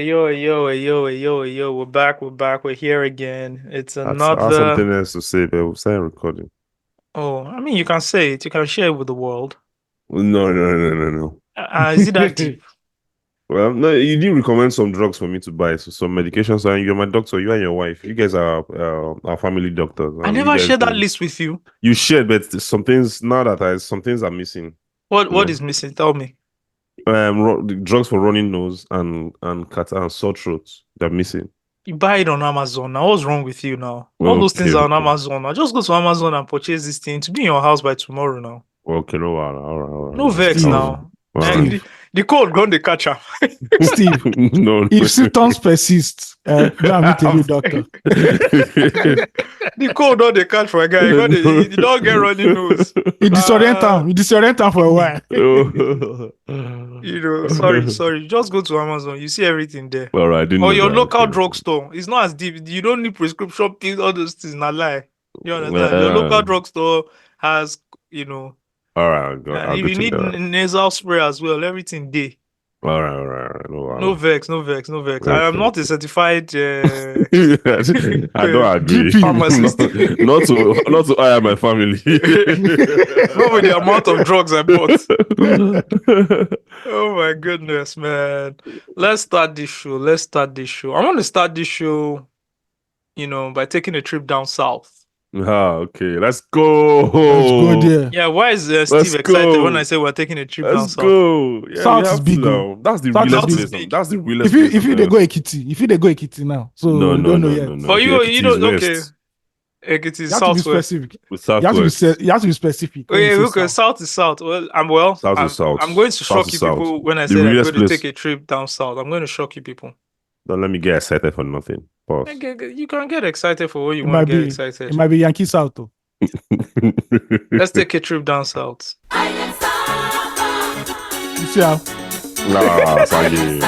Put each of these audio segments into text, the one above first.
Yo. We're here again. It's I have another. something else to say, but we'll start recording. Oh, I mean, you can say it. You can share it with the world. No. Is it that deep? Well, no, you did recommend some drugs for me to buy, so some medications. And you're my doctor. You and your wife. You guys are our family doctors, I and you never guys shared that do. list with you. You shared, but some things now that some things are missing. What You is missing? Tell me. the drugs for running nose and cat and sore throats. They're missing. You buy it on Amazon. Now, what's wrong with you now? All those Okay, things are on okay, Amazon. Now, just go to Amazon and purchase this thing to be in your house by tomorrow now. okay. No, No all vex Steve, now. And right. Steve, the code gone the catcher. Steve. No. If symptoms persist, go and meet a new doctor. The code don't they catch for a guy. You don't get running nose. You disorient him for a while. Sorry. Just go to Amazon. You see everything there. All right, I didn't Or know your that. local Okay. drugstore. It's not as deep. You don't need prescription pills, all those things, not lie. You understand? Your local drugstore has, All right, and I'll if go you check need that out. Nasal spray as well, everything there. All right. No No, vex. I am okay. not a certified I don't agree. GP. pharmacist. Not to hire my family. Not with the amount of drugs I bought. Oh my goodness, man. Let's start this show. I want to start this show, by taking a trip down south. Okay, let's go. Let's go there. Yeah, why is Steve Let's excited go. when I say we're taking a trip down Let's south? go. Yeah, South we is have big, to now. That's the South realest is place. big. That's the realest If place. you they go Ekiti now, so No, we don't know yet. no. For you, Ekiti you don't. is Okay, west. it is You have to be southwest. specific. With You southwest. have to be specific. when Okay, you say look, south. south is south. South is south. I'm going to South shock is you south. people when I The say I'm realest going to place. take a trip down south. I'm going to shock you people. Don't let me get excited for nothing. Pause. You can get excited for what you It want might to get be excited. it might be Yankee South though. Let's take a trip down south. You see how Nah, Osagie.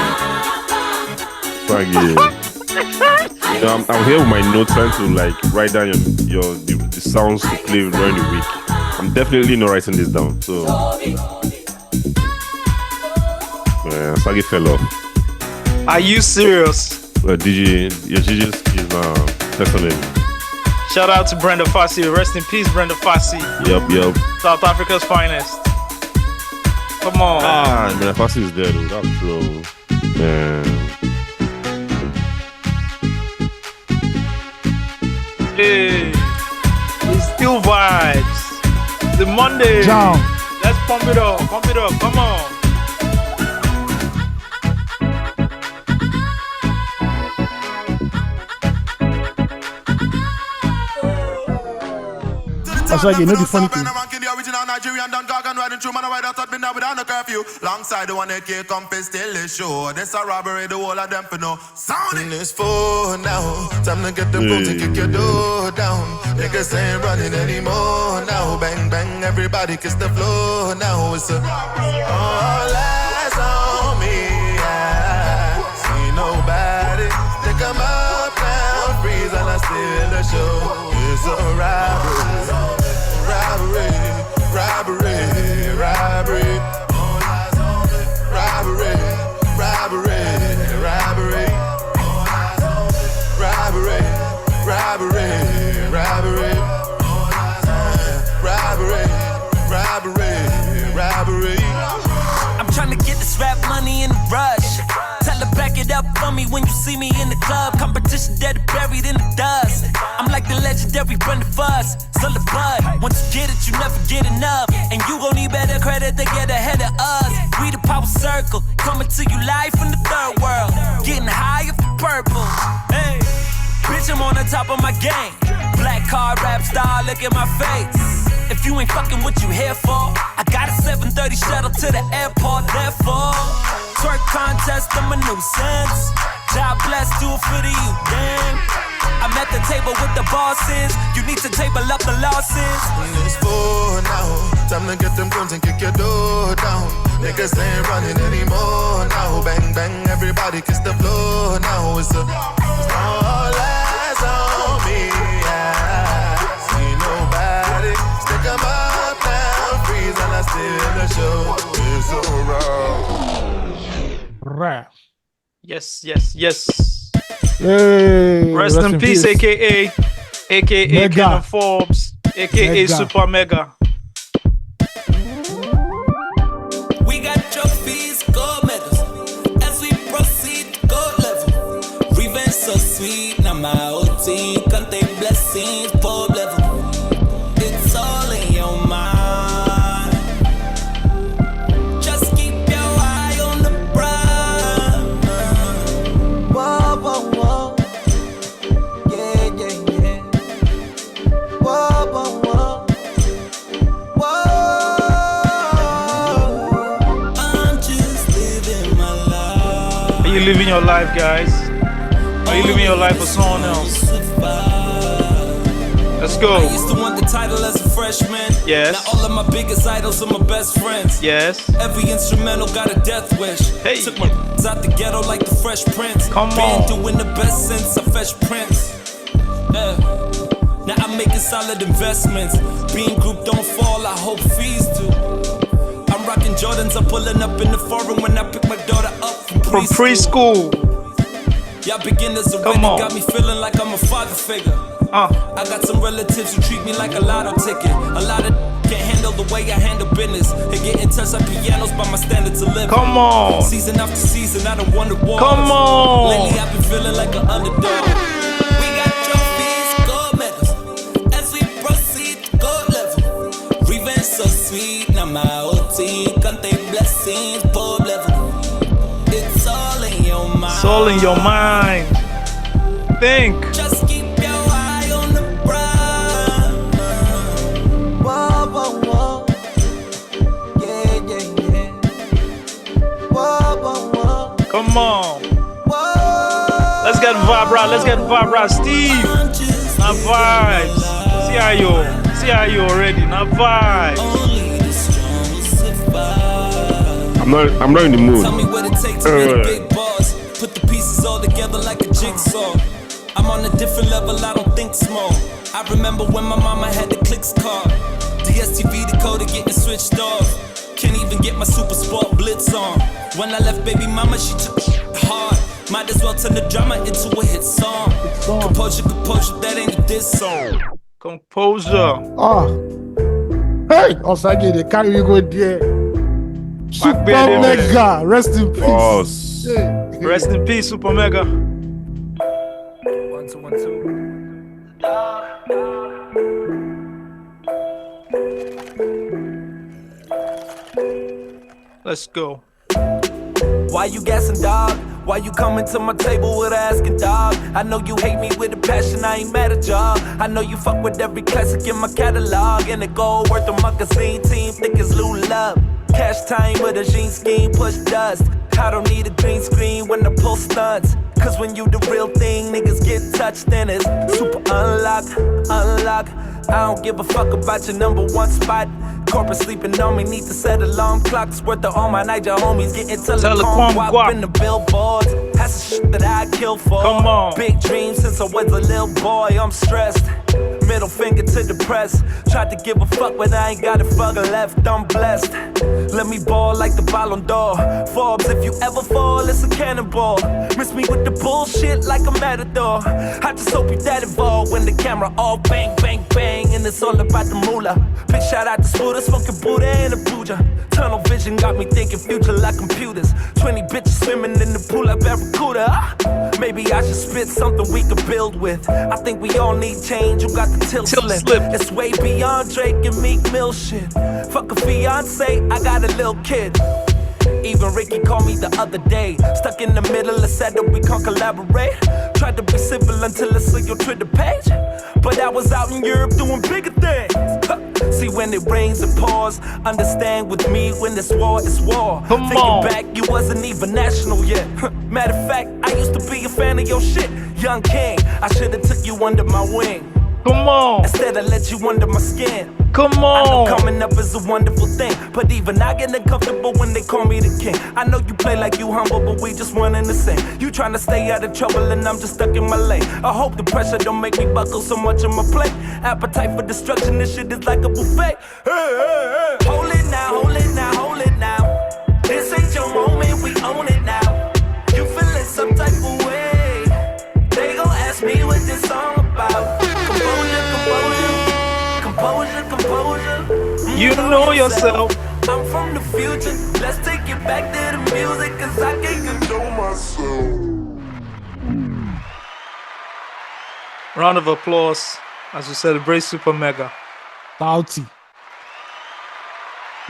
I'm here with my notes trying to write down the sounds to play during the week. I'm definitely not writing this down. So Osagie fell off. Are you serious? Your DJ's is definitely. Shout out to Brenda Fassi. Rest in peace, Brenda Fassi. Yep. South Africa's finest. Come on. Man, Fassi is there though. That's true. Man. Hey, it's still vibes. The Monday. Jam. Let's pump it up. Come on. Osagie, you know the funny thing. Alongside the one that can't come still is sure. This a robbery, the whole of them for no sound in this phone now. Time to get the boat and kick your door down. Niggas ain't running anymore now. Bang, bang, everybody kiss the floor now. It's a all eyes on me. I see nobody. They come up now, freeze and I steal the show. It's a robbery. I'm trying to get this rap money in the rush. Tell her back it up for me when you see me in the club. Competition dead buried in the dust. I'm like the legendary Brenda Fuss. Still the bud. Once you get it, you never get enough. And you gon' need better credit to get ahead of us. We the power circle, coming to you live from the third world. Getting high off the purple. Hey, bitch, I'm on the top of my game. Black card rap star, look at my face. If you ain't fucking what you here for, I got a 7:30 shuttle to the airport. Therefore, twerk contest, I'm a nuisance. God bless, do it for the youth, damn. I'm at the table with the bosses. You need to table up the losses. It's full now. Time to get them guns and kick your door down. Niggas ain't running anymore now. Bang, bang, everybody kiss the floor now. It's all eyes on me. I see nobody. Stick 'em up now, freeze and I steal the show. It's around. Right. Yes, yes, yes. Hey, Rest in peace, aka Mega. Kenan Forbes, aka Mega. Super Mega. We got trophies, gold medals. As we proceed to gold level. Revenge so sweet, now my whole team can't take blessings, poor level. It's all in your mind. Just keep your eye on the prize. Whoa, whoa, whoa. Yeah, yeah, yeah. Whoa, whoa, whoa. Whoa. I'm just living my life. Are you living your life, guys? Are you living your life for someone else? Let's go. I used to want the title as a freshman. Yes. Now all of my biggest idols are my best friends. Yes. Every instrumental got a death wish. Hey. Took my out the ghetto like the Fresh Prince. Come Been on. doing the best since I fetched Prince. Yeah. Now I'm making solid investments. Being group don't fall, I hope fees do. I'm rocking Jordans, I'm pulling up in the foreign when I pick my daughter up From preschool. Y'all beginners already Come on. got me feeling like I'm a father figure. I got some relatives who treat me like a lotto ticket. A lot of can't handle the way I handle business. They get in touch like pianos by my standards of living. Come on. Season after season, I don't won awards. Come on. Lately I've been feeling like an underdog. We got trophies, gold medals. As we proceed to gold level. Revenge so sweet, now my whole team can't take blessings, poor level. It's all in your mind. It's all in your mind. Think. Just keep your eye on the prize. Whoa, whoa, whoa. Yeah, yeah, yeah. Whoa, whoa, whoa. Come on. Whoa. Let's get vibe right. Let's get vibe right. Steve. I'm just Now living vibes. life. See how you already. Now vibes. Only the strong will survive. I'm not in the mood. Tell me what it takes to be a big boss. Put the pieces all together like a jigsaw. I'm on a different level, I don't think small. I remember when my mama had the clicks card. DSTV decoder getting switched off. Can't even get my super sport blitz on. When I left baby mama, she took it hard. Might as well turn the drama into a hit song. Composure, composure, that ain't a diss song. Composure. Hey, Osagie, they carry you go there. Super baby, Mega, rest in peace. Boss. Hey. Rest in peace, Super Mega. 1, 2, 1, 2. Let's go. Why you gassing, dog? Why you coming to my table with asking, dog? I know you hate me with a passion, I ain't mad at y'all. I know you fuck with every classic in my catalog. And the gold worth the magazine team, think it's Lou Love. Cash time with a jean scheme, push dust. I don't need a green screen when I pull stunts. Cause when you the real thing, niggas get touched, then it's super unlock, unlock. I don't give a fuck about your number one spot. Corporate sleeping on me, need to set alarm clocks. Worth the all my Niger homies getting telecom guap in the billboards. That's the shit that I kill for. Come on. Big dreams since I was a little boy, I'm stressed. Middle finger to the press. Tried to give a fuck, but I ain't got a fuck left. I'm blessed. Let me ball like the Ballon d'Or. Forbes, if you ever fall, it's a cannonball. Miss me with the bullshit like a matador. I just hope you that involved when the camera all bang, bang, bang. And it's all about the moolah. Big shout out to Spooters, smoking Buddha and a Puja. Tunnel vision got me thinking future like computers. 20 bitches swimming in the pool like Barracuda. Maybe I should spit something we could build with. I think we all need change. You got the tilt slip. It's way beyond Drake and Meek Mill shit. Fuck a fiance, I got a little kid. Even Ricky called me the other day. Stuck in the middle, I said that we can't collaborate. Tried to be civil until I saw your Twitter page. But I was out in Europe doing bigger things. See when it rains it pours. Understand with me when it's war, it's war. Come Thinking on. back, you wasn't even national yet. Matter of fact, I used to be a fan of your shit. Young king, I should've took you under my wing. Come on. Instead I let you under my skin. Come I know on. coming up is a wonderful thing, but even I get uncomfortable when they call me the king. I know you play like you humble, but we just one and the same. You tryna stay out of trouble and I'm just stuck in my lane. I hope the pressure don't make me buckle so much on my plate. Appetite for destruction, this shit is like a buffet. Hold it now, hold it now, hold it now. This ain't your moment, we own it now. You feeling so You know yourself. I'm from the future. Let's take it back to the music, cause I can't control myself. Round of applause as we celebrate Super Mega. Sauti.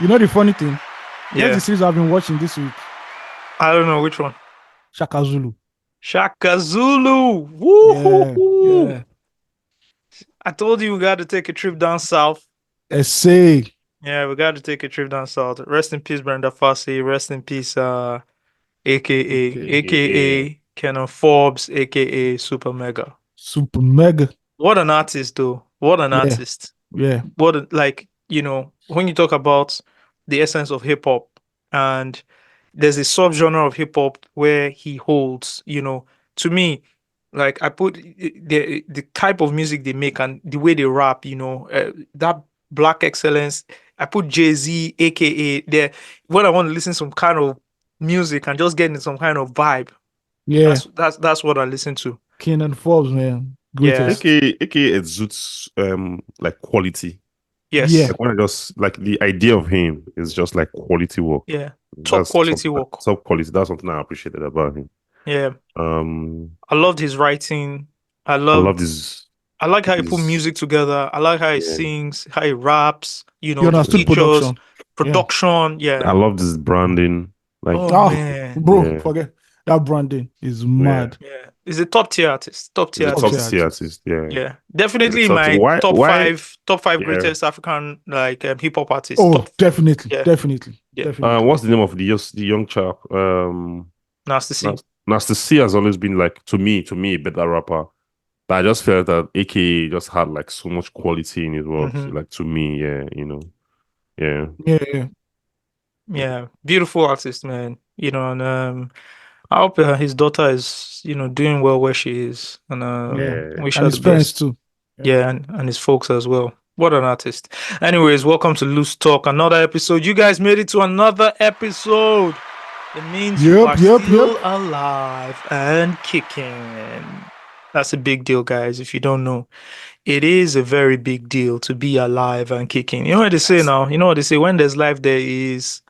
You know the funny thing? Yeah. Here's the series I've been watching this week. I don't know which one. Shaka Zulu. Shaka Zulu. Woo! Yeah. I told you we got to take a trip down south. Essay. Yeah, we got to take a trip down south. Rest in peace, Brenda Fassie. Rest in peace, aka Kenan Forbes, aka Super Mega. Super Mega. What an artist, though. What an Yeah. artist. Yeah. When you talk about the essence of hip hop, and there's a subgenre of hip hop where he holds, to me, like I put the type of music they make and the way they rap, that black excellence. I put Jay-Z, aka there, when I want to listen to some kind of music and just get in some kind of vibe. Yeah. That's what I listen to. Kenan Forbes, man. Greatest. AKA exudes like quality. Yes. Yeah. Like when I just like the idea of him is just like quality work. Yeah. Top quality work. Top quality. That's something I appreciated about him. Yeah. I loved his writing. I loved his. I like how he put music together. I like how he sings, how he raps, You understood production. Yeah. I loved his branding. Like, man. Bro, forget that branding is mad. Yeah. He's a top tier artist. Top tier artist. Yeah. Yeah. Definitely my top five greatest African hip hop artists. Oh, definitely. Definitely. What's the name of the young chap? Lasisi. Lasisi has always been like to me a better rapper. But I just felt that AKA just had like so much quality in his work. Like to me, Yeah. Beautiful artist, man. And I hope his daughter is, doing well where she is. And wish her his the parents best. too. Yeah, and his folks as well. What an artist. Anyways, welcome to Loose Talk, another episode. You guys made it to another episode. It means you are still alive and kicking. That's a big deal, guys. If you don't know, it is a very big deal to be alive and kicking. You know what they say now? You know what they say? When there's life, there is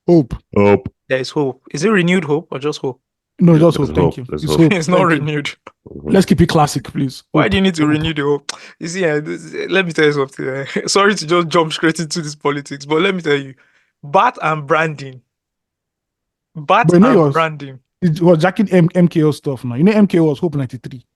hope. There is hope. Is it renewed hope or just hope? No, just hope. Thank you. It's hope. It's not renewed. Let's keep it classic, please. Why do you need to renew the hope? You see, let me tell you something. Sorry to just jump straight into this politics, but let me tell you, Bat and branding. Branding. It was jacking MKO stuff now. You know, MKO was Hope 93.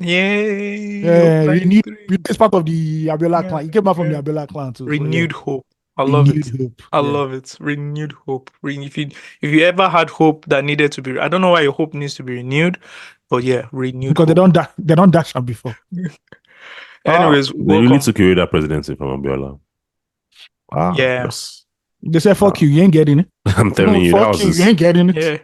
Yeah. Renewed. It's part of the Abiola clan. He came out from the Abiola clan too. Renewed hope. I love it. I love it. Renewed hope. If you ever had hope that needed to be, I don't know why your hope needs to be renewed, but yeah, renewed. Because hope. they don't dash up before. Anyways, they really took away that presidency from Abiola. Yes. They said, "Fuck you, you ain't getting it." I'm telling you, fuck you ain't getting it. Yeah,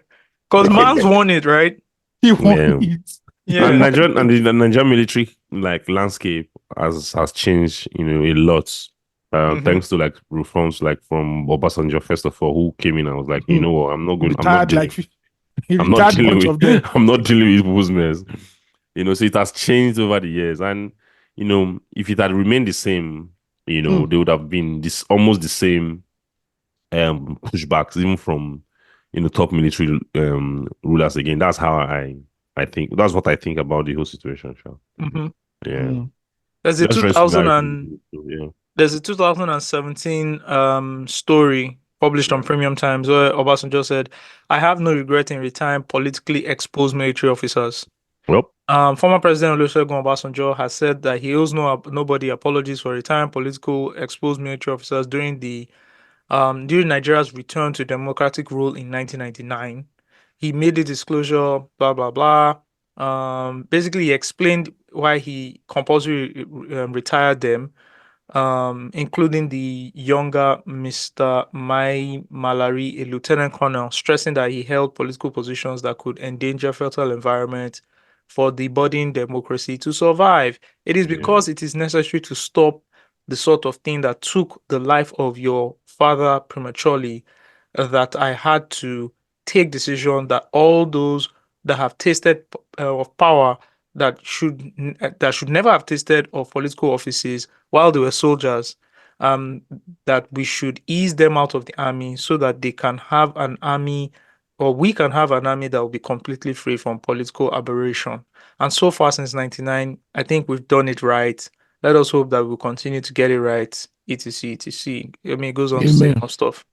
because man's won it, right? He won it. Yeah. And the Nigerian military landscape has changed, a lot. Thanks to reforms from Obasanjo first of all, who came in and was like, you know what, I'm not dealing with people's mess. So it has changed over the years, and if it had remained the same, there would have been almost the same pushbacks even from top military rulers again. That's how I think. That's what I think about the whole situation. Yeah. There's a 2017 story published on Premium Times where Obasanjo said, "I have no regret in retiring politically exposed military officers." Well, former President Olusegun Obasanjo has said that he owes nobody apologies for retiring political exposed military officers during Nigeria's return to democratic rule in 1999. He made the disclosure, blah blah blah. Basically, he explained why he compulsory retired them, including the younger Mr. Mai Malari, a lieutenant colonel, stressing that he held political positions that could endanger fertile environment for the budding democracy to survive. It is because it is necessary to stop the sort of thing that took the life of your father prematurely that I had to take decision that all those that have tasted of power that should never have tasted of political offices while they were soldiers that we should ease them out of the army so that they can have an army, or we can have an army that will be completely free from political aberration. And so far since 99, I think we've done it right. Let us hope that we'll continue to get it right, etc, etc. I mean, it goes on to say Amen. more stuff.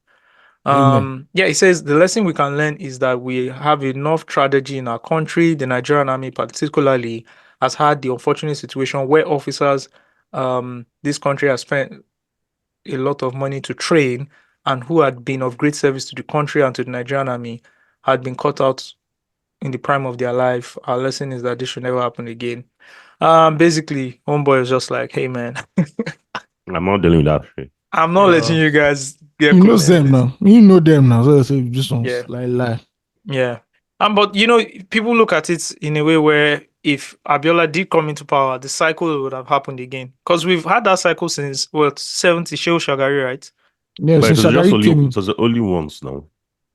Amen. Yeah, it says the lesson we can learn is that we have enough tragedy in our country. The Nigerian army, particularly, has had the unfortunate situation where officers, this country has spent a lot of money to train and who had been of great service to the country and to the Nigerian army had been cut out in the prime of their life. Our lesson is that this should never happen again. Basically, homeboy is just like, hey man, I'm not dealing with that shit. I'm not Yeah. letting you guys get You know close. them now. You know them now. So say this one's Yeah. lie. Yeah. But you know, people look at it in a way where if Abiola did come into power, the cycle would have happened again. Because we've had that cycle since 70 Shehu Shagari, right? Yeah, But it since was just Shagari only, came. it was the only once now.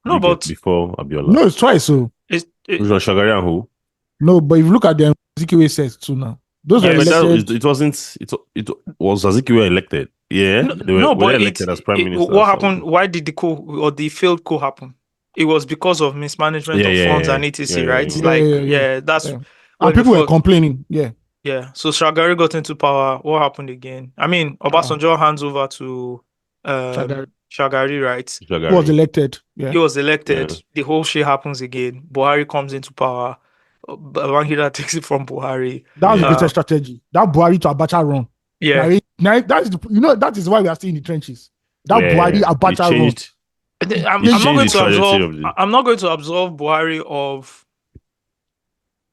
No, You get but before Abiola. No, it's twice. So it, It was Shagari and who? no, but if you look at them, Zikiwe says too now. Those Yeah, were But that, elected. it wasn't. It was Azikiwe elected. Yeah, they were but elected as prime minister. what happened? Why did the coup or the failed coup happen? It was because of mismanagement of funds and etc. Right? That's Yeah. when And people the were complaining. Yeah. Yeah, so Shagari got into power. What happened again? I mean, Obasanjo hands over to Shagari, right? He was elected. Yeah. He was elected. Yeah. The whole shit happens again. Buhari comes into power. Babangida takes it from Buhari. That was the Yeah. greatest strategy. That Buhari to Abacha run. Yeah. Now, that is that is why we are still in the trenches. That Yeah. Buhari Abacha It run. changed. I'm It not going changed to the trajectory absolve. of the- I'm not going to absolve Buhari of.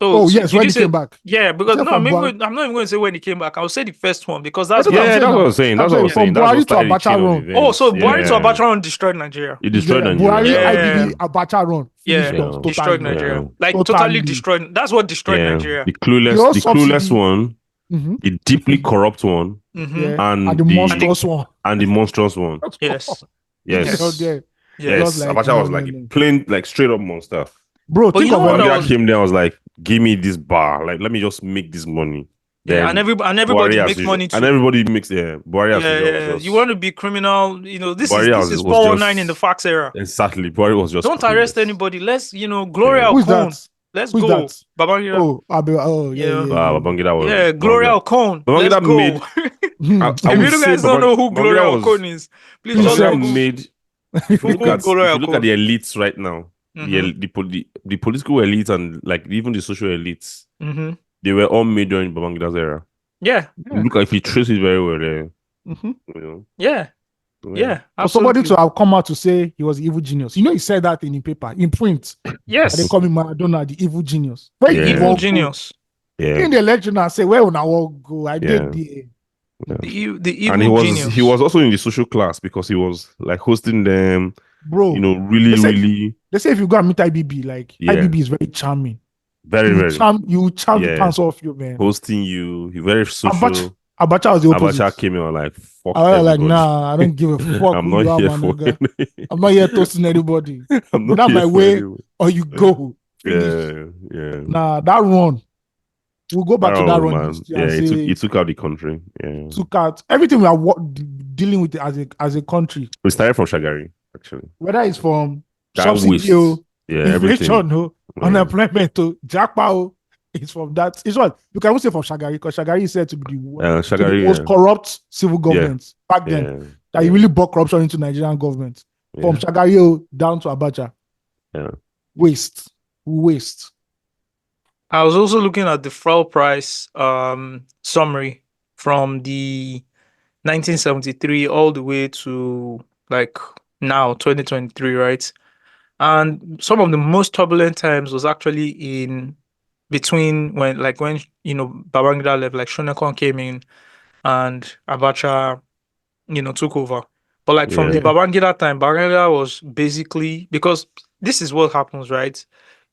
Oh, so yes, did when you he say- came back. Yeah, because Except no, from Buhari. I'm not even going to say when he came back. I'll say the first one because that's That's what I'm Yeah, saying that's now. what I was saying. That's I'm what I was saying, saying. from That's Buhari what to started the Abacha chain of run. events. Oh, so Buhari to Yeah. Abacha run destroyed Nigeria. He destroyed Yeah, Nigeria. Buhari, Yeah. IBB, Abacha run. Finished Yeah. us Destroyed totally. Nigeria. Yeah. Like Totally. totally destroyed. That's what destroyed Yeah. Nigeria. The clueless, Your the clueless subsidy. one, Mhm. the deeply corrupt one, Mhm. Yeah. and And the monstrous one. and the monstrous one. Yes. Yes. Out there. Yes. Just like, Abacha was like a plain, like straight up monster. Bro, But think you know of what it. I Babangida came there, I was like, give me this bar. Like, let me just make this money. Yeah, Then and everybody Buhari as makes usual- money too. And everybody makes, Buhari as Yeah, usual was yeah. just- You want to be criminal, this Buhari is was 419 just- in the fax era. Exactly. Buhari was just Don't clueless. arrest anybody. Let's, Gloria Yeah. Who's Okon. that? Let's Who's go. that? Babangida. Yeah. Babangida was Yeah, Gloria Okon. Babangida Let's go. made- I If would you say guys don't know who Gloria Babangida was- Okon is, please Please just search. Babangida Google. made. If you look at Gloria Okon. the elites right now, Mhm. the political elites and like even the social elites, Mhm. they were all made during Babangida's era. Yeah. Look, if you trace it very well, there, Mhm. you know. Yeah. Yeah. For somebody Absolutely. to have come out to say he was the evil genius. He said that in the paper, in print. And they Yes. call me Maradona, the evil genius. Where Yeah. he Evil won't go. genius. Yeah, In the election, I say, where will I walk go? I Yeah. did the The evil and he was genius. he was also in the social class because he was like hosting them. bro. Really, They say- really They say if you go and meet IBB, like Yeah. IBB is very charming. very, You very charm the Yeah. pants off you, man. hosting you. He very social. Abacha was the opposite. Abacha came in and like fuck I was like, everybody. nah, I don't give a fuck. I'm who you not are, here my for nigga. I'm not here toasting anybody. I'm not Not here my for way. anyone. Or you go. Finish. Yeah. Nah, that run. We'll go back to that run. man. history Yeah, and say it took out the country. Yeah. took out everything we are dealing with as a country. We started from Shagari, actually. Whether it's from That subsidy, waste. Yeah, everything. inflation, Yeah. unemployment, jackpot. It's from that. It's what you can even say from Shagari, because Shagari is said to be Shagari, the most corrupt civil government back then. yeah. That he really brought corruption into Nigerian government. From Yeah. Shagari down to Abacha. Yeah. Waste. I was also looking at the fuel price summary from the 1973 all the way to like now 2023, right? And some of the most turbulent times was actually in between when Babangida left, like Shonekon came in and Abacha took over. But like from the Yeah. Babangida time, Babangida was basically, because this is what happens, right?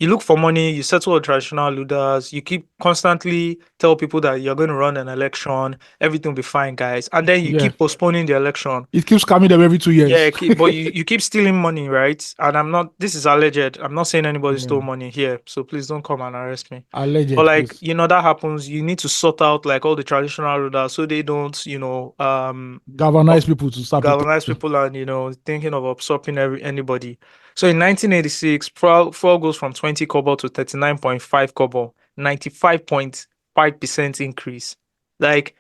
you look for money, you settle with traditional leaders, you keep constantly tell people that you're going to run an election, everything will be fine, guys. And then you keep postponing the election. It keeps coming them every 2 years. Yeah, but you keep stealing money, right? And this is alleged. I'm not saying anybody stole money here, so please don't come and arrest me. Alleged. But like, please. that happens. You need to sort out like all the traditional rulers so they don't, galvanize people to start galvanize people and thinking of usurping anybody. So in 1986, fuel goes from 20 kobo to 39.5 kobo, 95.5% increase. Like,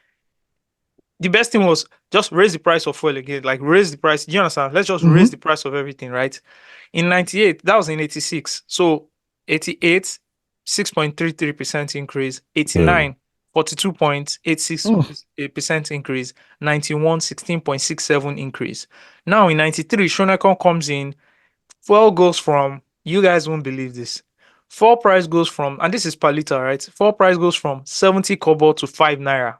the best thing was just raise the price of fuel again. Like, raise the price. Do you understand? Let's just raise the price of everything, right? In 98, that was in 86. So 88, 6.33% increase. 89, 42.86% increase. 91, 16.67 increase. Now in 93, Shonekon comes in. Fuel goes from, you guys won't believe this. Fuel price goes from, and this is per liter, right? Fuel price goes from 70 kobo to 5 naira.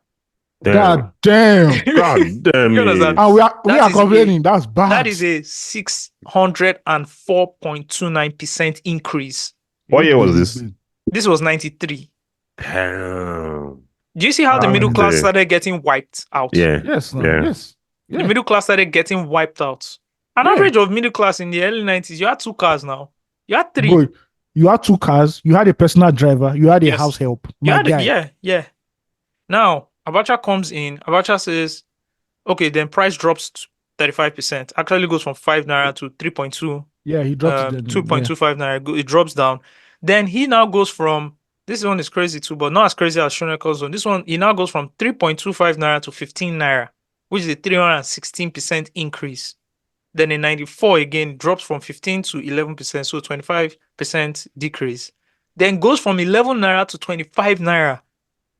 God damn. God damn You understand? it. And we are complaining. That's bad. That is a 604.29% increase. What year was this? This was 93. Damn. Do you see how the middle class started getting wiped out? Yeah. Yes. No, Yeah. Yes. Yeah. The middle class started getting wiped out. An average of middle class in the early 90s, you had 2 cars now. You had 3. Boy, you had 2 cars. You had a personal driver. You had a house help. Yeah. Now, Abacha comes in. Abacha says, okay, then price drops to 35%. Actually goes from 5 naira to 3.2. Yeah, he drops it. 2.25 naira. It drops down. Then he now goes from, this one is crazy too, but not as crazy as Shoneko's zone. This one, he now goes from 3.25 naira to 15 naira, which is a 316% increase. Then in 94, again, drops from 15 to 11%, so 25% decrease. Then goes from 11 naira to 25 naira.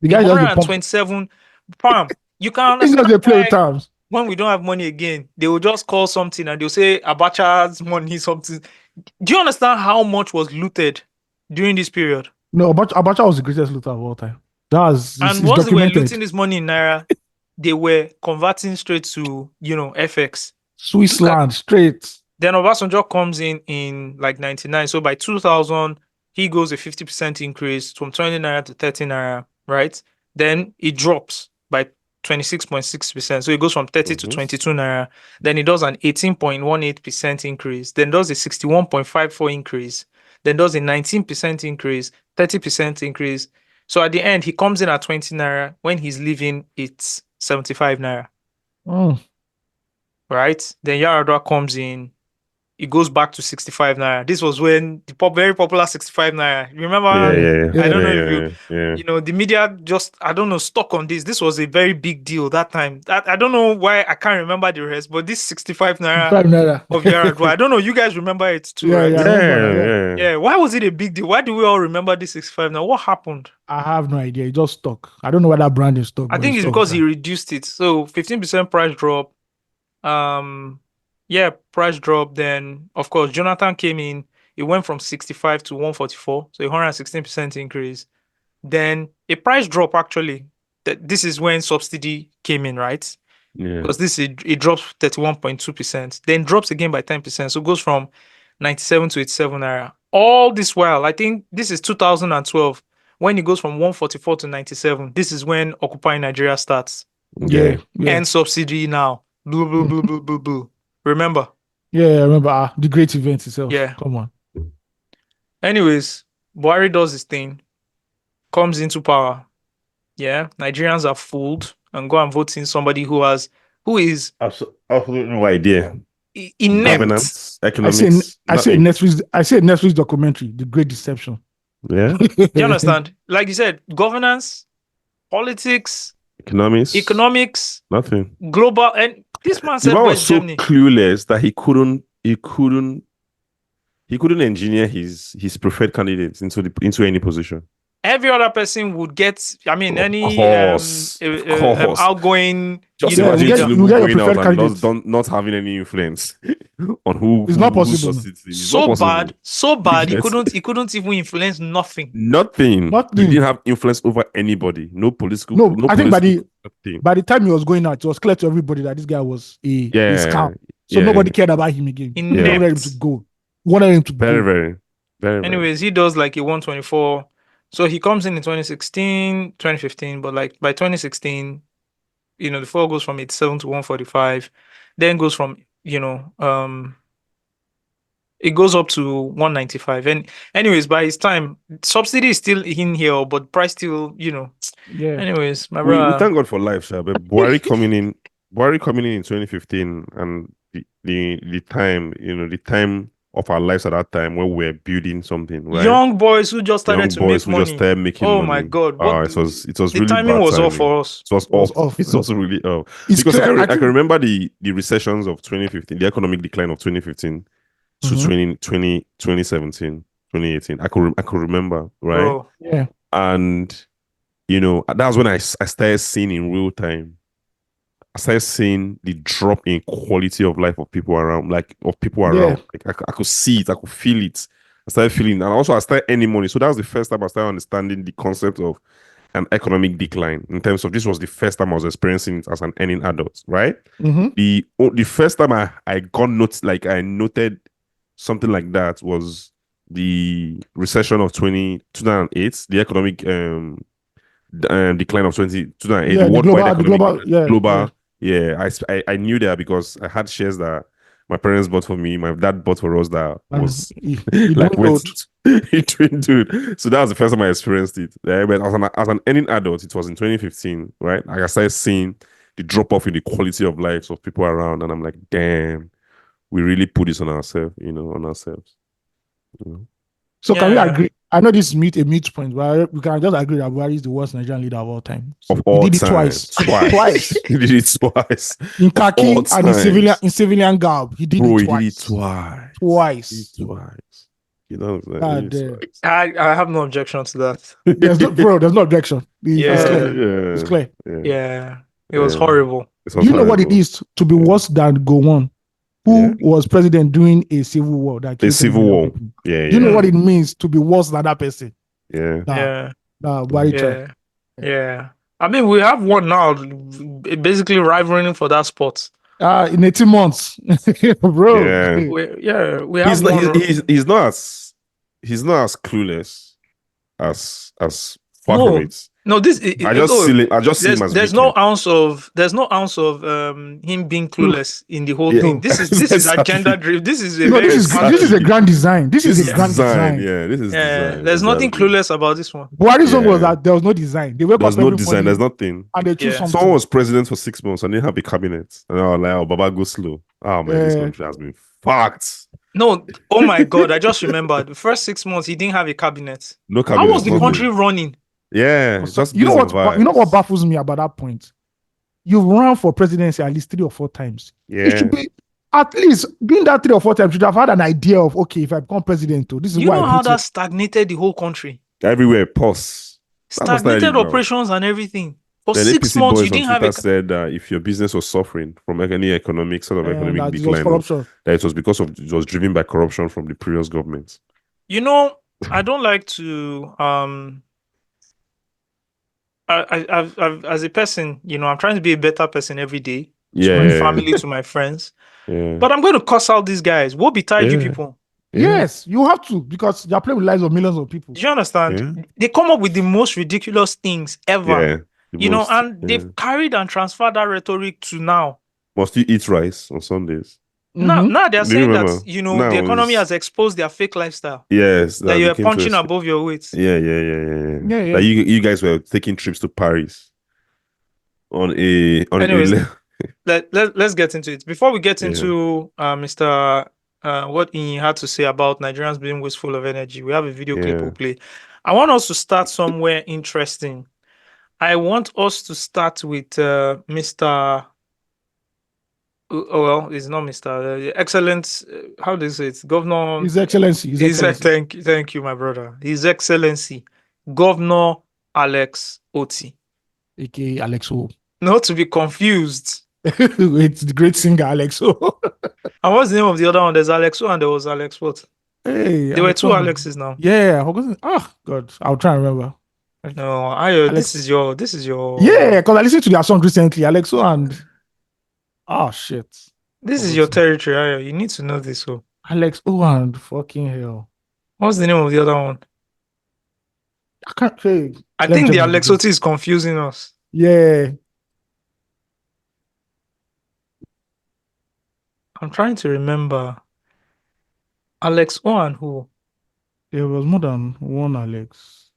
The guy just 127. Pam, you can It's understand just a play with terms. when we don't have money again, they will just call something and they'll say Abacha's money, something. Do you understand how much was looted during this period? No, Abacha was the greatest looter of all time. Once they were looting this money in naira, they were converting straight to FX. Switzerland, straight. Then Obasanjo comes in like 99. So by 2000, he goes a 50% increase from 20 naira to 30 naira, right? Then it drops by 26.6%. So it goes from 30 to 22 naira. Then it does an 18.18% increase. Then does a 61.54 increase. Then does a 19% increase, 30% increase. So at the end, he comes in at 20 naira. When he's leaving, it's 75 naira. Right? Then Yaradua comes in. It goes back to 65 naira. This was when the very popular 65 naira. Remember? Yeah. I don't know if the media just, I don't know, stuck on this. This was a very big deal that time. I don't know why I can't remember the rest, but this 65 naira of Yaradua, I don't know. You guys remember it too, right? Yeah. Why was it a big deal? Why do we all remember this 65 naira? What happened? I have no idea. It just stuck. I don't know why that brand is stuck. I think it's because he reduced it. So 15% price drop. Price drop. Then, of course, Jonathan came in. It went from 65 to 144, so a 116% increase. Then a price drop, actually. This is when subsidy came in, right? Yeah. Because it drops 31.2%. Then drops again by 10%. So it goes from 97 to 87 naira. All this while, I think this is 2012, when it goes from 144 to 97. This is when Occupy Nigeria starts. Yeah. And subsidy now. Blue, blue, blue, blue, blue, blue. Remember? Yeah, I remember the great event itself. Yeah. Come on. Anyways, Buhari does his thing, comes into power. Yeah. Nigerians are fooled and go and vote in somebody who is absolutely no idea. Inept. Governance, economics. I say Netflix documentary, The Great Deception. Yeah. Do you understand? Like you said, governance, politics, economics, nothing. Global, and this man said was so clueless that he couldn't engineer his preferred candidates into any position. Every other person would get, any outgoing. Just imagine going out and not having any influence on who. It's not possible. So bad. He couldn't even influence nothing. Nothing. He didn't have influence over anybody. No political. No, I think by the time he was going out, it was clear to everybody that this guy was a scam. So nobody cared about him again. He wanted him to go. Wanted him to very, go. very, Very, very. Anyways, he does like a 124. So he comes in 2016, 2015, but like by 2016, the fuel goes from 87 to 145, then goes from, it goes up to 195. And anyways, by his time, subsidy is still in here, but price still, Yeah. Anyways, my We brother. thank God for life, sir. But Buhari coming in in 2015, and the time, the time of our lives at that time when we were building something, right? Young boys who just started to make money. Just started making money. Oh my God! It was the really timing bad was timing. off for us. It was off. It was really off. Because I can remember the recessions of 2015, the economic decline of 2015 to 2017, 2018. I could remember, right? Bro. Yeah. And that was when I started seeing in real time. I started seeing the drop in quality of life of people around, Like I could see it, I could feel it. I started feeling, and also I started earning money. So that was the first time I started understanding the concept of an economic decline. In terms of, this was the first time I was experiencing it as an earning adult, right? The first time I got notes, like I noted something like that, was the recession of 2008, the economic decline of 2008, Yeah, the worldwide global, global. Yeah, I knew that because I had shares that my parents bought for me, my dad bought for us, that was like dude. So that was the first time I experienced it. Yeah, but as an earning adult, it was in 2015, right? Like I started seeing the drop off in the quality of lives of people around, and I'm like, damn, we really put this on ourselves, on ourselves. So can we agree? I know this is a mute point, but we can just agree that Buhari is the worst Nigerian leader of all time. So he did it twice. He did it twice. In khaki and in civilian garb. He did it twice. Twice. I have no objection to that. There's no objection. It's clear. Yeah. It was horrible. Do you know what it is to be worse than Gowon, who was president during a civil war? A civil war. Yeah. Do you know what it means to be worse than that person? Yeah. Yeah. I mean, we have one now, basically rivaling for that spot. In 18 months, bro. Yeah. We have he's not as clueless as Fahrenheit. No, I just see him as there's no ounce of him being clueless in the whole thing. This is agenda driven. This is this is a grand design. This is a grand design. Yeah, this is design. There's nothing clueless about this one. Buhari's song was that there was no design. They There's no design. There's nothing. And they choose something. Someone was president for 6 months and didn't have a cabinet. And I was like, oh, Baba, go slow. Oh man, this country has been fucked. No, oh my God, I just remembered. The first 6 months he didn't have a cabinet. No cabinet. How was the country running? Yeah, just you know what baffles me about that point? You've run for presidency at least 3 or 4 times. Yeah. It should be at least doing that 3 or 4 times. You should have had an idea of, okay, if I become president, this is why. You know how that stagnated the whole country? Everywhere, pause. Stagnated operations and everything. For 6 months, you didn't have said that if your business was suffering from any economic decline, that it was because it was driven by corruption from the previous government. I don't like to I've as a person, I'm trying to be a better person every day. To my family, to my friends. Yeah. But I'm going to cuss out these guys. What betide you people? Yes, you have to, because you're playing with lives of millions of people. Do you understand? Yeah. They come up with the most ridiculous things ever. They've carried and transferred that rhetoric to now. Must you eat rice on Sundays? Now they're saying that the economy has exposed their fake lifestyle. Yes, that you're punching above your weight. Yeah. That you guys were taking trips to Paris Anyways, let's get into it. Before we get into Mr. What he had to say about Nigerians being wasteful of energy, we have a video clip we'll play. I want us to start somewhere interesting. I want us to start with Mr. It's not Mr. Excellent. How do you say it? Governor. His Excellency. Thank you, my brother. His Excellency, Governor Alex Otti, aka Alex O. Not to be confused. It's the great singer Alex O. And what's the name of the other one? There's Alex O and there was Alex what? Hey, there were 2 Alexes now. Yeah. God, I'll try and remember. No, Ayo, this is your. Yeah, because I listened to their song recently, Alex O and. Oh shit! This is your territory, Ayo. You need to know this. Alex O and fucking hell. What's the name of the other one? I can't say. I Let me think check the my Alex video. Oti is confusing us. Yeah. I'm trying to remember. Alex O and who? There was more than one Alex.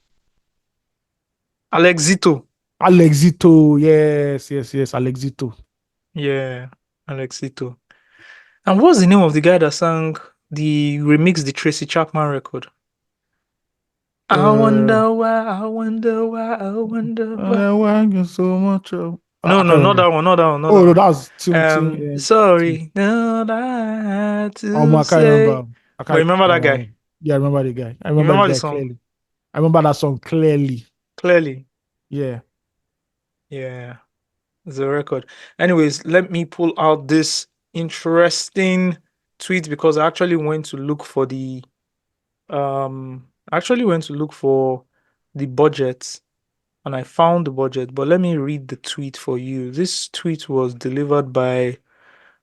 Alexito. Alexito. Yes, yes, yes. Alexito. Yeah, Alexito. And what's the name of the guy that sang the remix the Tracy Chapman record? I Uh, wonder why, I wonder why, I wonder why. I want you so much. No, I no, can't not remember. that one, not that one, not that Oh, no, one. that was Tim. Sorry, not I had to I can't say. remember. I But can't. remember that guy? Yeah, I remember the guy. I You remember the remember the guy song clearly. I remember that song clearly. clearly? Yeah. Yeah, the record. Anyways, let me pull out this interesting tweet because I actually went to look for the budget and I found the budget, but let me read the tweet for you. This tweet was delivered by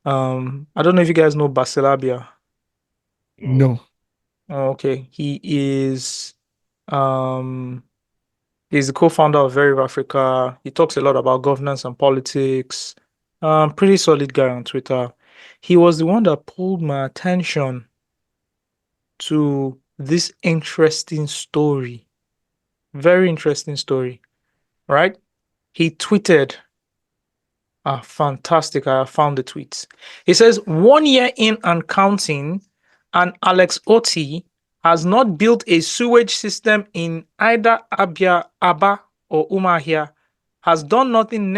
I don't know if you guys know Basilabia. No. Oh, okay. Um he's the co-founder of Very Africa. He talks a lot about governance and politics. Pretty solid guy on Twitter. He was the one that pulled my attention to this interesting story. Very interesting story, right? He tweeted, fantastic. I have found the tweets. He says, 1 year in and counting, and Alex Oti has not built a sewage system in either Abia, Aba, or Umahia, has done nothing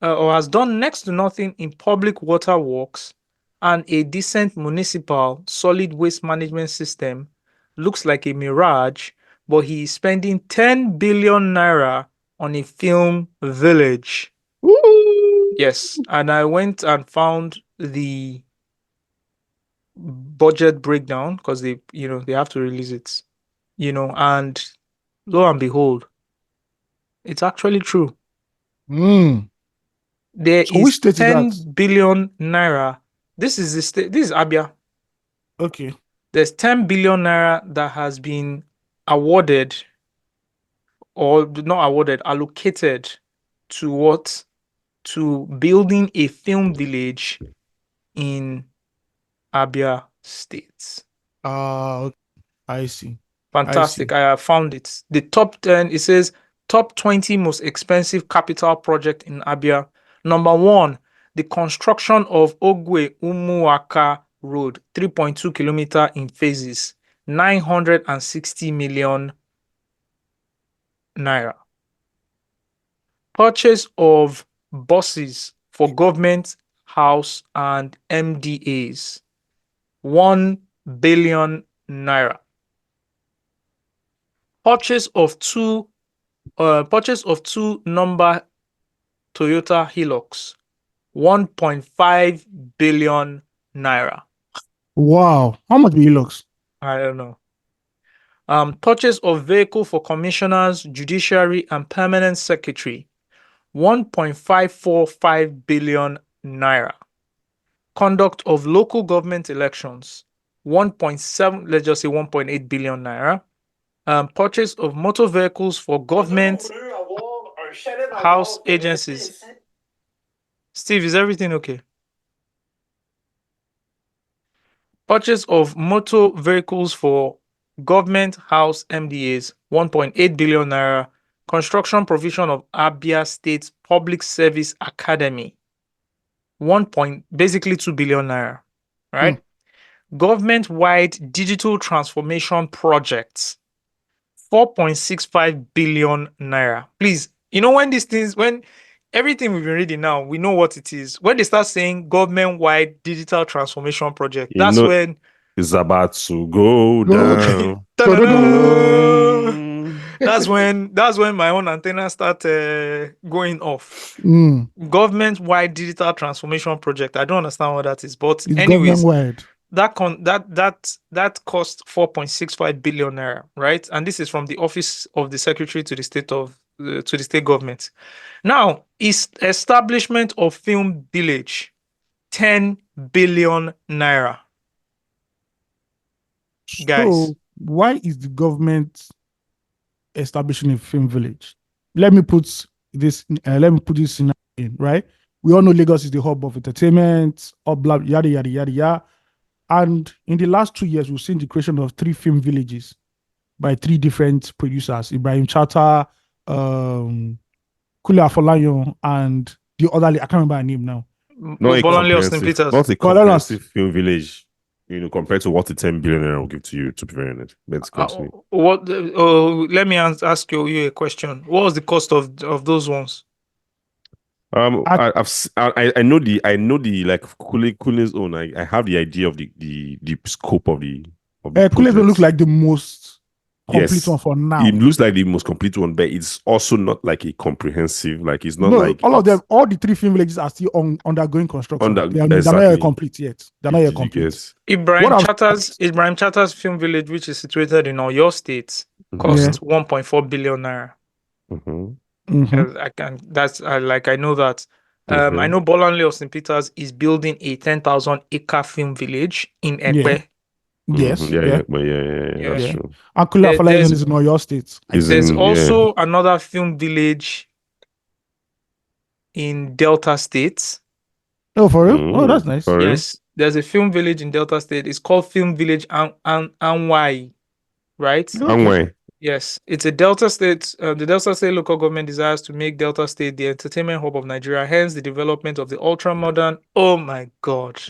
has done next to nothing in public water works, and a decent municipal solid waste management system looks like a mirage, but he is spending 10 billion naira on a film village. Woo! Yes, and I went and found the budget breakdown because they have to release it, and lo and behold, it's actually true. Mm. There So which is state is that? 10 billion naira. This is the state. This is Abia. Okay. There's 10 billion naira that has been awarded or not awarded, allocated to what? To building a film village in Abia State. Okay. I see. I see. Fantastic. I have found it. The top 10, it says top 20 most expensive capital project in Abia. Number one, the construction of Ogwe Umuaka Road, 3.2 kilometer in phases, 960 million naira. Purchase of buses for government, house, and MDAs, 1 billion naira. Purchase of two number Toyota Hilux, 1.5 billion naira. Wow. How much be looks? I don't know. Purchase of vehicle for commissioners, judiciary, and permanent secretary, 1.545 billion naira. Conduct of local government elections, 1.7, let's just say 1.8 billion naira. Purchase of motor vehicles for government house agencies. Steve, is everything okay? Purchase of motor vehicles for government house MDAs, 1.8 billion naira. Construction provision of Abia State Public Service Academy, basically 2 billion naira, right? Government-wide digital transformation projects, 4.65 billion naira. Please, when everything we've been reading now, we know what it is. When they start saying government-wide digital transformation project, You that's know, when it's about to go Go. down. Ta-da-da! Mm. That's when my own antenna start going off. Mm. Government-wide digital transformation project. I don't understand what that is, but It's government anyways, wide. that cost 4.65 billion naira, right? And this is from the office of the secretary to the state government. Now, is establishment of film village, 10 billion naira. guys. So why is the government establishing a film village? Let me put this scenario in, right? We all know Lagos is the hub of entertainment, or blah, yada, yada, yada, yada. And in the last 2 years, we've seen the creation of 3 film villages by 3 different producers, Ibrahim Chata, Kule Afolayan, and the other, I can't remember her name now. Not a Bolanle Austin comprehensive, Peters. not a comprehensive film village, compared to what the 10 billionaire will give to you, to be very honest. Let's continue. Let me ask you a question. What was the cost of those ones? I know the like Kule's own. I have the idea of the scope of the Kule's one looks like the most complete one for now. It looks like the most complete one, but it's also not like a comprehensive. Like it's not like all of them. All the 3 film villages are still undergoing construction. They're not yet complete yet. They're not yet complete. Ibrahim Chatta's film village, which is situated in Oyo State, cost 1.4 billion naira. I know that. I know Bolanle Austin Peters is building a 10,000 acre film village in Ekpe. Yes. That's true. And Kule Afolayan is in Oyo State. There's also another film village in Delta State. Oh, for real? Oh, that's nice. Yes, there's a film village in Delta State. It's called Film Village Anwai, right? Anwai. Yes, it's a Delta State. The Delta State local government desires to make Delta State the entertainment hub of Nigeria. Hence, the development of the ultra modern. Oh my God!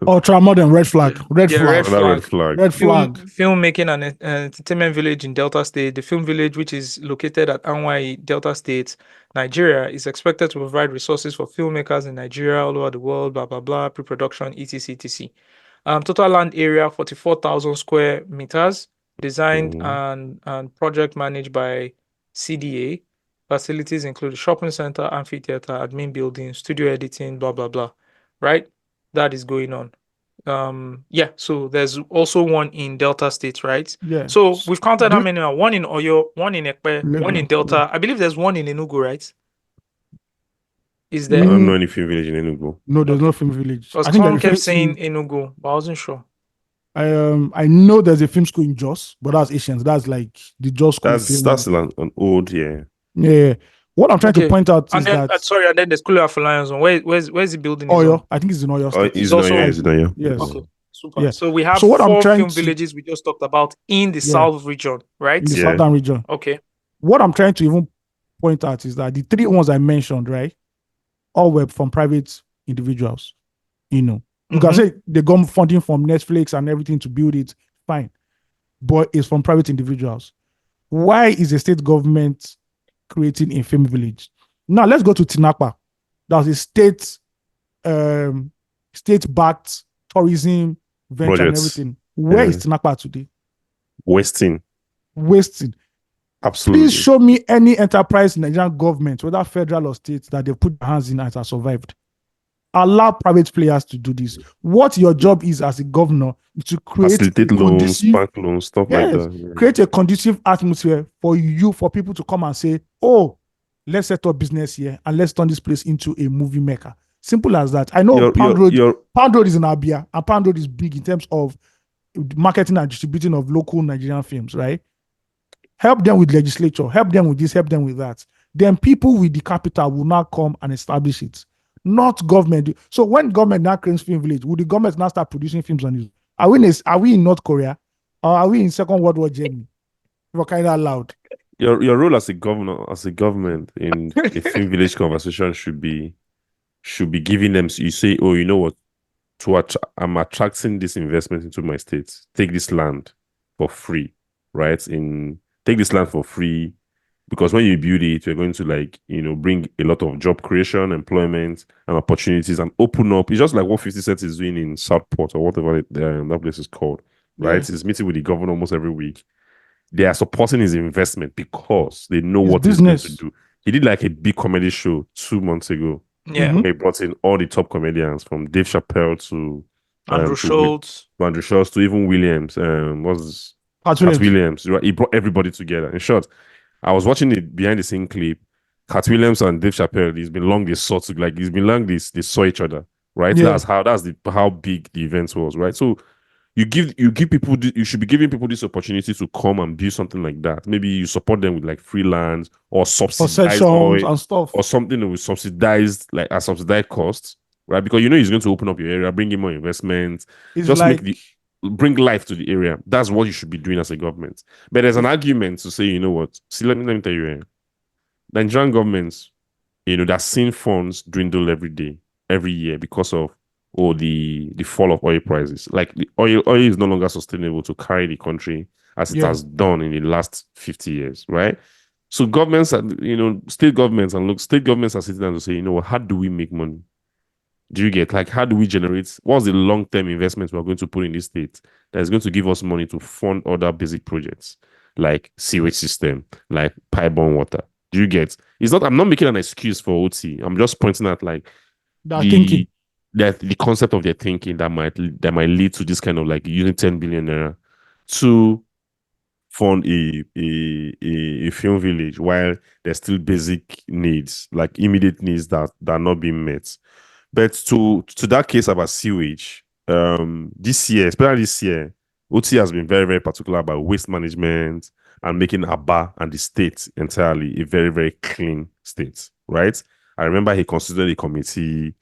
Ultra modern red flag. Red flag. Filmmaking and entertainment village in Delta State. The film village, which is located at Anwai, Delta State, Nigeria, is expected to provide resources for filmmakers in Nigeria all over the world. Blah blah blah. Pre-production, etc. Total land area 44,000 square meters. Designed and project managed by CDA. Facilities include a shopping center, amphitheater, admin building, studio editing, blah blah blah. Right, that is going on. So there's also one in Delta State, right? Yeah. So we've counted how many now? One in Oyo, one in Ekpe, one in Delta. I believe there's one in Enugu, right? Is there? I don't know any film village in Enugu. No, there's no film village. Because someone kept saying Enugu, but I wasn't sure. I know there's a film school in Jos, but that's Asians. That's like the Jos school. That's an old, Yeah. What I'm trying to point out is that and then there's Kule Afolayan's one. Where's the building? Oyo. I think it's in Oyo State. It's also in Oyo. Yes. Okay. Super. Yeah. So we have 4 film villages we just talked about in the South region, right? In the Southern region. Okay. What I'm trying to even point out is that the 3 ones I mentioned, right, all were from private individuals. You can say they got funding from Netflix and everything to build it, fine. But it's from private individuals. Why is the state government creating a film village? Now let's go to Tinapa. That's a state-backed tourism venture and everything. Where is Tinapa today? Wasting. Absolutely. Please show me any enterprise in the Nigerian government, whether federal or state, that they've put their hands in and has survived. Allow private players to do this. What your job is as a governor is to create facilitate loans, bank loans, stuff like that. Yeah. Create a conducive atmosphere for people to come and say, "Oh, let's set up business here and let's turn this place into a movie maker." Simple as that. I know Pound Road is in Abia, and Pound Road is big in terms of marketing and distributing of local Nigerian films, right? Help them with legislature, help them with this, help them with that. Then people with the capital will now come and establish it. Not government. So when government now creates film village, will the government now start producing films on it? Are we in North Korea? Or are we in Second World War Germany? We're kind of loud. Your role as a government in a film village conversation should be giving them. You say, oh, you know what? I'm attracting this investment into my state. Take this land for free, right? Take this land for free. Because when you build it, you're going to bring a lot of job creation, employment, and opportunities, and open up. It's just like what 50 Cent is doing in Southport or whatever that place is called, right? He's meeting with the governor almost every week. They are supporting his investment because they know what he's going to do. He did like a big comedy show 2 months ago. Yeah. He brought in all the top comedians from Dave Chappelle to Andrew Schultz to even Williams. Pat Williams. Right? He brought everybody together. In short, I was watching the behind the scene clip. Cat Williams and Dave Chappelle, he's been long they saw each other, right? Yeah. That's how big the event was, right? So you give people, you should be giving people this opportunity to come and build something like that. Maybe you support them with like freelance or subsidized oil and stuff, or something that will subsidized like a subsidized cost, right? Because you know he's going to open up your area, bring in more investment, it's just like, bring life to the area. That's what you should be doing as a government. But there's an argument to say, you know what? See, let me tell you, Nigerian governments, you know, they're seeing funds dwindle every year because of the fall of oil prices. Like the oil is no longer sustainable to carry the country as it has done in the last 50 years, right? So governments, you know, state governments are sitting down to say, you know, how do we make money? Do you get, like, how do we generate, what's the long-term investment we're going to put in this state that is going to give us money to fund other basic projects like sewage system, like pipe-borne water? Do you get? I'm not making an excuse for OT. I'm just pointing at like the concept of their thinking that might lead to this kind of like using 10 billion naira to fund a film village while there's still basic needs, like immediate needs that are not being met. But to that case about sewage, this year, especially this year, OT has been very, very particular about waste management and making Aba and the state entirely a very, very clean state, right? I remember he constituted a committee,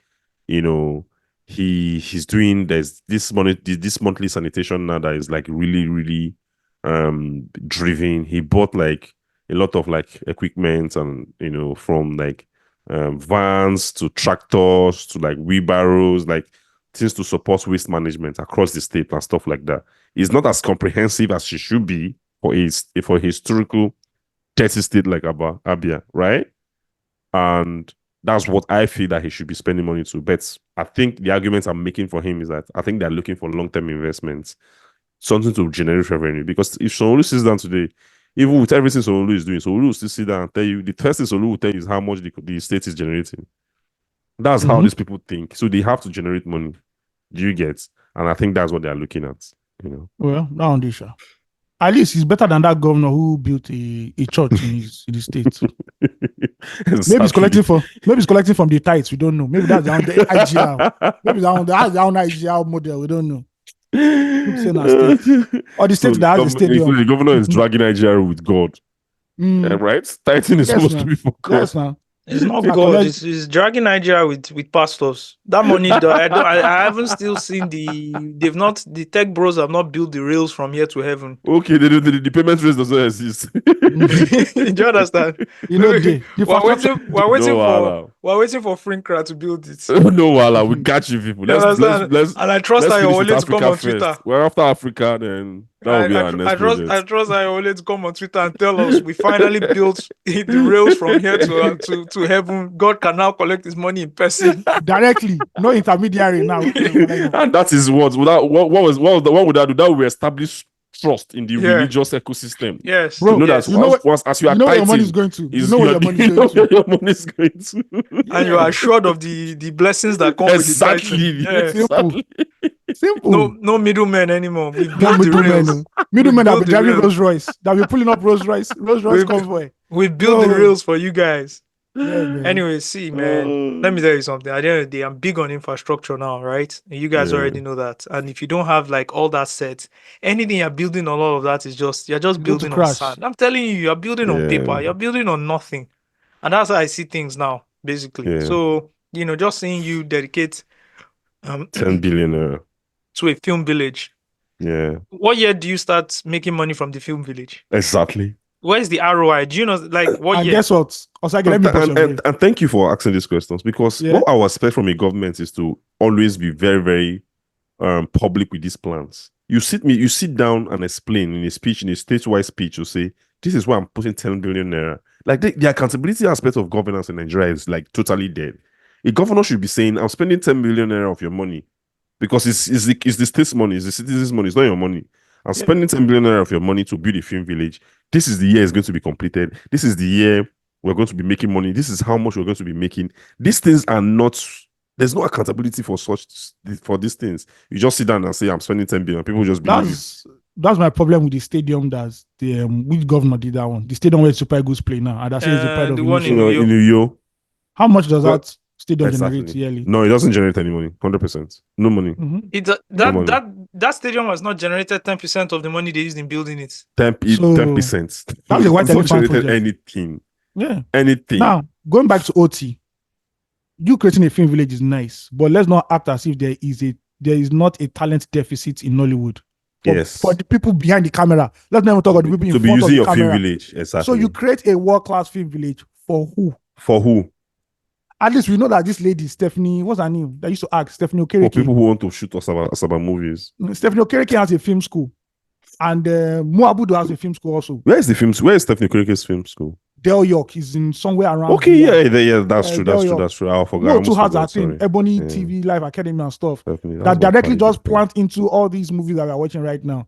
you know, he's doing, there's this monthly sanitation now that is like really, really driven. He bought like a lot of like equipment and, you know, from like vans to tractors to like wheelbarrows, like things to support waste management across the state and stuff like that. It's not as comprehensive as she should be for a historical 30 state like Abia, right? And that's what I feel that he should be spending money to. But I think the arguments I'm making for him is that I think they're looking for long-term investments, something to generate revenue. Because if Sanwo-Olu sits down today, even with everything Sanwo-Olu is doing, Sanwo-Olu will still sit down and tell you, the first thing Sanwo-Olu will tell you is how much the state is generating. That's how these people think. So they have to generate money. Do you get? And I think that's what they're looking at, you know. Well, now on this, at least he's better than that governor who built a church in the state. Exactly. Maybe he's collecting from the tithes. We don't know. Maybe that's down the IGR. Maybe that's down IGR model. We don't know. Or the state that has a stadium. The governor is dragging Nigeria with God. Right? Tithing is supposed to be for God. Yes, man. It's not God. It's dragging Nigeria with pastors. That money, I haven't still seen the tech bros have not built the rails from here to heaven. Okay, the payment rails doesn't exist. Do you understand? You know, we're waiting for Frinkra to build it. No, Wala, we catch you people. Let's and I trust that you always come on first. Twitter. We're after Africa, then that will be our next project. I trust that you always come on Twitter and tell us we finally built the rails from here to heaven. God can now collect his money in person directly, no intermediary now. And that is what would that do? That will establish trust in the religious ecosystem. Yes, bro. You know that as you are tithing, your money is going to. You know where your money is going to. And you are assured of the blessings that come with the tithing. Simple. No middlemen anymore. We built the rails. Middlemen that be driving Rolls Royce, that be pulling up Rolls Royce convoy. We built the rails for you guys. Yeah, anyway, see, man, let me tell you something. At the end of the day, I'm big on infrastructure now, right? And you guys already know that. And if you don't have like all that set, anything you're building on all of that is you're just building on sand. I'm telling you, you're building on paper, you're building on nothing. And that's how I see things now, basically. So, you know, just seeing you dedicate 10 billion to a film village. Yeah. What year do you start making money from the film village? Exactly. Where's the ROI? Do you know, like, what year? Guess what? And thank you for asking these questions, because what I would expect from a government is to always be very, very public with these plans. You sit down and explain in a statewide speech, you say, this is why I'm putting 10 billion naira. Like the accountability aspect of governance in Nigeria is like totally dead. A governor should be saying, I'm spending 10 billion naira of your money because it's the state's money, it's the citizens' money, it's not your money. I'm spending 10 billion naira of your money to build a film village. This is the year it's going to be completed. This is the year we're going to be making money. This is how much we're going to be making. These things are not, there's no accountability for these things. You just sit down and say, I'm spending 10 billion. People just believe. That's my problem with the stadium. That's which governor did that one? The stadium where Super Eagles play now. And that's the pride of the one in Uyo. How much does that stadium Exactly. generates yearly. No, it doesn't generate any money. 100%. No money. It No money. that stadium has not generated 10% of the money they used in building it. 10%. That's a white It's not elephant generated project. anything. Yeah. Anything. Now, going back to OT, you creating a film village is nice, but let's not act as if there is not a talent deficit in Nollywood. For the people behind the camera. Let's not even talk about the people in front of the camera. Film village. Exactly. So you create a world-class film village for who? For who? At least we know that this lady, Stephanie, what's her name? That used to act, Stephanie Okereke. For people who want to shoot Asaba movies. Stephanie Okereke has a film school. And Muabudu has a film school also. Where is Stephanie Okereke's film school? Del York is in somewhere around. Okay, yeah, that's true. That's true. I forgot. No, too has that thing, Ebony TV, Live Academy and stuff. That directly just plant into all these movies that we're watching right now.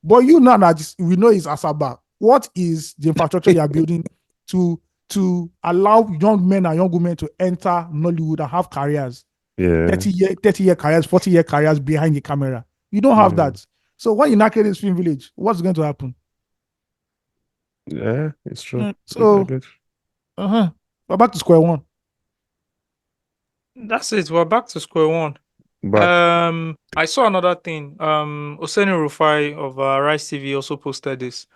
But you know that we know it's Asaba. What is the infrastructure you are building to allow young men and young women to enter Nollywood and have careers? Yeah. 30-year careers, 40-year careers behind the camera. You don't have that. So when you now create this film village, what's going to happen? Yeah, it's true. So, we're back to square one. That's it. We're back to square one. I saw another thing. Oseni Rufai of Rice TV also posted this.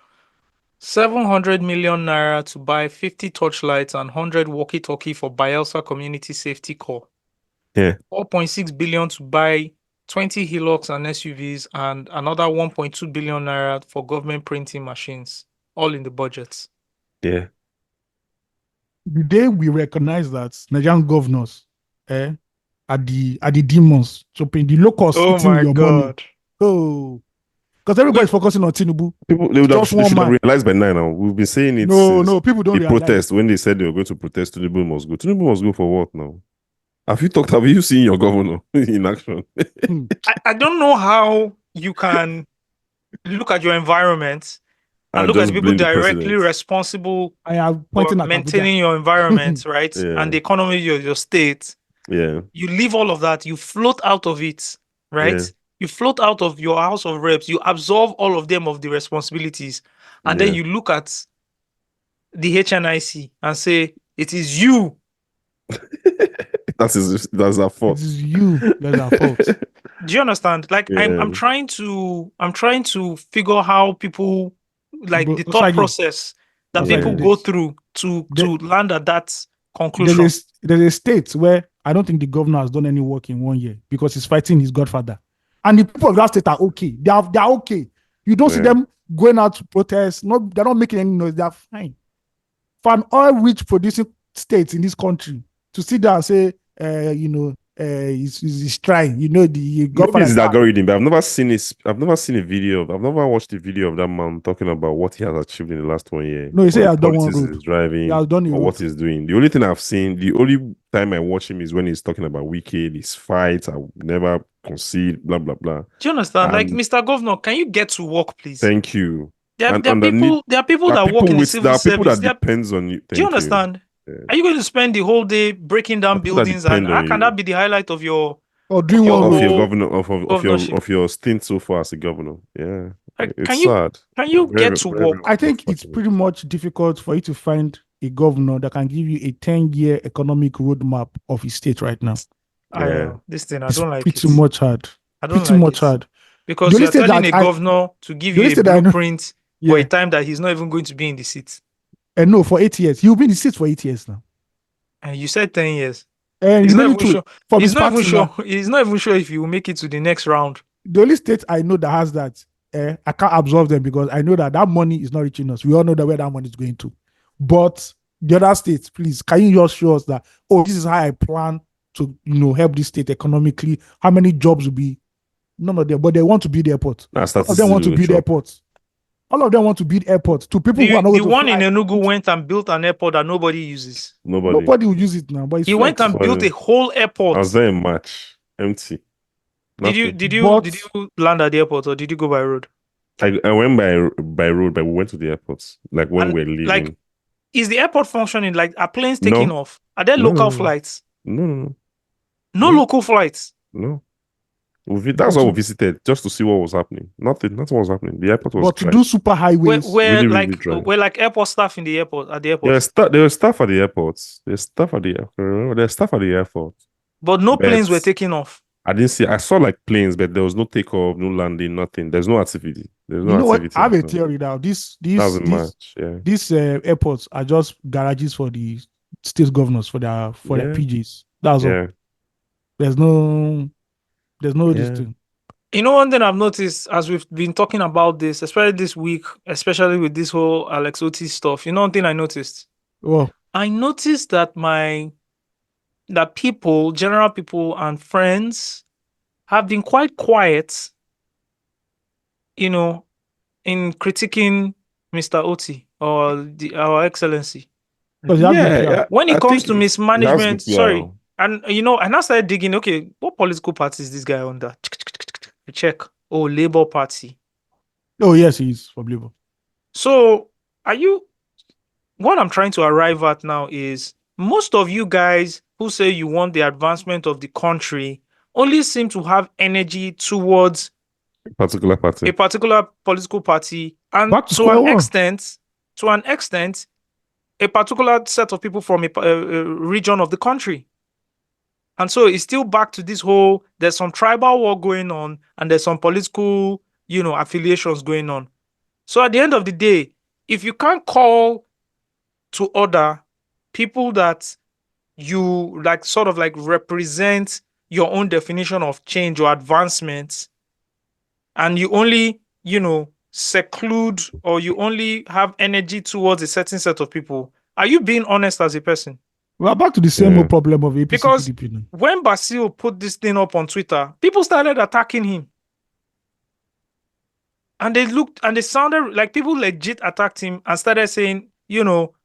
700 million naira to buy 50 torchlights and 100 walkie-talkie for Bayelsa Community Safety Corps. Yeah. 4.6 billion to buy 20 Hilux and SUVs and another 1.2 billion naira for government printing machines. All in the budgets. Yeah. The day we recognize that Nigerian governors are the demons, so paying the locals eating your money. Oh, because everybody's focusing on Tinubu. People they should have realized by now. We've been saying it. No, people don't realize. Protest when they said they were going to protest. Tinubu must go. Tinubu must go for what now? Have you seen your governor in action? I don't know how you can look at your environment and look at the people directly responsible for maintaining your environment, right? Yeah. And the economy of your state. Yeah. You leave all of that, you float out of it, right? Yeah. You float out of your House of Reps, you absolve all of them of the responsibilities, and then you look at the HNIC and say, it is you. That's our fault. It is you. That's our fault. Do you understand? Like I'm trying to figure how people the thought process that people go through to land at that conclusion. There's a state where I don't think the governor has done any work in 1 year because he's fighting his godfather. And the people of that state are okay. They're okay. You don't see them going out to protest. No, they're not making any noise. They're fine. For an oil-rich producing state in this country to sit there and say, he's trying. The government is the algorithm, but I've never seen a video. I've never watched a video of that man talking about what he has achieved in the last 1 year. No, he said he has done one road. Driving, he has done or what he's doing. The only thing I've seen, the only time I watch him is when he's talking about Wizkid, his fights. I would never concede, blah blah blah. Do you understand? Mr. Governor, can you get to work, please? Thank you. There are people that work in the civil service. There are people that depends on you. Do you understand? Yeah. Are you going to spend the whole day breaking down buildings, and how can that be the highlight of your of your governor of your stint so far as a governor? Yeah, it's sad. Can you get to work? I think it's pretty much difficult for you to find a governor that can give you a 10-year economic roadmap of his state right now. This thing I don't like. It's pretty much hard. I don't like much hard because you're telling a governor to give you a blueprint for a time that he's not even going to be in the seat. And no, for 8 years. He'll be in the seat for 8 years now. And you said 10 years. And he's not even sure. He's not even sure if he will make it to the next round. The only state I know that has that, I can't absorb them because I know that money is not reaching us. We all know where that money is going to. But the other states, please, can you just show us that, this is how I plan to, help this state economically? How many jobs will be? None of them, but they want to build airports. All of them want to build airports. All of them want to build airports to people who are not the one in Enugu went and built an airport that nobody uses. Nobody will use it now. But he went and built a whole airport. I was there in March, empty. Did you land at the airport or did you go by road? I went by road, but we went to the airports. Like when we're leaving. Like, is the airport functioning? Like, are planes taking off? Are there local flights? No. No local flights. No. That's why we visited, just to see what was happening. Nothing was happening. The airport was But to do super highways, We're really dry. we're like airport staff in the airport at the airport. There were staff at the airports. There's staff at the airport. There's staff at the airport. But no planes were taking off. I saw like planes, but there was no takeoff, no landing, nothing. There's no activity. There's no activity. What? I have a theory now. These airports are just garages for the state governors for their PGs. That's all. There's no this thing. You know, one thing I've noticed as we've been talking about this, especially this week, especially with this whole Alex Oti stuff, you know, one thing I noticed? Well, I noticed that people, general people and friends have been quite quiet, you know, in critiquing Mr. Oti or our excellency. When it comes to mismanagement, and you know, and I started digging, okay, what political party is this guy under? Check. Oh, Labour Party. Oh, yes, he's from Labour. So, what I'm trying to arrive at now is most of you guys who say you want the advancement of the country only seem to have energy towards a particular political party, and to an extent, a particular set of people from a region of the country. And so it's still back to this whole, there's some tribal war going on and there's some political, you know, affiliations going on. So at the end of the day, if you can't call to order people that you like sort of like represent your own definition of change or advancement, and you only, you know, seclude or you only have energy towards a certain set of people, are you being honest as a person? We're back to the same old problem of APC. Because PDP. When Basil put this thing up on Twitter, people started attacking him. And they sounded like people legit attacked him and started saying, you know,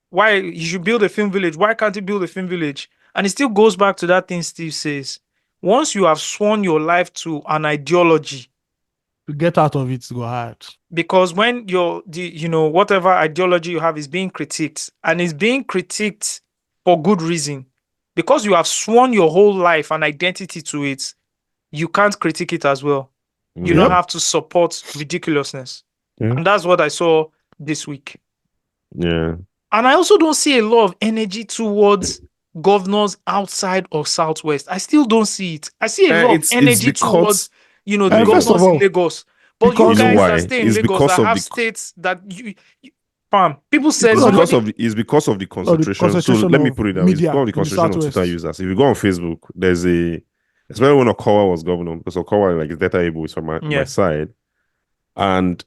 why you should build a film village. Why can't you build a film village? And it still goes back to that thing Steve says. Once you have sworn your life to an ideology, to get out of it, go hard. Because when whatever ideology you have is being critiqued, and is being critiqued for good reason, because you have sworn your whole life and identity to it, you can't critique it as well. You don't have to support ridiculousness. And that's what I saw this week. Yeah. And I also don't see a lot of energy towards governors outside of Southwest. I still don't see it. I see a lot of energy towards, the governors in Lagos. But you guys that stay in Lagos that have states that people say it's because of the concentration. So let me put it down. It's because of the concentration of Twitter users. If you go on Facebook, there's especially when Okawa was governor, because Okawa, like, Awka Ibo is from my side. And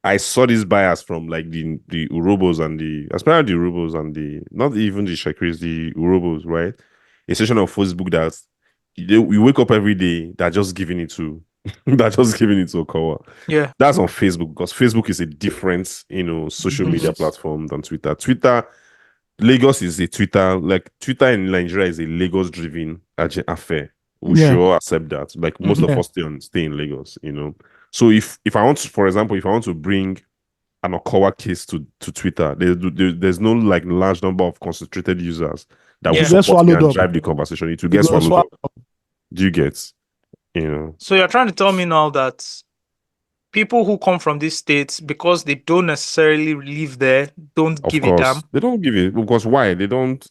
I saw this bias from like the Urobos and especially the Urobos and not even the Shakris, the Urobos, right? A section of Facebook that we wake up every day, they're just giving it to Okawa. Yeah. That's on Facebook, because Facebook is a different, social media platform than Twitter. Lagos is a Twitter, like Twitter in Nigeria is a Lagos-driven affair. We should all accept that. Like most of us stay in Lagos, So if I want to, for example, if I want to bring an Okawa case to Twitter, there's no like large number of concentrated users that will support me and drive the conversation. It will get swallowed up. Do you get? So you're trying to tell me now that people who come from these states, because they don't necessarily live there, don't give a damn? They don't give it, because why? They don't.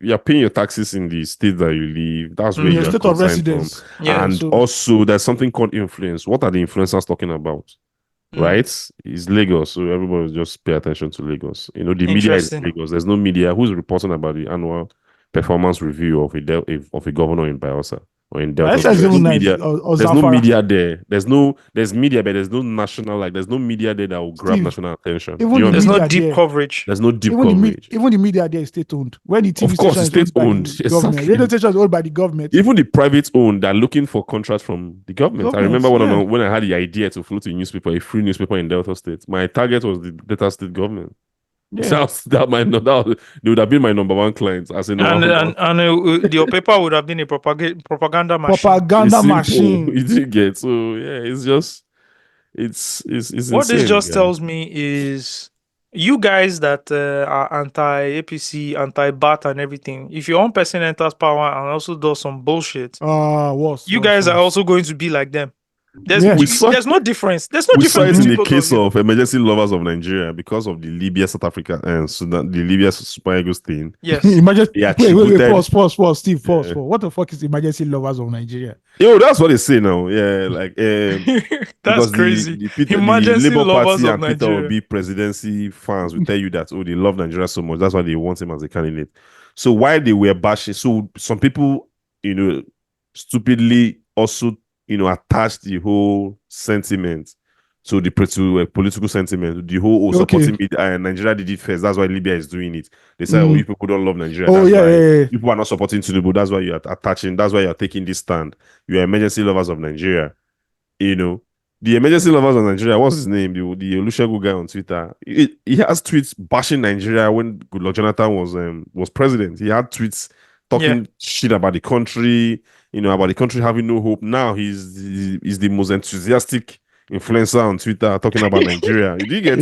You're paying your taxes in the state that you live. That's where you're state of residence. And also, there's something called influence. What are the influencers talking about? Right? It's Lagos, so everybody just pay attention to Lagos. The media is Lagos. There's no media who's reporting about the annual performance review of a governor in Bayelsa or in Delta. There's no media there. There's media, but there's no national, like there's no media there that will grab national attention. There's no deep coverage. There's no deep coverage. Even the media there is state-owned. When the TV station is state-owned, exactly. Radio station is owned by the government. Even the private-owned, they're looking for contracts from the government. I remember when I had the idea to float a free newspaper in Delta State. My target was the Delta State government. Yeah. That would have been my number one client. As in, your paper would have been a propaganda machine. Propaganda machine. You didn't get. So yeah, it's just it's what insane, this just tells me is You guys that are anti-APC, anti-BAT and everything, if your own person enters power and also does some bullshit, you guys are also going to be like them. There's no difference. There's no we saw difference it in the between both case you. of emergency lovers of Nigeria because of the Libya, South Africa, and Sudan, the Libya Super Eagles thing. Yes. Wait, pause, Steve, pause. What the fuck is emergency lovers of Nigeria? Yo, that's what they say now. Yeah, like that's crazy. The Labour Party and Peter Obi presidency fans will tell you that they love Nigeria so much. That's why they want him as a candidate. So while they were bashing, so some people, stupidly also, attached the whole sentiment to political sentiment, the whole supporting Nigeria did it first. That's why Libya is doing it. They say, you people don't love Nigeria. People are not supporting Tinubu. That's why you are attaching. That's why you are taking this stand. You are emergency lovers of Nigeria. The emergency lovers of Nigeria. What's his name? The Olusegun guy on Twitter. He has tweets bashing Nigeria when Goodluck Jonathan was president. He had tweets talking shit about the country. About the country having no hope. Now he's the most enthusiastic influencer on Twitter talking about Nigeria. You get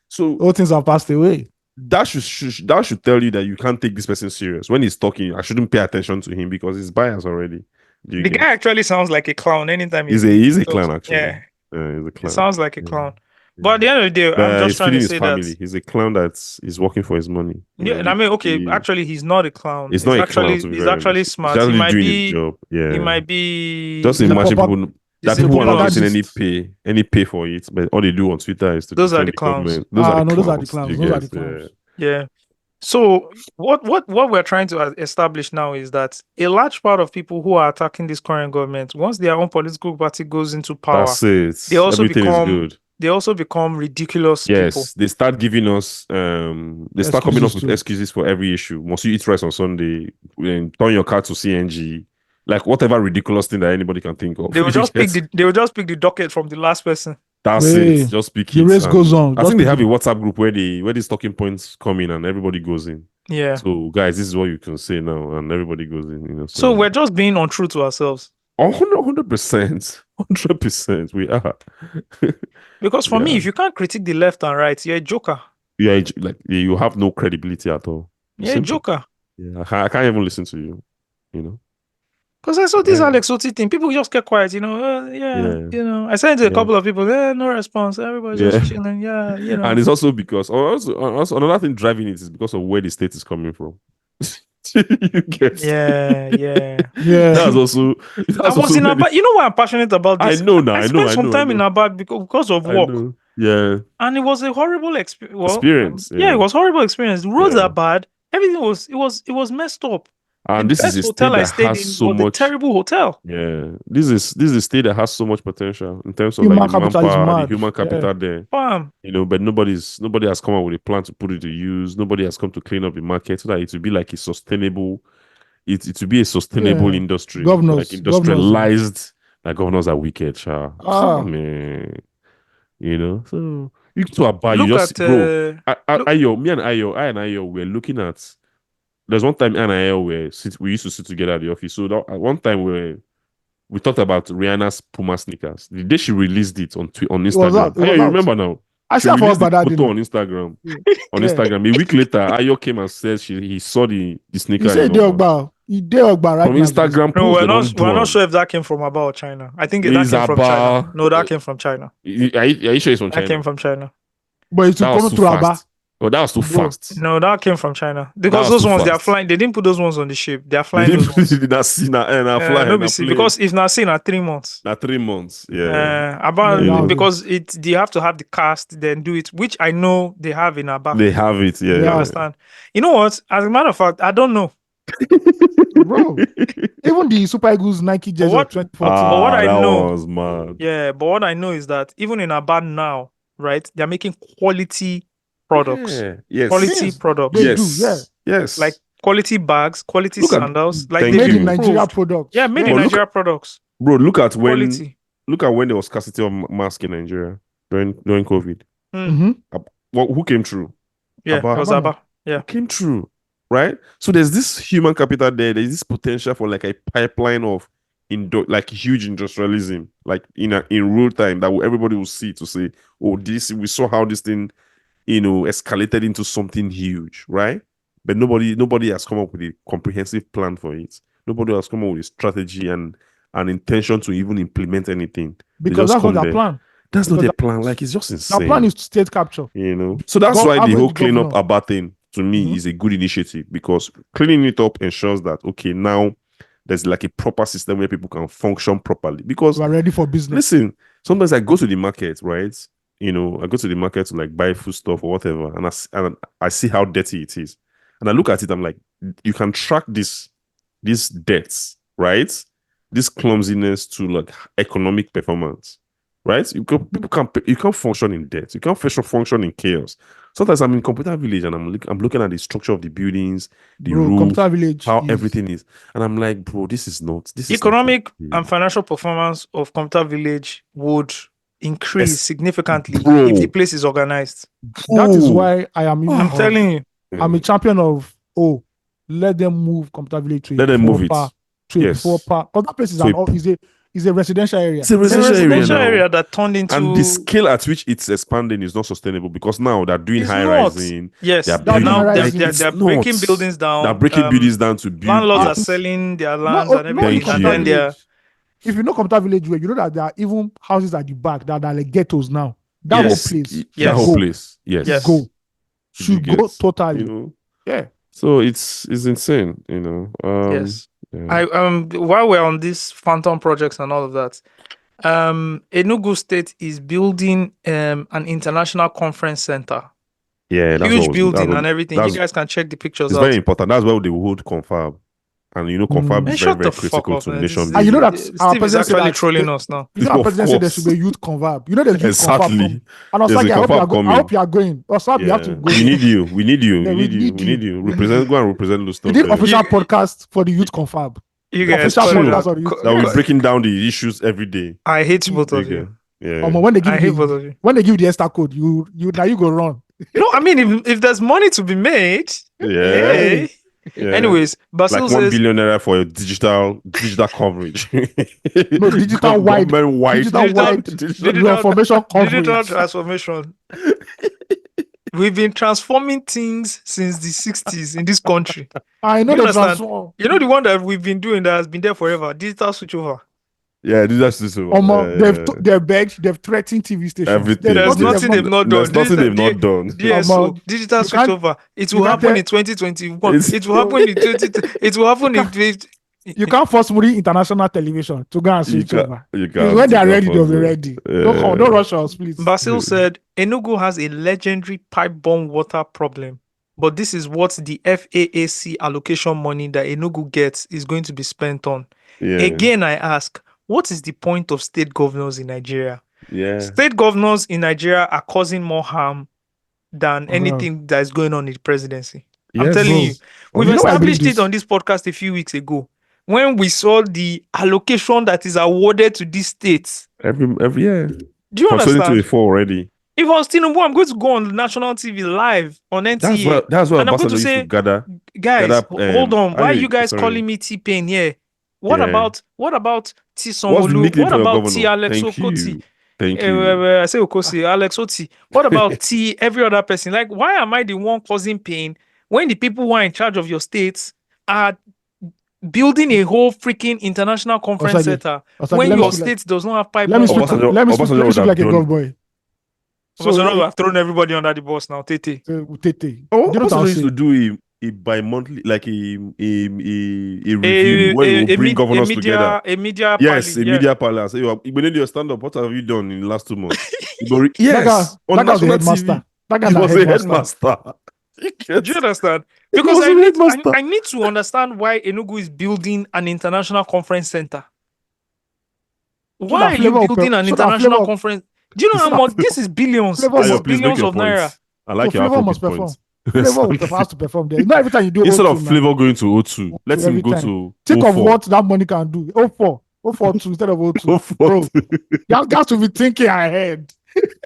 so all things have passed away. That should tell you that you can't take this person serious. When he's talking, I shouldn't pay attention to him because he's biased already. The guy actually sounds like a clown anytime he's a clown actually. Yeah. He's a clown. It sounds like a clown. But at the end of the day, I'm just trying to say that he's a clown he's working for his money. Yeah, and I mean, actually, he's not a clown. He's not actually a clown. He's actually smart. He might doing be. His job. Yeah. He might be. Just imagine people are not getting any pay for it, but all they do on Twitter is to. Those are the clowns. Those are the clowns. Yeah. So what we're trying to establish now is that a large part of people who are attacking this current government, once their own political party goes into power, that's it. They also become ridiculous people. They start giving us they start coming up with excuses for every issue. Must you eat rice on Sunday? Turn your car to CNG. Like whatever ridiculous thing that anybody can think of. They will just pick the docket from the last person. That's it. Just pick it. The race goes on. I think they have a WhatsApp group where these talking points come in and everybody goes in. Yeah. So guys, this is what you can say now, and everybody goes in. So we're just being untrue to ourselves. 100%. 100%. We are. Because for me, if you can't critique the left and right, you're a joker. Yeah, you have no credibility at all. You're a joker. Yeah, I can't even listen to you. Because I saw this Alex Oti thing. People just get quiet, I sent it to a couple of people. No response. Everybody's just chilling. And it's also because also another thing driving it is because of where the state is coming from. You get That's also. I was in Abad. You know why I'm passionate about this? I know now. I spent some time in Abad because of work. Yeah. And it was a horrible experience. Yeah, it was horrible experience. The roads are bad. Everything was messed up. And this is a state that has so much. A terrible hotel. Yeah, this is a state that has so much potential in terms of human like the manpower, the human capital there. But nobody has come up with a plan to put it to use. Nobody has come to clean up the market so that it will be like a sustainable. It will be a sustainable industry, like industrialized. Like governors are wicked, man. So you to Abba, you just bro. Me and Ayo, we're looking at. There's one time Anna and I we used to sit together at the office. So one time we talked about Rihanna's Puma sneakers. The day she released it on Instagram. You remember now? I saw the photo on Instagram. On Instagram. A week later, Ayo came and said he saw the sneaker. He said he did right from Instagram. No, we're not sure if that came from Abba or China. I think that came from China. No, that came from China. Are you sure it's from China? That came from China. But it's coming to Abba. Oh, that was too fast. No, that came from China. Because those ones, they are flying. They didn't put those ones on the ship. They are flying those ones. Because if not seen at 3 months. At 3 months, because they have to have the cast, then do it, which I know they have in Abba. They have it, yeah. You understand? You know what? As a matter of fact, I don't know. Bro, even the Super Eagles Nike jersey of 2014. But what I know was mad. Yeah, but what I know is that even in Abba now, right, they're making quality products. Quality products. They do. Yes. Like quality bags, quality sandals. Like made in Nigeria products. Yeah, made in Nigeria products. Bro, look at when there was scarcity of masks in Nigeria during COVID. Mm-hmm. Who came through? Yeah, it was Abba. Yeah. Who came through? Right? So there's this human capital there. There's this potential for like a pipeline of like huge industrialism, like in real time that everybody will see to say, oh, we saw how this thing escalated into something huge, right? But nobody has come up with a comprehensive plan for it. Nobody has come up with a strategy and an intention to even implement anything. Because that's not their plan. That's not their plan. Like, it's just insane. Their plan is to state capture. So that's why the whole clean up governor. Aba thing to me is a good initiative, because cleaning it up ensures that, okay, now there's like a proper system where people can function properly. Because we're ready for business. Listen, sometimes I go to the market, right? I go to the market to like buy food stuff or whatever, and I see how dirty it is. And I look at it, I'm like, you can track these debts, right? This clumsiness to like economic performance. Right? You can't function in debt. You can't function in chaos. Sometimes I'm in Computer Village and I'm looking at the structure of the buildings, the roof, Computer Village how everything is, and I'm like, bro, this is economic and financial performance of Computer Village would increase significantly if the place is organized. That is why I'm telling you, I'm a champion of let them move Computer Village to let them move it to a park. Because that place is a residential area. It's a residential area that turned into... And the scale at which it's expanding is not sustainable, because now they're doing high-rising. Yes, they're breaking buildings down. They're breaking buildings down to build. Landlords are selling their lands and everything. And then if you know Computer Village, you know that there are even houses at the back that are like ghettos now. That whole place. That whole place. Yes. Go. Should go totally. Yeah. So it's insane, yes. Yeah. While we're on these phantom projects and all of that, Enugu State is building an international conference center. Yeah, huge building and everything. You guys can check the pictures. It's very important. That's where they hold confab. And confab is very, very critical to nation. And you know that our Steve is actually trolling us now. You know our president said there should be a youth confab. You know there's youth confab. And Osagie, I hope you are going. Osagie, you have to go. We need you. Go and represent those stuff. We did official podcast for the youth confab. You guys that we're breaking down the issues every day. I hate both of you. Yeah. When they give you the extra code, you go run. No, I mean if there's money to be made, hey. Yeah. Anyways, Basil like says $1 billion for your digital coverage. No, digital wide transformation coverage. Digital transformation. We've been transforming things since the 60s in this country. I know the transform. You know the one that we've been doing that has been there forever. Digital switchover. Yeah, digital switchover. They've begged, they've threatened TV stations. Everything. There's nothing they've not done. There's nothing they've not done. Yes, so digital switchover. It will happen in 2021. It will happen in 2020. It will happen in. You can't force Muri international television to go and switch over. When they are ready, they'll be ready. Don't rush us, please. Basil said Enugu has a legendary pipe-borne water problem, but this is what the FAAC allocation money that Enugu gets is going to be spent on. Yeah. Again, I ask, what is the point of state governors in Nigeria? Yeah. State governors in Nigeria are causing more harm than anything that is going on in the presidency. Yes, I'm telling you. We've established it on this podcast a few weeks ago when we saw the allocation that is awarded to these states. Every year. Do you understand? 2024 already. If I was Tinubu, I'm going to go on national TV live on NTA. That's what I'm going to say, guys, hold on. Why are you guys calling me T-Pain here? What about T Sonwolu? What about T Alex Okoti? Thank you. I say Okosi, Alex Oti. What about T every other person? Like, why am I the one causing pain when the people who are in charge of your states are building a whole freaking international conference center when your state does not have pipeline? Let me speak like a golf boy. So I've thrown everybody under the bus now. Tete. What used to do a bi-monthly, like a review where you bring governors together. A media palace. You need your stand-up. What have you done in the last 2 months? Yes. That guy's the headmaster. That guy was the headmaster. Do you understand? Because I need to understand why Enugu is building an international conference center. Why are you building an international conference? Do you know how much? This is billions. This is billions of naira. I like your Afrobeat points. Flavor has to perform there. Not every time you do instead O2 of Flavor going to O2, let him go to think of what that money can do. 042 instead of O2. Bro, you got to be thinking ahead.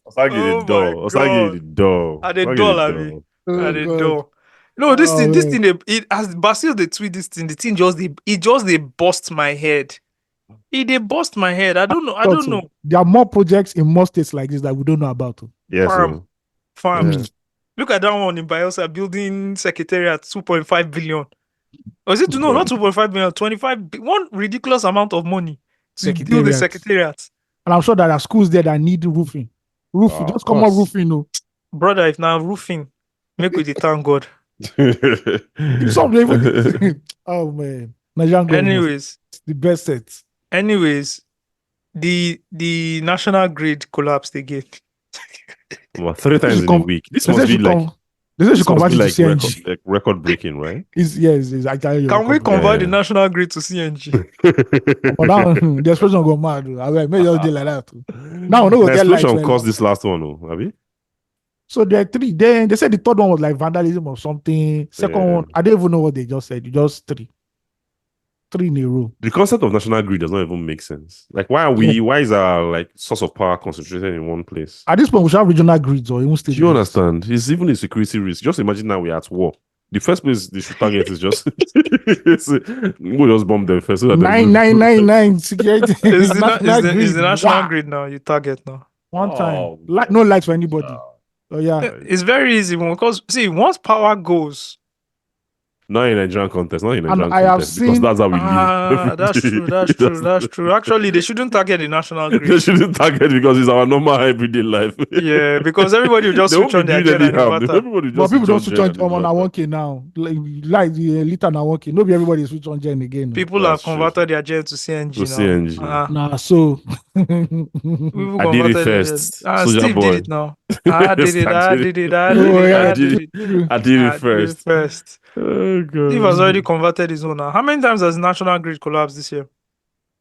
Osagie the door. Osagie the door. At the door, Lavi. At the door. No, this thing, it as Basil they tweet this thing. The thing just bust my head. They bust my head. I don't know. There are more projects in more states like this that we don't know about. Yes. Farm. Look at that one in Bielsa building secretariat 2.5 billion. Or is it no, not 2.5 billion, 1 ridiculous amount of money to build a secretariat. And I'm sure there are schools there that need roofing. Roofing, just come on roofing, no. Brother, if now roofing, make with the thank God. Oh man. Nigerian government. Anyways, the best set. Anyways, the national grid collapsed again. Well, 3 times in a week. This must be like they say she convert it to CNG. Record breaking, right? Yes, I tell you. Can we convert the national grid to CNG? But now the explosion go mad. I mean, maybe just do like that too. Now no the explosion caused this last one, no, have you? So there are 3. Then they said the third one was like vandalism or something. Second one, I don't even know what they just said. Just 3 in a row. The concept of national grid does not even make sense. Like, why is our like source of power concentrated in one place? At this point, we should have regional grids or even state. Do you understand? It's even a security risk. Just imagine now we're at war. The first place they should target is just we'll just bomb them first. So 999 security. Is the national grid now? You target now. One time, no lights for anybody. So yeah, it's very easy because see, once power goes. Not in Nigerian context, not in Nigerian context, because that's how we live. That's true. Actually, they shouldn't target the national grid. They shouldn't target because it's our normal everyday life. Yeah, because everybody will just switch on their generator. But people don't switch on 1K now. Like the liter now 1K. Nobody everybody switch on gen again. People have converted their gen to CNG now. CNG. Nah, so I did it first. Steve did it now. I did it first. Oh, God. Steve has already converted his own now. How many times has national grid collapsed this year?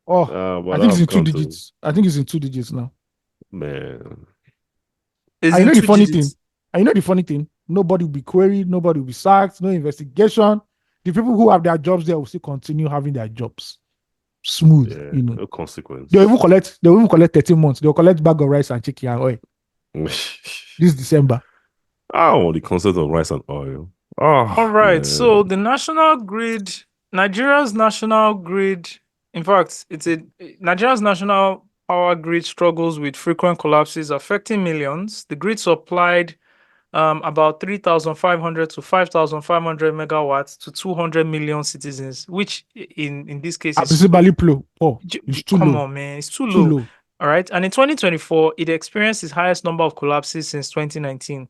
I think it's in 2 digits. I think it's in 2 digits now. Man. I know the funny thing. I know the funny thing. Nobody will be queried. Nobody will be sacked. No investigation. The people who have their jobs there will still continue having their jobs. Smooth, no consequence. They will even collect 13 months. They'll collect bag of rice and chicken and oil. This December. The concept of rice and oil. All right. Man. So the national grid, Nigeria's national grid, in fact, Nigeria's national power grid struggles with frequent collapses affecting millions. The grid supplied about 3,500 to 5,500 megawatts to 200 million citizens, which in this case is it's too come low. on, man, it's too low. All right. And in 2024, it experienced its highest number of collapses since 2019.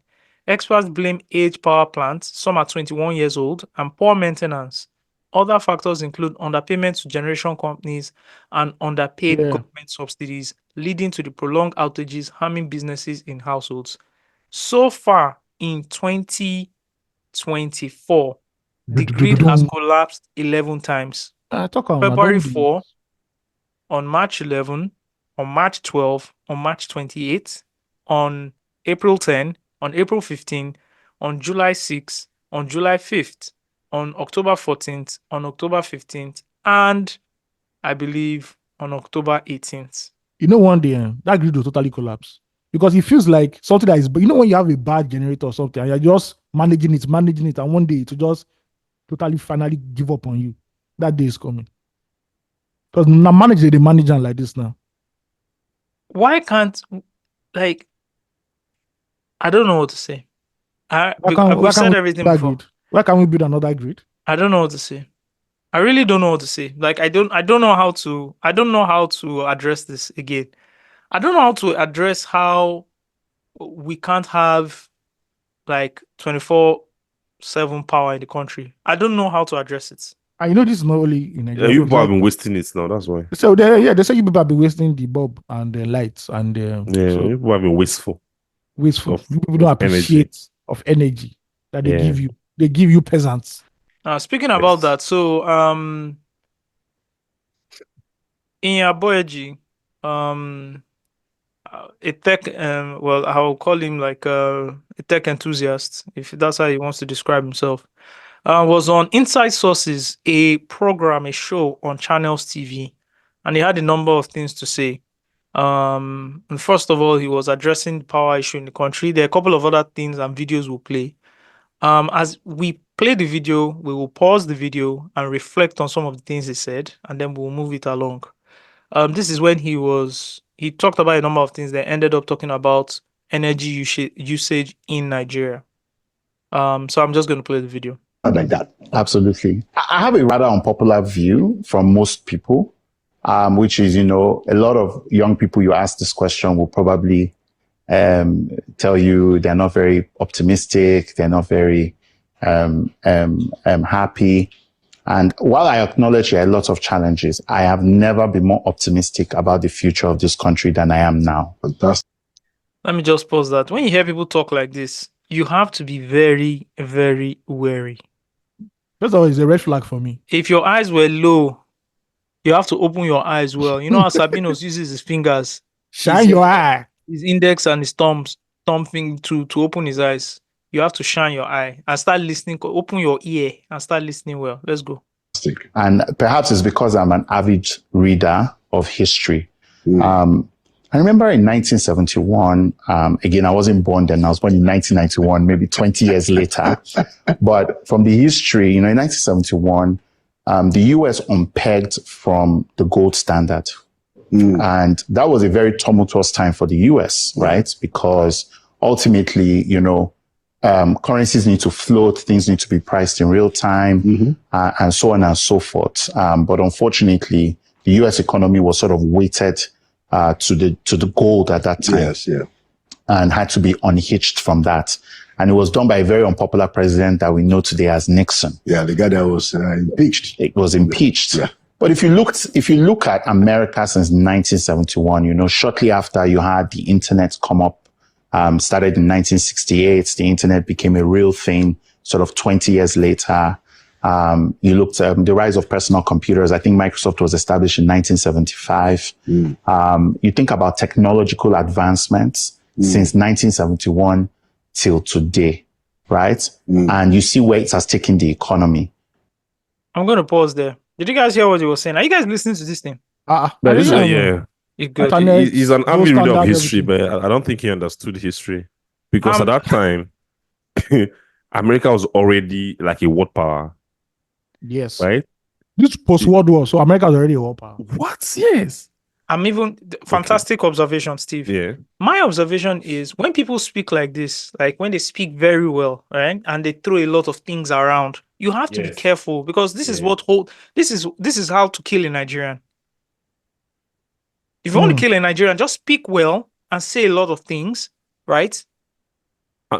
Experts blame aged power plants, some are 21 years old, and poor maintenance. Other factors include underpayment to generation companies and underpaid government subsidies, leading to the prolonged outages harming businesses in households. So far in 2024, the grid has collapsed 11 times. February 4, on March 11, on March 12, on March 28, on April 10, on April 15, on July 6, on July 5th, on October 14th, on October 15th, and I believe on October 18th. You know, one day that grid will totally collapse because it feels like something that is, but you know, when you have a bad generator or something and you're just managing it, and one day it will just totally finally give up on you. That day is coming. Because now they manage like this now. Why can't, like, I don't know what to say. We said everything before. Why can't we build another grid? I don't know what to say. I really don't know what to say. Like, I don't know how to address this again. I don't know how to address how we can't have like 24/7 power in the country. I don't know how to address it. I know this is not only in Nigeria. Yeah, you people have been wasting it now. That's why. So they say you people have been wasting the bulb and the lights and you people have been wasteful. People don't appreciate energy that they give you. They give you peasants. Speaking about that, so in Aboyeji, a tech well, I'll call him like a tech enthusiast, if that's how he wants to describe himself. Was on Inside Sources, a program, a show on Channels TV, and he had a number of things to say. And first of all, he was addressing the power issue in the country. There are a couple of other things and videos we'll play. As we play the video, we will pause the video and reflect on some of the things he said, and then we'll move it along. This is when he talked about a number of things that ended up talking about energy usage in Nigeria. So I'm just going to play the video. Not like that. Absolutely. I have a rather unpopular view from most people, which is, a lot of young people you ask this question will probably tell you they're not very optimistic, they're not very happy. And while I acknowledge there are lots of challenges, I have never been more optimistic about the future of this country than I am now. Let me just pause that. When you hear people talk like this, you have to be very, very wary. That's always a red flag for me. If your eyes were low, you have to open your eyes well. You know how Sabinos uses his fingers. Shine your eye. His index and his thumb thing to open his eyes. You have to shine your eye and start listening. Open your ear and start listening well. Let's go. And perhaps it's because I'm an avid reader of history. I remember in 1971, again, I wasn't born then. I was born in 1991, maybe 20 years later. But from the history, in 1971, the US unpegged from the gold standard. And that was a very tumultuous time for the US, right? Because ultimately, currencies need to float, things need to be priced in real time, and so on and so forth. But unfortunately, the US economy was sort of weighted to the gold at that time. Yes, yeah. And had to be unhitched from that. And it was done by a very unpopular president that we know today as Nixon. Yeah, the guy that was impeached. It was impeached. Yeah. But if you look at America since 1971, shortly after you had the internet come up, started in 1968, the internet became a real thing, sort of 20 years later. You looked at the rise of personal computers. I think Microsoft was established in 1975. You think about technological advancements since 1971 till today, right? And you see where it has taken the economy. I'm going to pause there. Did you guys hear what he was saying? Are you guys listening to this thing? Yeah. You're good. He's an avid reader of history, but I don't think he understood history. Because at that time, America was already like a world power. Yes. Right? This post-World War, so America's already a world power. What? Yes. I'm even fantastic observation, Steve. Yeah. My observation is when people speak like this, like when they speak very well, right, and they throw a lot of things around, you have to be careful because this is this is how to kill a Nigerian. If you want to kill a Nigerian, just speak well and say a lot of things, right?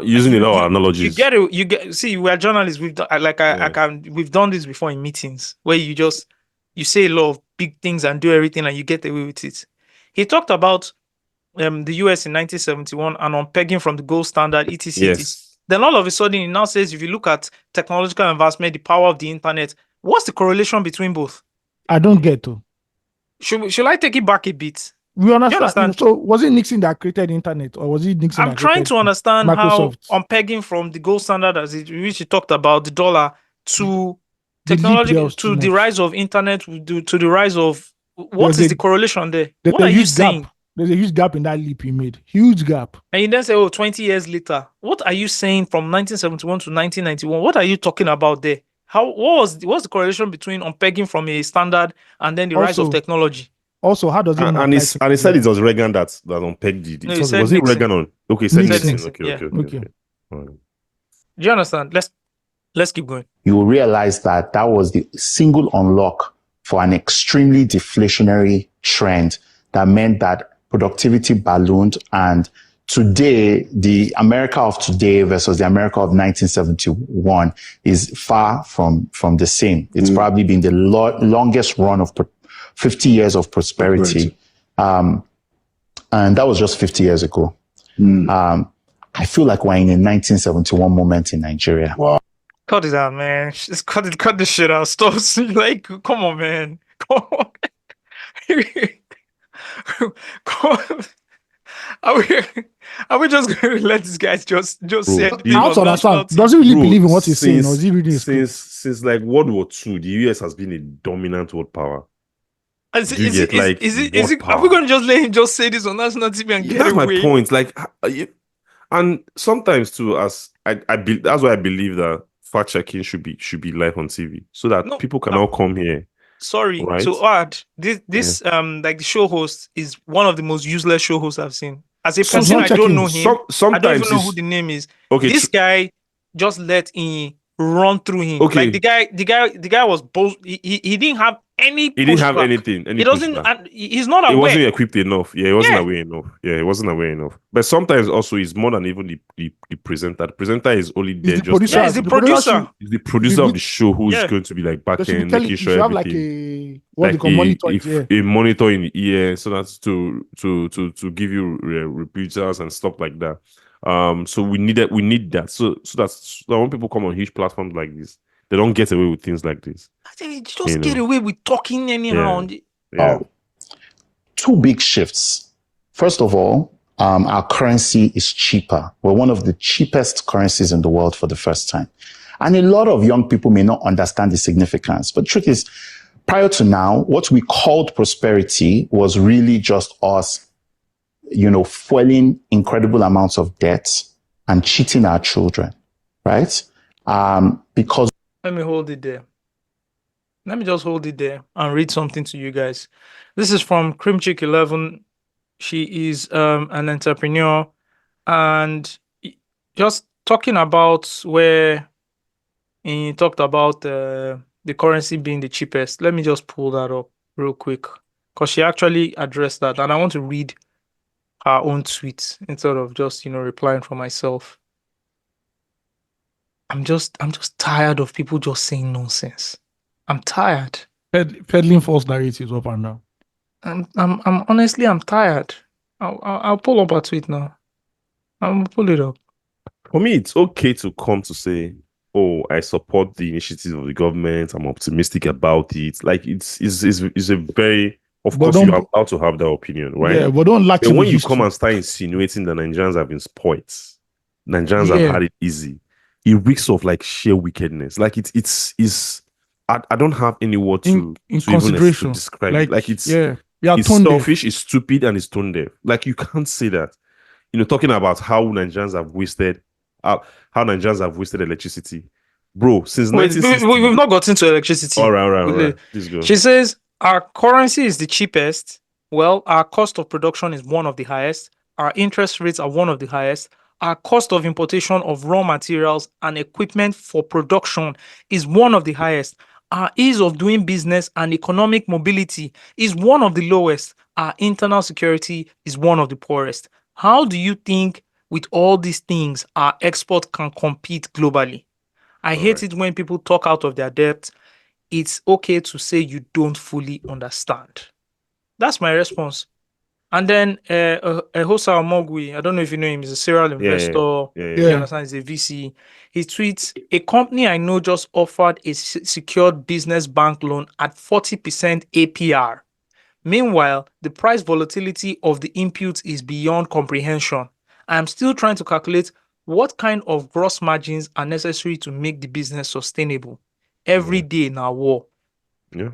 Using a lot of analogies. You get. See, we're journalists. We've done, we've done this before in meetings where you say a lot of big things and do everything and you get away with it. He talked about the US in 1971 and unpegging from the gold standard, etc. Yes. Then all of a sudden he now says if you look at technological advancement, the power of the internet, what's the correlation between both? I don't get to. Should I take it back a bit? We understand. So was it Nixon that created the internet, or was it Nixon? I'm trying to understand Microsoft? how unpegging from the gold standard, which he talked about, the dollar, to technology, to the rise of internet, to the rise of what is the correlation there? What are you saying? There's a huge gap in that leap he made. Huge gap. And you then say, 20 years later. What are you saying from 1971 to 1991? What are you talking about there? What's the correlation between unpegging from a standard and then the rise of technology? Also, how does it? And he said it was Reagan that unpegged it. No, was it Reagan on? Okay, he said Nixon. Nixon. Okay. Do you understand? Let's keep going. You will realize that was the single unlock for an extremely deflationary trend that meant that productivity ballooned. And today, the America of today versus the America of 1971 is far from the same. It's probably been the longest run of 50 years of prosperity. And that was just 50 years ago. I feel like we're in a 1971 moment in Nigeria. Wow. Cut it out, man. Just cut this shit out. Stop. Like, come on, man. Come on. Come on. Are we just going to let these guys just say it? I also understand. Does he really believe in what he's saying, or is he reading his since like World War II, the US has been a dominant world power. Are we going to just let him just say this on national TV and get That's away? my point. Like, and sometimes too, as that's why I believe that fact checking should be live on TV so that people can all come here. Sorry right? to add, this like the show host is one of the most useless show hosts I've seen. As a person, I don't know him. I don't even know who the name is. Okay, this guy just let him run through him. Okay. Like the guy was both. He didn't have any. He didn't have pushback. anything. He doesn't. pushback. And he's not aware. He wasn't equipped enough. Yeah, he wasn't Yeah. aware enough. Yeah, he wasn't aware enough. But sometimes also it's more than even the presenter. The presenter is only there the just producer. Yeah, he's the producer. he's the producer of the show who's Yeah. going to be like back There should be end, telly- making you sure should have everything. like a what they call monitor. A monitor in the ear, so that's to give you repeaters and stuff like that. So we need that. So when people come on huge platforms like this, they don't get away with things like this. They just get away with talking anyhow. Yeah. Two big shifts. First of all, our currency is cheaper. We're one of the cheapest currencies in the world for the first time. And a lot of young people may not understand the significance. But the truth is, prior to now, what we called prosperity was really just us, fueling incredible amounts of debt and cheating our children, right? Because Let me hold it there. Let me just hold it there and read something to you guys. This is from Creamchick11. She is an entrepreneur, and just talking about where he talked about the currency being the cheapest. Let me just pull that up real quick because she actually addressed that, and I want to read her own tweet instead of just replying for myself. I'm just tired of people just saying nonsense. I'm tired. Peddling false narratives up and down. I'm honestly, I'm tired. I'll pull up a tweet now. I'll pull it up. For me, it's okay to come to say, "Oh, I support the initiative of the government. I'm optimistic about it." Like it's a very, of course, you are allowed to have that opinion, right? Yeah, but don't lack. But when you come and start insinuating that Nigerians have been spoiled, Nigerians have had it easy, it reeks of like sheer wickedness. Like it's. I don't have any word to consideration even describe it. Like it's selfish, it's stupid, and it's tone deaf. Like you can't say that. Talking about how Nigerians have wasted electricity, bro. Since 1960, we've not got into electricity. All right. Please go. She says our currency is the cheapest. Well, our cost of production is one of the highest. Our interest rates are one of the highest. Our cost of importation of raw materials and equipment for production is one of the highest. Our ease of doing business and economic mobility is one of the lowest. Our internal security is one of the poorest. How do you think with all these things our export can compete globally? I hate it when people talk out of their depth. It's okay to say you don't fully understand. That's my response. And then Hosa Omogui, I don't know if you know him, he's a serial investor. You understand, he's a VC. He tweets, a company I know just offered a secured business bank loan at 40% APR. Meanwhile, the price volatility of the inputs is beyond comprehension. I am still trying to calculate what kind of gross margins are necessary to make the business sustainable. Every day in our war. Yeah.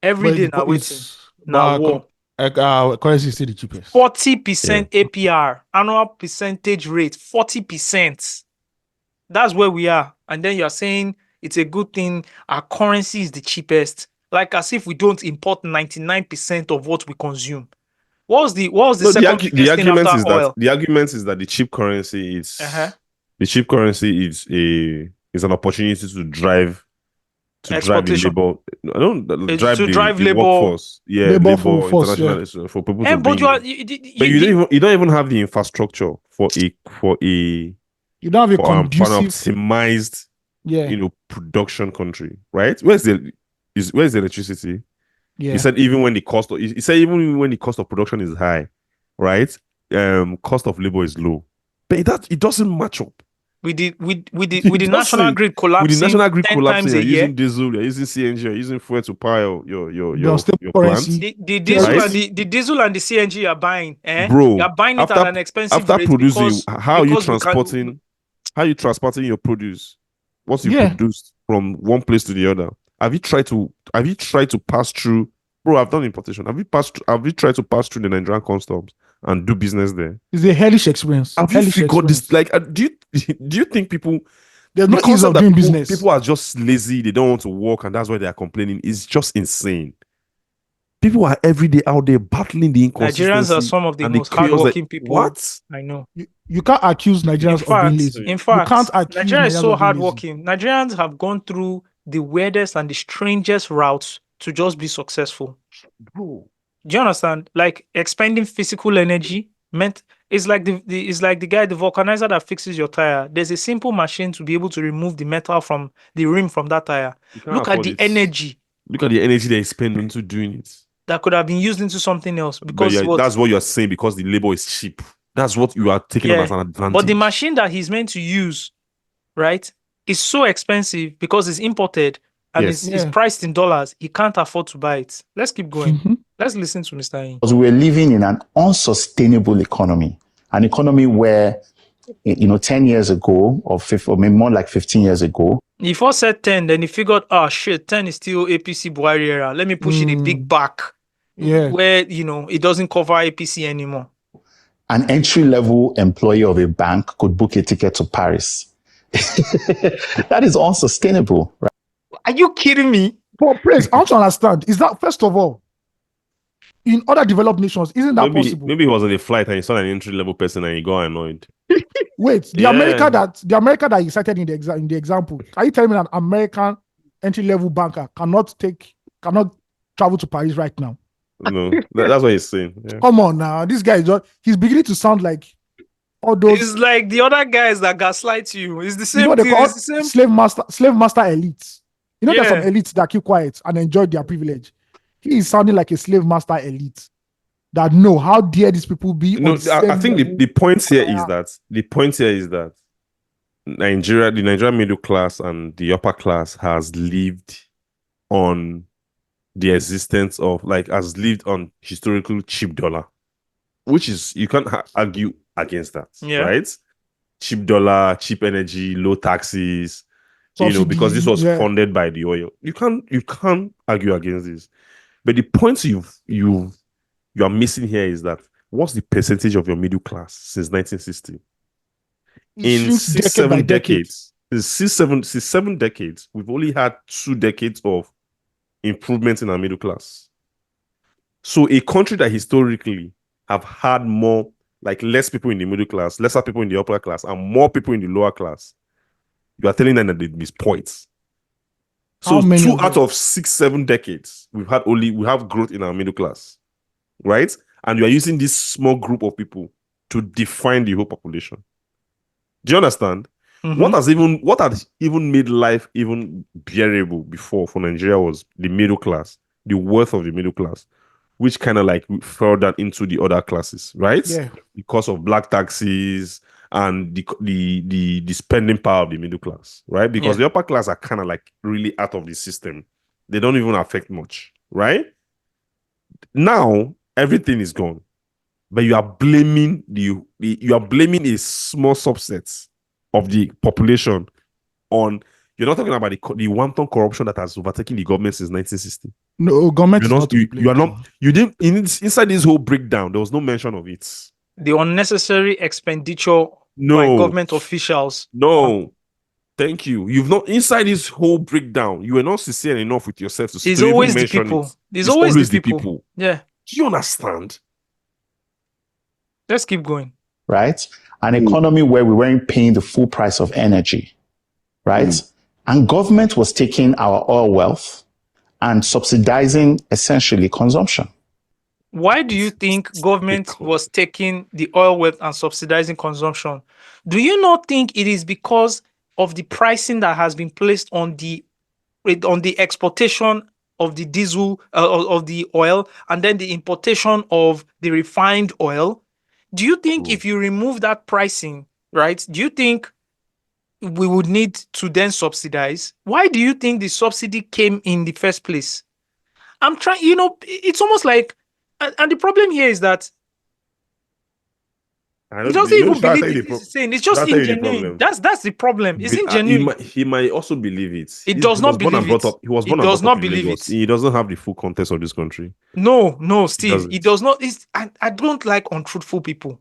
Every day in our waiting. Now war. Currency is still the cheapest. 40% APR, annual percentage rate, 40%. That's where we are. And then you're saying it's a good thing. Our currency is the cheapest. Like as if we don't import 99% of what we consume. What was the second the argument after is oil? that the argument is that the cheap currency is an opportunity to drive the labor. I don't drive the labor workforce. Yeah, labor force, international for people to bring. But you don't even have the infrastructure for a you don't have a conducive, an optimized production country, right? Where's the electricity? Yeah. He said even when the cost of production is high, right? Cost of labor is low. But it doesn't match up. With the national grid collapsing, you're using diesel, you're using CNG, you're using fuel to power your plants. The diesel and the CNG you're buying, bro, you're buying it at an expensive after rate producing. How are you transporting your produce? What's you produced from one place to the other? Have you tried to pass through? Bro, I've done importation. Have you tried to pass through the Nigerian customs and do business there? It's a hellish experience. Have you figured this? Like, do you think people? There's no ease of doing business. People are just lazy. They don't want to work, and that's why they are complaining. It's just insane. People are every day out there battling the inconsistency. Nigerians are some of the most hardworking people. What? I know. You can't accuse Nigerians of being lazy. In fact, you can't accuse Nigeria is Nigerians so of being lazy. hardworking. Nigerians have gone through the weirdest and the strangest routes to just be successful. Bro. Do you understand? Like expending physical energy it's like the vulcanizer that fixes your tire. There's a simple machine to be able to remove the metal from the rim from that tire. Look at the energy. Look at the energy they spend into doing it. That could have been used into something else because that's what you're saying, because the labor is cheap. That's what you are taking up as an advantage. But the machine that he's meant to use, right, is so expensive because it's imported and it's priced in dollars. He can't afford to buy it. Let's keep going. Let's listen to Mr. Yin. Because we're living in an unsustainable economy, an economy where, 10 years ago, or maybe more like 15 years ago. He first said 10, then he figured, 10 is still APC Buhari era. Let me push it a big back. Yeah. Where, it doesn't cover APC anymore. An entry-level employee of a bank could book a ticket to Paris. That is unsustainable, right? Are you kidding me? But please, I want to understand. Is that, first of all, in other developed nations, isn't that possible? Maybe he was on a flight and he saw an entry-level person and he got annoyed. Wait, the America that you cited in the example, are you telling me that American entry-level banker cannot travel to Paris right now? No, that's what he's saying. Yeah. Come on now, this guy he's beginning to sound like all those. It's like the other guys that gaslight you. It's the same thing. It's the same slave master elites. There's some elites that keep quiet and enjoy their privilege. He is sounding like a slave master elite that know how dare these people be. No, I think the point here is that the Nigerian middle class and the upper class has lived on the existence of, has lived on historical cheap dollar, which is, you can't argue against that, right? Cheap dollar, cheap energy, low taxes, because this was funded by the oil. You can't argue against this. But the point you are missing here is that what's the percentage of your middle class since 1960? In 6-7 decades, since 7 decades, we've only had 2 decades of improvements in our middle class. So a country that historically have had more, less people in the middle class, lesser people in the upper class, and more people in the lower class, you are telling them that they miss points. So 2 out of 6-7 decades, we have growth in our middle class, right? And you are using this small group of people to define the whole population. Do you understand? Mm-hmm. What had even made life even bearable before for Nigeria was the middle class, the worth of the middle class, which kind of fell down into the other classes, right? Yeah. Because of black taxes and the spending power of the middle class, right? Because the upper class are kind of really out of the system. They don't even affect much, right? Now everything is gone, but you are blaming a small subset of the population on. You're not talking about the wanton corruption that has overtaken the government since 1960. No, government. You didn't inside this whole breakdown. There was no mention of it. The unnecessary expenditure by government officials. No, thank you. You've not inside this whole breakdown. You were not sincere enough with yourself to. It's always the people. It's always the people. Yeah. Do you understand? Let's keep going. Right, an economy where we weren't paying the full price of energy, right, and government was taking our oil wealth and subsidizing essentially consumption. Why do you think government was taking the oil wealth and subsidizing consumption? Do you not think it is because of the pricing that has been placed on the exportation of the diesel, of the oil, and then the importation of the refined oil? Do you think if you remove that pricing, right, do you think we would need to then subsidize? Why do you think the subsidy came in the first place? I'm trying, it's almost like, and the problem here is that he doesn't even believe he's saying. It's just ingenuine. That's the problem. It's ingenuine. He might also believe it. He does not believe it. He was born and brought up in Lagos. He doesn't have the full context of this country. No, Steve. He does not. I don't like untruthful people.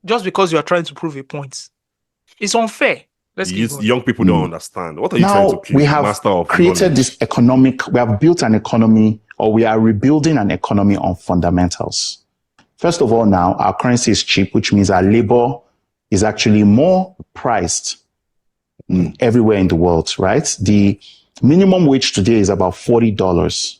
Just because you are trying to prove a point. It's unfair. Young people don't understand. What are you trying to prove? We have created this economic, we have built an economy or we are rebuilding an economy on fundamentals. First of all, now our currency is cheap, which means our labor is actually more priced everywhere in the world, right? The minimum wage today is about $40.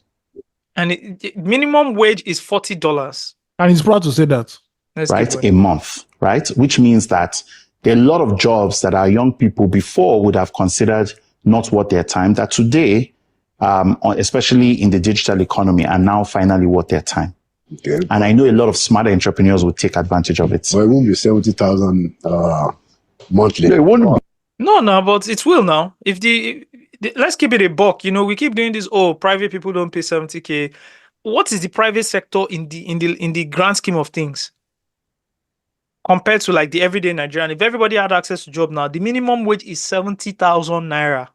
And minimum wage is $40. And he's proud to say that. Right? A month, right? Which means that there are a lot of jobs that our young people before would have considered not worth their time, that today, especially in the digital economy, are now finally worth their time. Okay. And I know a lot of smarter entrepreneurs will take advantage of it. Well, it won't be 70,000 monthly. No, it won't be. No, but it will now. If the let's keep it a buck. We keep doing this. Oh, private people don't pay 70K. What is the private sector in the grand scheme of things compared to like the everyday Nigerian? If everybody had access to job now, the minimum wage is 70,000 naira.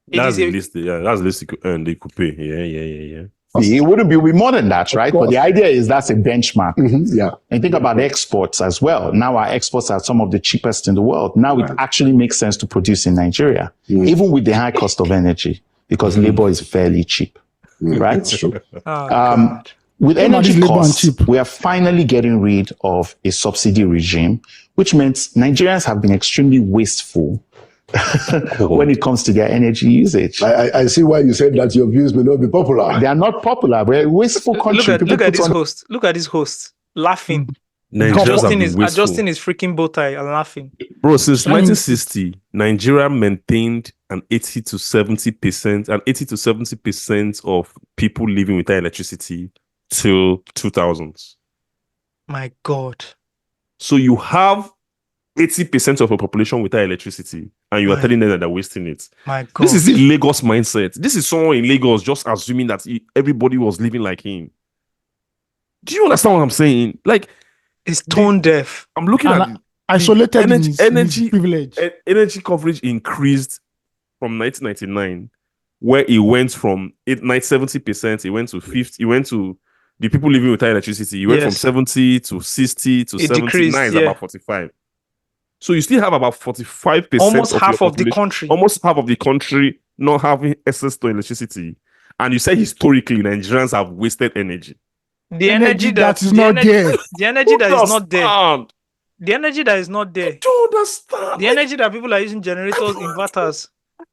That's the least. Yeah, that's the least they could pay. Yeah. It wouldn't be more than that, right? But the idea is that's a benchmark. Yeah. And think about exports as well. Now our exports are some of the cheapest in the world. Now it actually makes sense to produce in Nigeria, even with the high cost of energy, because labor is fairly cheap, right? That's true. With energy costs, we are finally getting rid of a subsidy regime, which means Nigerians have been extremely wasteful when it comes to their energy usage. I see why you said that your views may not be popular. They are not popular. We're a wasteful country. Look at this host. Look at this host laughing. Adjusting his freaking bow tie and laughing. Bro, since 1960, Nigeria maintained an 80 to 70% of people living without electricity till 2000s. My God. So you have 80% of a population without electricity, and you are telling them that they're wasting it. My God. This is the Lagos mindset. This is someone in Lagos just assuming that everybody was living like him. Do you understand what I'm saying? Like, it's tone deaf. I'm looking at isolated energy privilege. Energy coverage increased from 1999, where it went from 70%, it went to 50, it went to the people living without electricity, it went from 70 to 60 to 70, decreased, now it's about 45. So you still have about 45%. Almost half of the country. Almost half of the country not having access to electricity. And you say historically, Nigerians have wasted energy. The energy that is not there. The energy that is not there. The energy that is not there. I don't understand. The energy that people are using generators, inverters.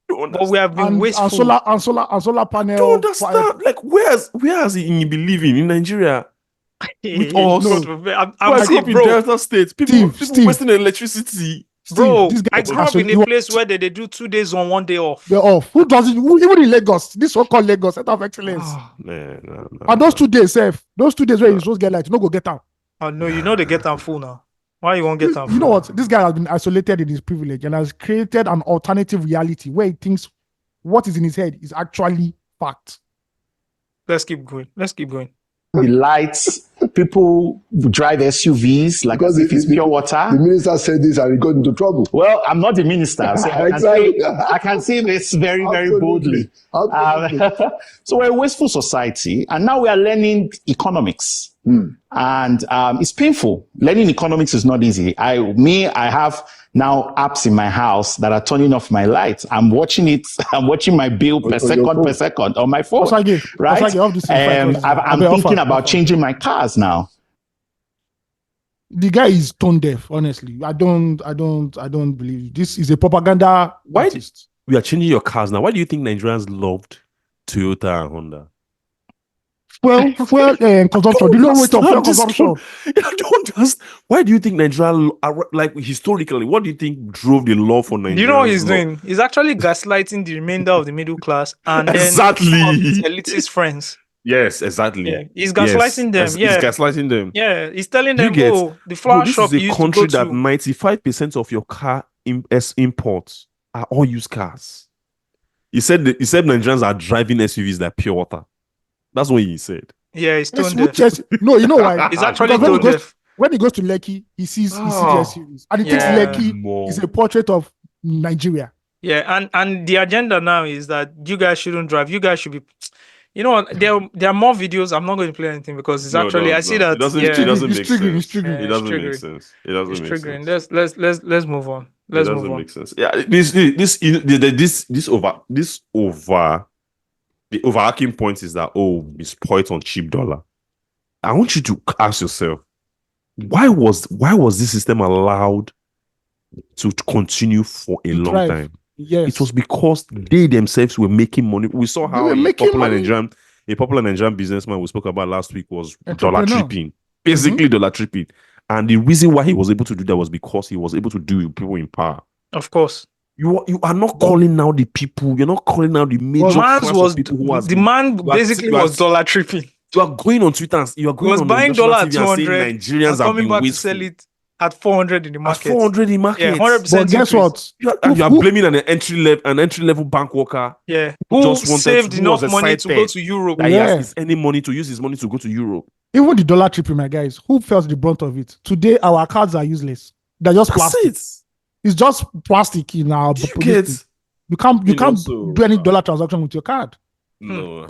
But we have been wasteful. And solar panel. I don't understand. Like, where has he been living in Nigeria? With us. I'm saying, bro. In Delta State. People wasting electricity. Bro, I grew up in a place where they do 2 days on, 1 day off. They're off. Who doesn't? Even in Lagos, this so-called Lagos Center of Excellence. And those 2 days, those 2 days where you're supposed to get light, you don't go get out. Oh no, you know they get them full now. Why you won't get them full? You know what? This guy has been isolated in his privilege and has created an alternative reality where he thinks what is in his head is actually fact. Let's keep going. The lights, people drive SUVs like as if it's pure water. The minister said this and he got into trouble. Well, I'm not the minister, so I can say this very, very boldly. So we're a wasteful society, and now we are learning economics. And it's painful. Learning economics is not easy. I have now apps in my house that are turning off my lights. I'm watching it. I'm watching my bill per second on my phone. Right? I'm thinking about changing my cars now. The guy is tone deaf, honestly. I don't believe this is a propaganda. We are changing your cars now. Why do you think Nigerians loved Toyota and Honda? Fuel consumption. The low rate of fuel consumption. I don't understand. Why do you think Nigeria, like historically, what do you think drove the law for Nigeria? You know what he's doing? He's actually gaslighting the remainder of the middle class and exactly his elitist friends. Yes, exactly. Yeah. He's gaslighting them. He's gaslighting them. Yeah, he's telling them, the flower shop this is a country that 95% of your car imports are all used cars. He said Nigerians are driving SUVs that are pure water. That's what he said. Yeah, he's tone deaf. No, you know why? He's actually tone deaf. When he goes to Lekki, he sees the SUVs. And he thinks Lekki is a portrait of Nigeria. Yeah, and the agenda now is that you guys shouldn't drive. You guys should be... You know what? There are more videos. I'm not going to play anything because it's I see that... It doesn't make sense. It doesn't make sense. It doesn't make sense. Let's move on. Let's move on. Make sense. Yeah, this the overarching point is that, we spoiled on cheap dollar. I want you to ask yourself, why was this system allowed to continue for a long time? Yes. It was because they themselves were making money. We saw how a popular Nigerian businessman we spoke about last week was dollar tripping. Basically dollar tripping. And the reason why he was able to do that was because he was able to do it with people in power. Of course. You are not calling out the people. You're not calling out the major class of people who has the man basically was dollar tripping. You are going on Twitter. You are going on buying dollar at 200 Nigerians and coming back to sell it at 400 in the market. At 400 in the market. Yeah, 100%. But guess what? You are blaming an entry level bank worker. Yeah, who saved enough money to go to Europe. That he has any money to use his money to go to Europe. Even the dollar tripping, my guys, who felt the brunt of it? Today, our cards are useless. They're just plastic. It's just plastic in our police. You can't do any dollar transaction with your card. No.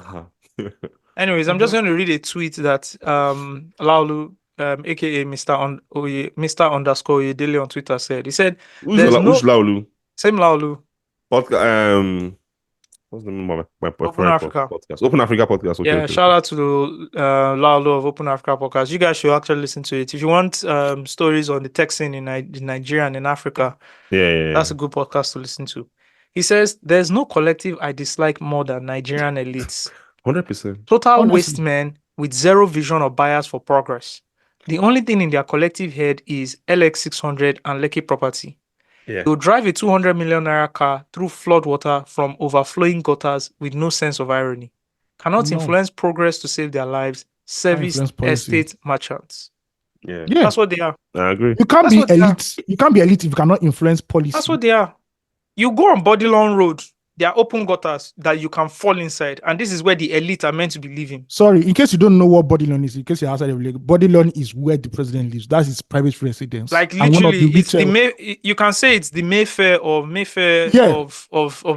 Anyways, I'm just going to read a tweet that Laulu, aka Mr. Oyedele on Twitter said. He said, who's Laulu? Same Laulu. What's the name of my Open Africa podcast? Open Africa podcast. Okay, shout out to Laulu of Open Africa podcast. You guys should actually listen to it. If you want stories on the tech scene in Nigeria and in Africa, that's a good podcast to listen to. He says, there's no collective I dislike more than Nigerian elites. 100%. Total waste men with zero vision or bias for progress. The only thing in their collective head is LX600 and Lekki property. Yeah. They'll drive a 200 million naira car through flood water from overflowing gutters with no sense of irony. Cannot influence progress to save their lives. Service estate merchants. Yeah. That's what they are. I agree. You can't be elite. You can't be elite if you cannot influence policy. That's what they are. You go on Bodilon Road. There are open gutters that you can fall inside. And this is where the elite are meant to be living. Sorry, in case you don't know what Bodilon is, in case you're outside of Lagos, Bodilon is where the president lives. That's his private residence. Like literally, it's you can say it's the Mayfair of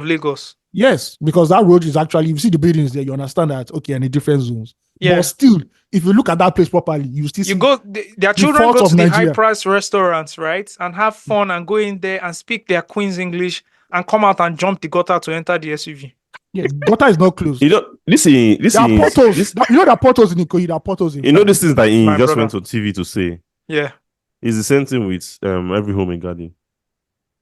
Lagos. Yes, because that road is actually, you see the buildings there, you understand that, okay, and the different zones. Yeah. But still, if you look at that place properly, you still see their children go to the high-priced restaurants, right? And have fun and go in there and speak their Queen's English and come out and jump the gutter to enter the SUV. Yeah, gutter is not closed. You know, this is portals. You know, there are portals in Ikoyi, there are portals in. You know, this is that he just went on TV to say. Yeah. It's the same thing with every home and garden.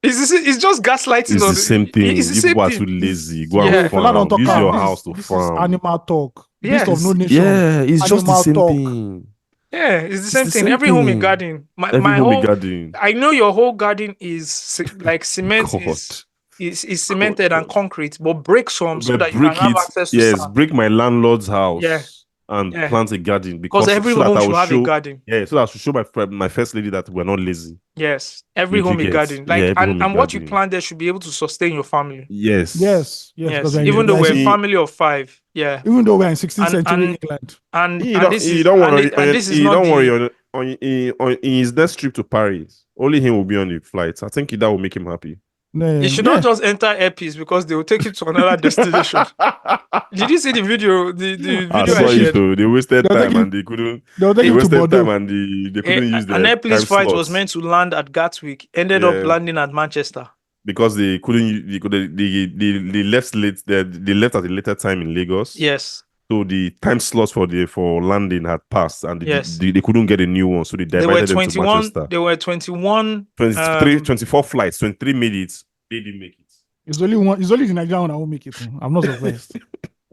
It's just gaslighting. It's the same thing. People are too lazy. Go and farm. Use your house to farm. Animal talk. Yeah. Of no nation. Yeah, it's just the same thing. Yeah, it's the same thing. Every home in garden. My whole garden. I know your whole garden is like cement. Is cemented and concrete, but break some so that you can have access to sand. Break my landlord's house and plant a garden because every home should have a garden. Yeah, so that I should show my first lady that we're not lazy. Yes, every home a garden. Like and what you plant there should be able to sustain your family. Yes. Even though we're a family of 5. Yeah. Even though we're in 16th century England. You don't worry on his next trip to Paris. Only him will be on the flight. I think that will make him happy. You should not just enter Air Peace because they will take you to another destination. Did you see the video? The video I saw it though. They wasted time and they couldn't. They wasted time and they couldn't use the. An Air Peace flight was meant to land at Gatwick, ended up landing at Manchester because they couldn't. They left late. They left at a later time in Lagos. Yes. So the time slots for landing had passed, and they couldn't get a new one. So they diverted them to Manchester. There were 21, 24 flights, 23 minutes. They didn't make it. It's only the Nigerian one I won't make it. I'm not surprised.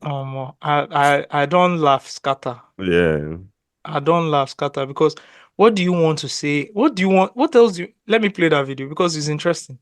I don't laugh scatter. Yeah. I don't laugh scatter because what do you want to say? What else do you? Let me play that video because it's interesting.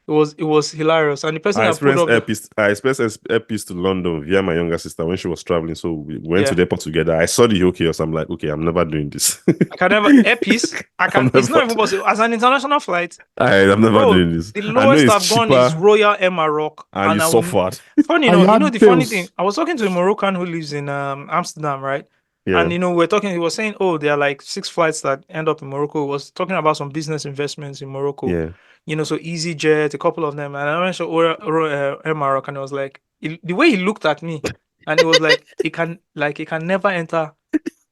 It was hilarious, and the person I experienced Air Peace to London via my younger sister when she was traveling. So we went to the airport together. I saw the whole chaos. I'm like, okay, I'm never doing this. I can never Air Peace. It's not even possible as an international flight. I'm never doing this. The lowest I've gone is Royal Air Maroc, and you suffered. Funny enough, the funny thing. I was talking to a Moroccan who lives in Amsterdam, right? Yeah. And we're talking. He was saying, there are like 6 flights that end up in Morocco. He was talking about some business investments in Morocco. Yeah. So EasyJet, a couple of them, and I mentioned Air Maroc, and it was like the way he looked at me, and it was like he can never enter.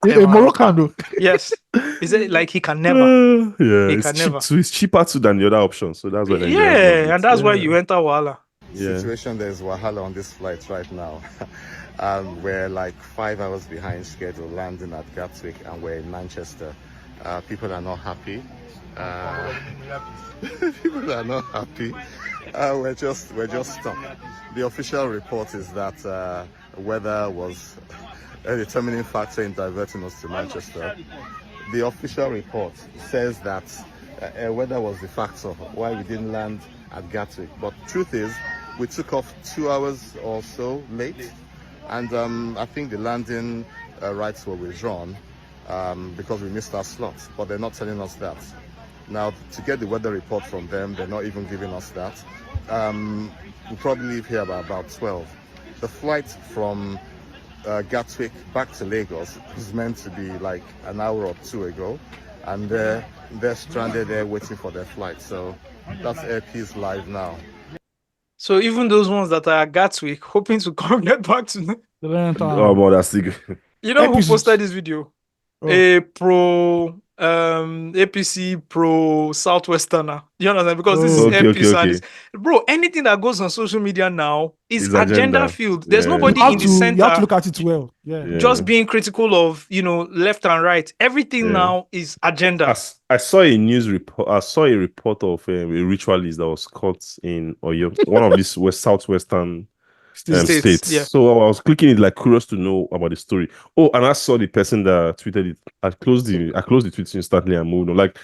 A Moroccan, though. Yes, he said like he can never. It's cheaper too than the other options, so that's what. And that's why you enter Wahala. Situation there is Wahala on this flight right now. We're like 5 hours behind schedule landing at Gatwick, and we're in Manchester. People are not happy. People are not happy. We're just stuck. The official report is that weather was a determining factor in diverting us to Manchester. The official report says that weather was the factor why we didn't land at Gatwick. But truth is, we took off 2 hours or so late, and I think the landing rights were withdrawn because we missed our slots. But they're not telling us that. Now, to get the weather report from them, they're not even giving us that. We'll probably leave here by about 12. The flight from Gatwick back to Lagos is meant to be like an hour or two ago, and they're stranded there waiting for their flight. So that's Air Peace live now. So even those ones that are at Gatwick hoping to come get back to Oh, well, that's the you know Air who Peace posted is- this video? Oh. A pro APC pro Southwesterner. You understand? Because this is Oh. Okay, Air okay, Peace and okay. it's- bro, anything that goes on social media now is It's agenda agenda. filled. There's Yeah. You nobody have in the to center look at it well. Yeah. Yeah. just being critical of left and right. Everything Yeah. now is agenda. I saw a news report. I saw a report of a ritualist that was caught in Oyo, one of these southwestern states. Yeah. So I was clicking it, like curious to know about the story. Oh, and I saw the person that tweeted it. I closed the tweet instantly and moved on. Like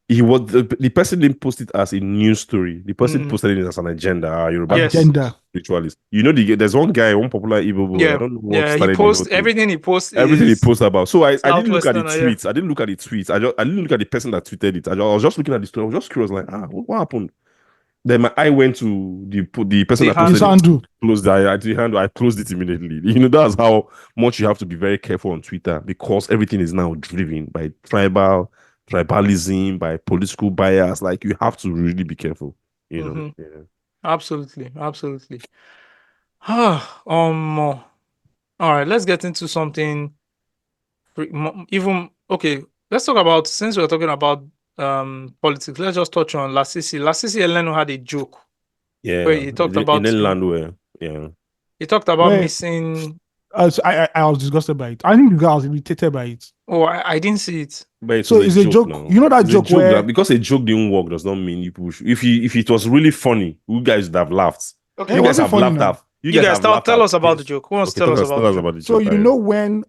he was the person didn't post it as a news story. The person posted it as an agenda. Yoruba Yes. Agenda. ritualist. There's one guy, one popular Igbo boy. Yeah. I don't know what Yeah. He started the posts whole thing. everything he posts. Everything he is posts about. So I didn't look at the Southwesterner, yeah. tweets. I didn't look at the tweets. I didn't look at the person that tweeted it. I was just looking at the story. I was just curious, like, what happened? Then my eye went to the person The that His posted it. handle. Closed the handle. I closed it immediately. That's how much you have to be very careful on Twitter, because everything is now driven by tribalism, by political bias. Like, you have to really be careful. Yeah. Absolutely. All right, let's get into something okay, let's talk about, since we're talking about politics, let's just touch on Lasisi. Lasisi Eleno had a joke. Yeah. Where he talked about in land where, yeah. He talked about Where- missing. So I was disgusted by it. I think the guy was irritated by it. Oh, I didn't see it. But it So was it's a joke. now. You know that It's a joke where- because a joke didn't work does not mean you push. If it was really funny, you guys would have laughed. Okay, It You guys wasn't have funny laughed now. at. You guys have tell laughed us at about this. the joke. Who wants to Okay, tell us about the joke? the So joke. you know when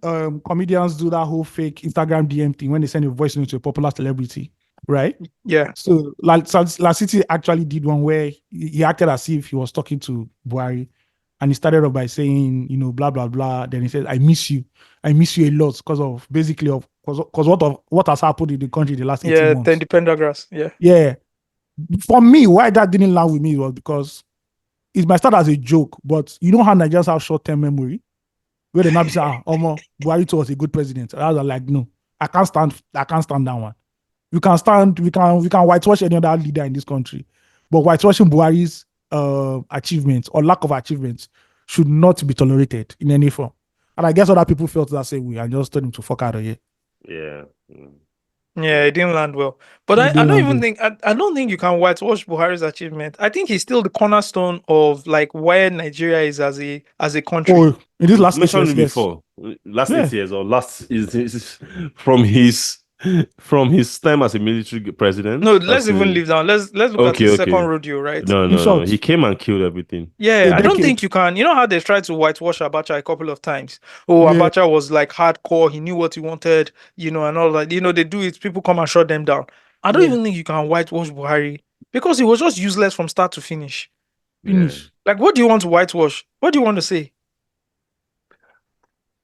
comedians do that whole fake Instagram DM thing when they send a voice note to a popular celebrity, right? Yeah. So Lasisi actually did one where he acted as if he was talking to Buhari, and he started off by saying, blah blah blah. Then he said, "I miss you a lot because what has happened in the country the last 18 Yeah, months." then the Pendergrass. Yeah. Yeah. For me, why that didn't land with me was because it might start as a joke, but you know how Nigerians have short-term memory, where they now be saying, Buhari was a good president. And I was like, no, I can't stand that one. We can whitewash any other leader in this country, but whitewashing Buhari's achievements or lack of achievements should not be tolerated in any form. And I guess other people felt that same way and just told him to fuck out of here. Yeah. Yeah, it didn't land well. But I don't even think I don't think you can whitewash Buhari's achievement. I think he's still the cornerstone of like where Nigeria is as a country. Oh, in this last Mentioned it yes. before. Last Yeah. 8 years or last is from his time as a military president. No, let's even leave down. Let's look at Okay, the okay. second rodeo, right? No. short. He came and killed everything. Yeah, A I don't decade. think you can. You know how they tried to whitewash Abacha a couple of times? Oh, Yeah. Abacha was like hardcore. He knew what he wanted, and all that. They do it. People come and shut them down. I don't Yeah. even think you can whitewash Buhari because he was just useless from start to finish. Finish. Like, what do you want to whitewash? What do you want to say?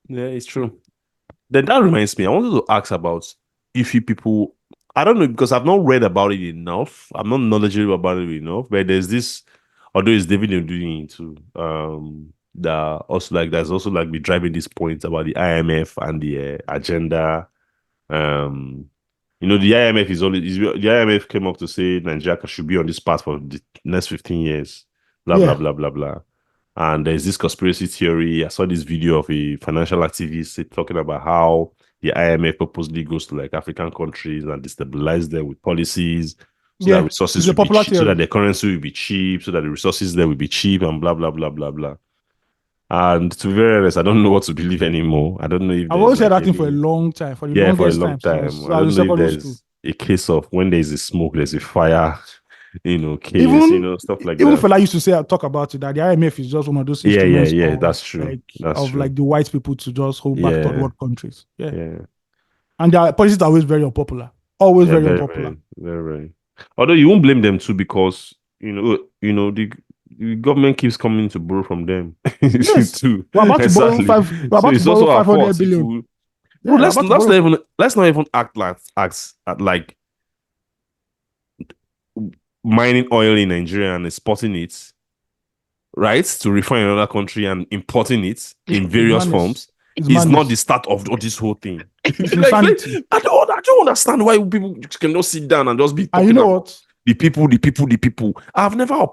Yeah, it's true. Then that reminds me, I wanted to ask about if you people, I don't know, because I've not read about it enough. I'm not knowledgeable about it enough, but there's this, although it's David doing it too, that also like there's also like be driving this point about the IMF and the agenda. The IMF the IMF came up to say Nigeria should be on this path for the next 15 years. Blah Yeah. blah blah blah blah. And there's this conspiracy theory. I saw this video of a financial activist talking about how the IMF purposely goes to like African countries and destabilize them with policies so Yeah, that resources it's a will be popular cheap, so theory. that the currency will be cheap, so that the resources there will be cheap, and blah blah blah blah blah. And to be very honest, I don't know what to believe anymore. I don't know if I've always said that thing for a long time, for the longest for a long time. since I don't know if secondary school. there's a case of when there's a smoke, there's a fire, case, stuff like even that. fella used to talk about it, that the IMF is just one of those instruments that's true. Like the white people to just hold back third world countries. Yeah. And their policies are always very unpopular. Always very unpopular. Very. Although you won't blame them too, because the government keeps coming to borrow from them. Yes. too. We're about to borrow so 500 billion. Bro, let's not even act like mining oil in Nigeria and exporting it, right, to refine in another country and importing it in various forms is not the start of this whole thing. I don't understand why people cannot sit down and just be talking. And you know what? The people. I've never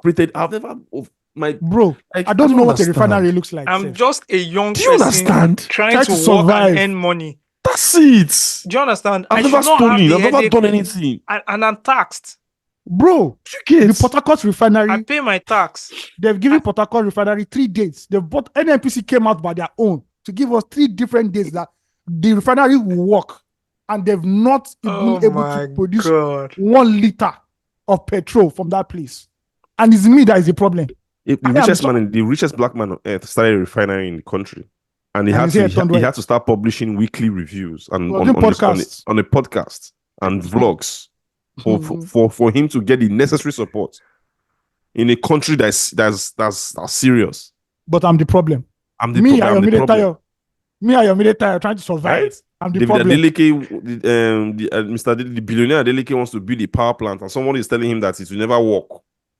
bro. I don't know what a refinery looks like. I'm just a young person. Do you understand? Trying to survive and earn money. That's it. Do you understand? I've never stolen. I've never done anything. And I'm taxed. Bro, the Port Harcourt refinery. I pay my tax. They've given Port Harcourt refinery 3 dates. NNPC came out by their own to give us 3 different days that the refinery will work, and they've not been able to produce 1 liter of petrol from that place. And it's me that is the problem. The richest black man on earth started a refinery in the country, and he had to start publishing weekly reviews and on a podcast and vlogs for him to get the necessary support in a country that's serious. But I'm the problem. I'm the problem. Me and your military trying to survive. Right? I'm the problem. The billionaire Adeleke wants to build a power plant, and someone is telling him that it will never work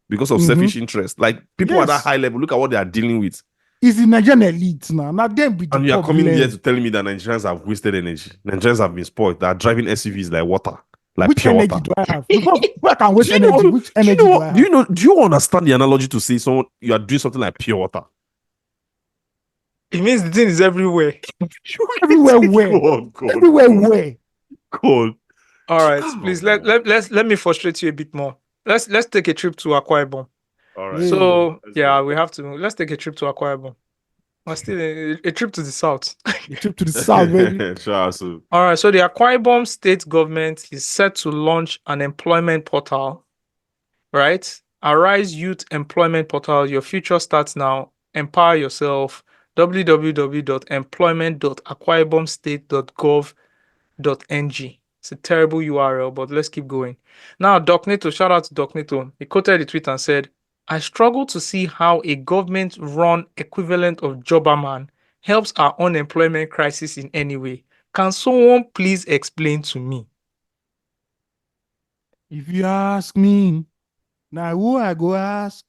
because of selfish interest. Like, people at that high level, look at what they are dealing with. It's the Nigerian elite now. Now them be the and you are coming here to tell me that Nigerians have wasted energy. Nigerians have been spoiled. They are driving SUVs like water. Like which pure energy water. do I have? Where can waste energy? Which energy do I have? Do you understand the analogy to say you are doing something like pure water? It means the thing is everywhere. Everywhere where? God. Everywhere where? God. All right, please let me frustrate you a bit more. Let's take a trip to Awka Ibo. All right. So we have to. Let's take a trip to Awka Ibo. Or still a trip to the south. A trip to the south, baby. Sure. All right. So the Akwa Ibom state government is set to launch an employment portal. Right? Arise Youth Employment Portal. Your future starts now. Empower yourself. www.employment.akwaibomstate.gov.ng. It's a terrible URL, but let's keep going. Now, Doc Neto, shout out to Doc Neto. He quoted the tweet and said, I struggle to see how a government-run equivalent of Jobberman helps our unemployment crisis in any way. Can someone please explain to me? If you ask me, now who I go ask?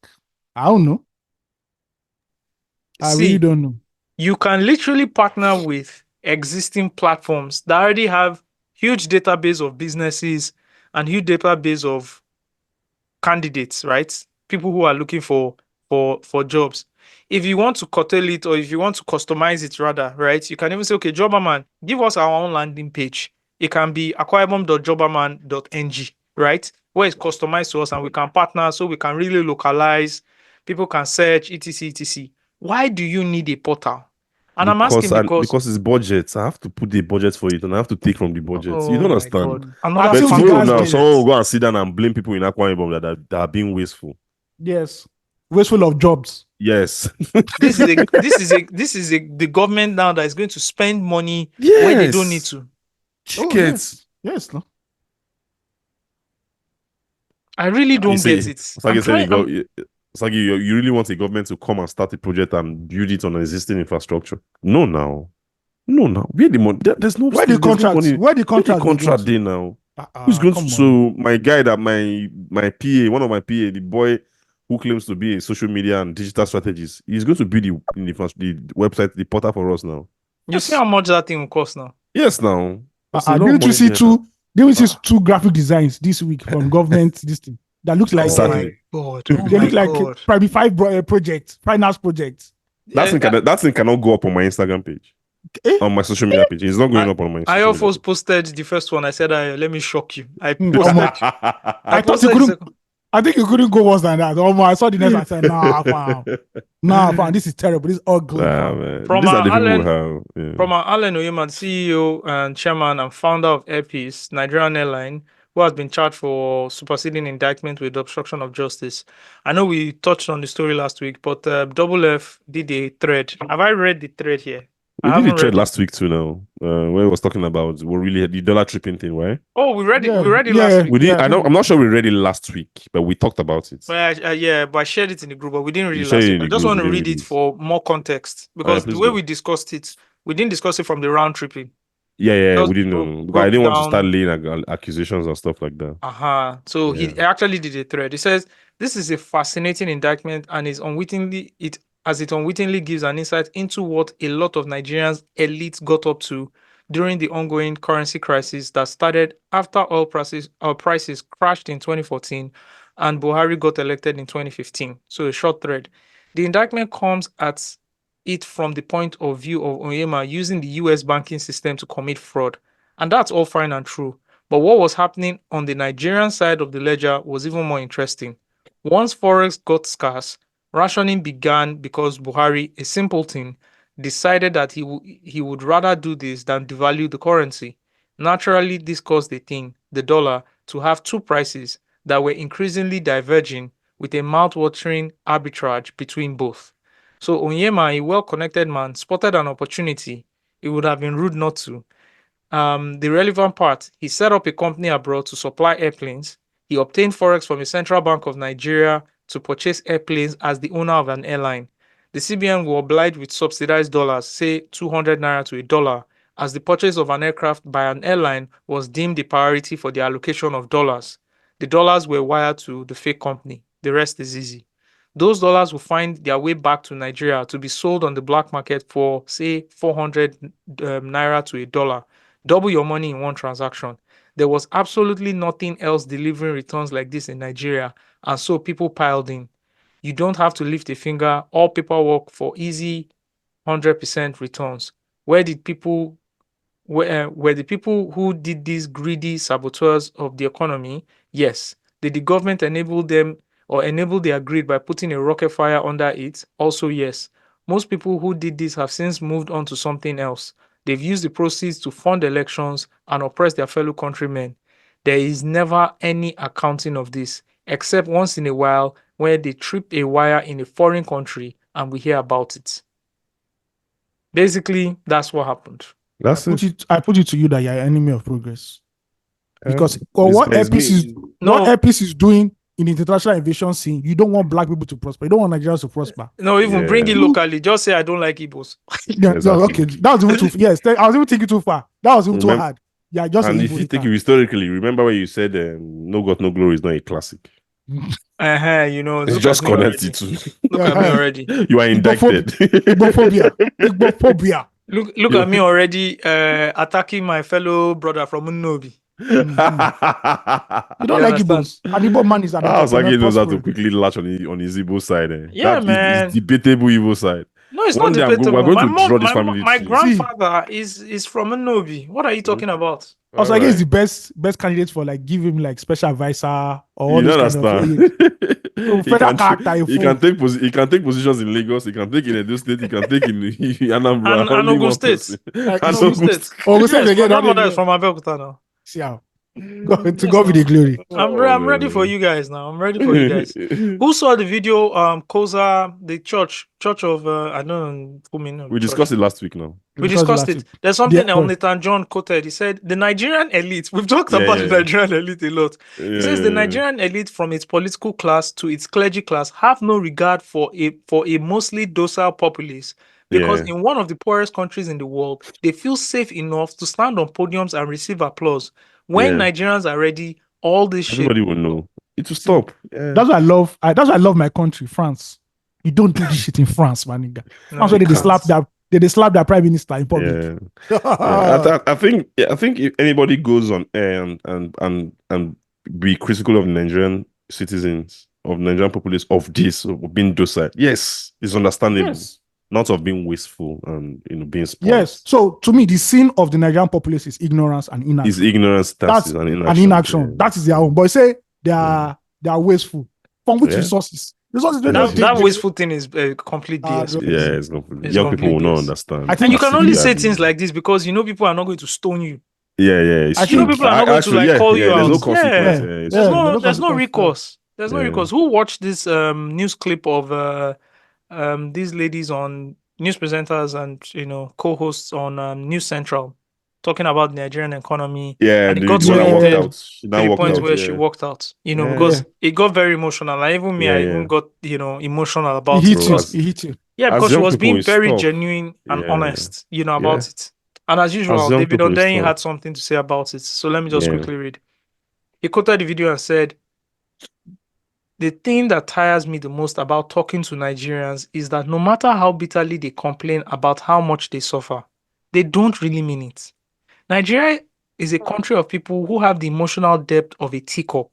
I don't know. I really don't know. You can literally partner with existing platforms that already have huge database of businesses and huge database of candidates, right? People who are looking for jobs. If you want to curtail it, or if you want to customize it rather, right? You can even say, okay, Jobberman, give us our own landing page. It can be akwaibom.jobberman.ng, right? Where it's customized to us and we can partner so we can really localize. People can search, etc. Why do you need a portal? And I'm asking because it's budget. I have to put the budget for it, and I have to take from the budget. You don't understand. But tomorrow now, someone will go and sit down and blame people in Akwa Ibom that are being wasteful. Yes, wasteful of jobs. Yes, this is the government now that is going to spend money when they don't need to. Yes, no. I really don't get it. Osagie, you really want a government to come and start a project and build it on an existing infrastructure? No, now. Where the money? There's no. Where the contract? Where the contract day now? Who's going to? So my guy, that my PA, one of my PA, the boy who claims to be a social media and digital strategist, he's going to build the website, the portal for us now. You see how much that thing will cost now? Yes, now. Didn't you see two graphic designs this week from government? This thing that looks like exactly. They look like probably 5 projects, finance projects. That thing cannot go up on my Instagram page. On my social media page. It's not going up on my I almost posted the first one. I said, let me shock you. I posted. I thought you couldn't. I think you couldn't go worse than that. I saw the news. I said, nah, fam, this is terrible. This is ugly. Man. From These are our the people Allen, who have. Yeah. From our Allen Onyeama, CEO and chairman and founder of Air Peace, Nigerian airline, who has been charged for superseding indictment with obstruction of justice. I know we touched on the story last week, but Double F did a thread. Have I read the thread here? We I did the haven't trade read it. last week too now. Where it was talking about we really had the dollar tripping thing, right? Oh, we read it. Yeah, We read it yeah. last week. We did. Yeah. I'm not sure we read it last week, but we talked about it. But I shared it in the group, but we didn't read You it shared last it week. in I the just group, want to we didn't read read it it. for more context because the please way go. we discussed it, we didn't discuss it from the round tripping. Yeah, Just we didn't know because I broke didn't want to down. start laying accusations and stuff like that. So Yeah. he actually did a thread. He says this is a fascinating indictment and it unwittingly gives an insight into what a lot of Nigerians elites got up to during the ongoing currency crisis that started after oil prices crashed in 2014 and Buhari got elected in 2015. So a short thread. The indictment comes at it from the point of view of Onyeama using the US banking system to commit fraud. And that's all fine and true. But what was happening on the Nigerian side of the ledger was even more interesting. Once forex got scarce, rationing began because Buhari, a simpleton, decided that he would rather do this than devalue the currency. Naturally, this caused the thing, the dollar, to have two prices that were increasingly diverging with a mouth-watering arbitrage between both. So Onyema, a well-connected man, spotted an opportunity. It would have been rude not to. The relevant part, he set up a company abroad to supply airplanes. He obtained forex from the Central Bank of Nigeria to purchase airplanes as the owner of an airline. The CBN will oblige with subsidized dollars, say 200 naira to $1, as the purchase of an aircraft by an airline was deemed the priority for the allocation of dollars. The dollars were wired to the fake company. The rest is easy. Those dollars will find their way back to Nigeria to be sold on the black market for, say, 400 naira to $1. Double your money in one transaction. There was absolutely nothing else delivering returns like this in Nigeria, and so people piled in. You don't have to lift a finger, all paperwork for easy 100% returns. Were the people who did these greedy saboteurs of the economy? Yes. Did the government enable them or enable their greed by putting a rocket fire under it? Also, yes. Most people who did this have since moved on to something else. They've used the proceeds to fund elections and oppress their fellow countrymen. There is never any accounting of this, except once in a while where they trip a wire in a foreign country and we hear about it. Basically, that's what happened. I put it to you that you're an enemy of progress. Because what Air Peace is doing in the international aviation scene, you don't want black people to prosper. You don't want Nigerians to prosper. No, even bring it locally. Just say I don't like Igbos. Yeah, exactly. Okay, that was even too. Yes, I was even thinking too far. That was even too hard. Yeah, just. And if you take it historically, remember when you said "No God, No Glory" is not a classic. You know, it's just connected to. Look at me already. You are indicted. Igbophobia. Look at me already attacking my fellow brother from Unobi. You don't like Igbos. And Igbo man is at the top. Osagie knows how to quickly latch on his Igbo side. Yeah, man. It's debatable Igbo side. No, it's not debatable. We're going to draw this family. My grandfather is from Unobi. What are you talking about? Osagie is the best candidate for like give him like special advisor or all you this kind of federal character. He can take positions in Lagos. He can take in Edo State. He can take in Anambra and Ogun State. Ogun State again. My grandmother is from Abeokuta now. See how. To God be the glory. I'm ready for you guys now. I'm ready for you guys. Who saw the video? Koza, the church of I don't know. We discussed it last week now. We discussed it. There's something Nathan John quoted. He said the Nigerian elite. We've talked about the Nigerian elite a lot. He says the Nigerian elite, from its political class to its clergy class, have no regard for a mostly docile populace. Because in one of the poorest countries in the world, they feel safe enough to stand on podiums and receive applause. When Nigerians are ready, all this shit. Everybody will know. It will stop. Yeah. That's why I love my country, France. You don't do this shit in France, man. That's why they slap their prime minister in public. I think if anybody goes on air and be critical of Nigerian citizens, of Nigerian populace, of this, of being docile, yes, it's understandable. Yes. Not of being wasteful and being spoiled. Yes. So to me, the sin of the Nigerian populace is ignorance and inaction. Is ignorance, and inaction. Yeah. That is their own. But say they are They are wasteful. From which Yeah. resources? Resources don't That, just that wasteful thing is complete BS. don't- Yeah, it's completely. It's Young people will completely not BS. understand. I think- And you can only say Particularly- things like this because you know people are not going to stone you. Yeah, it's I true. think- people are not going to, like, call you There's no out. consequence. Yeah. Yeah, it's Yeah. true. There's no consequence. recourse. There's no Yeah. recourse. Who watched this news clip of these ladies on news presenters and co-hosts on News Central talking about the Nigerian economy? Yeah, and it the got one so that worked heated out. She to now the worked point out. where Yeah. she walked out. Yeah. Because it got very emotional. And even me, I Yeah. even got emotional He about hit it. you. Because He hit you. yeah, As because she young was people, being it's very tough. genuine and Yeah. honest, about it. And as usual, young David people, it's Odenyi tough. had something to say about it. So let me just Yeah. quickly read. He quoted the video and said, "The thing that tires me the most about talking to Nigerians is that no matter how bitterly they complain about how much they suffer, they don't really mean it. Nigeria is a country of people who have the emotional depth of a teacup.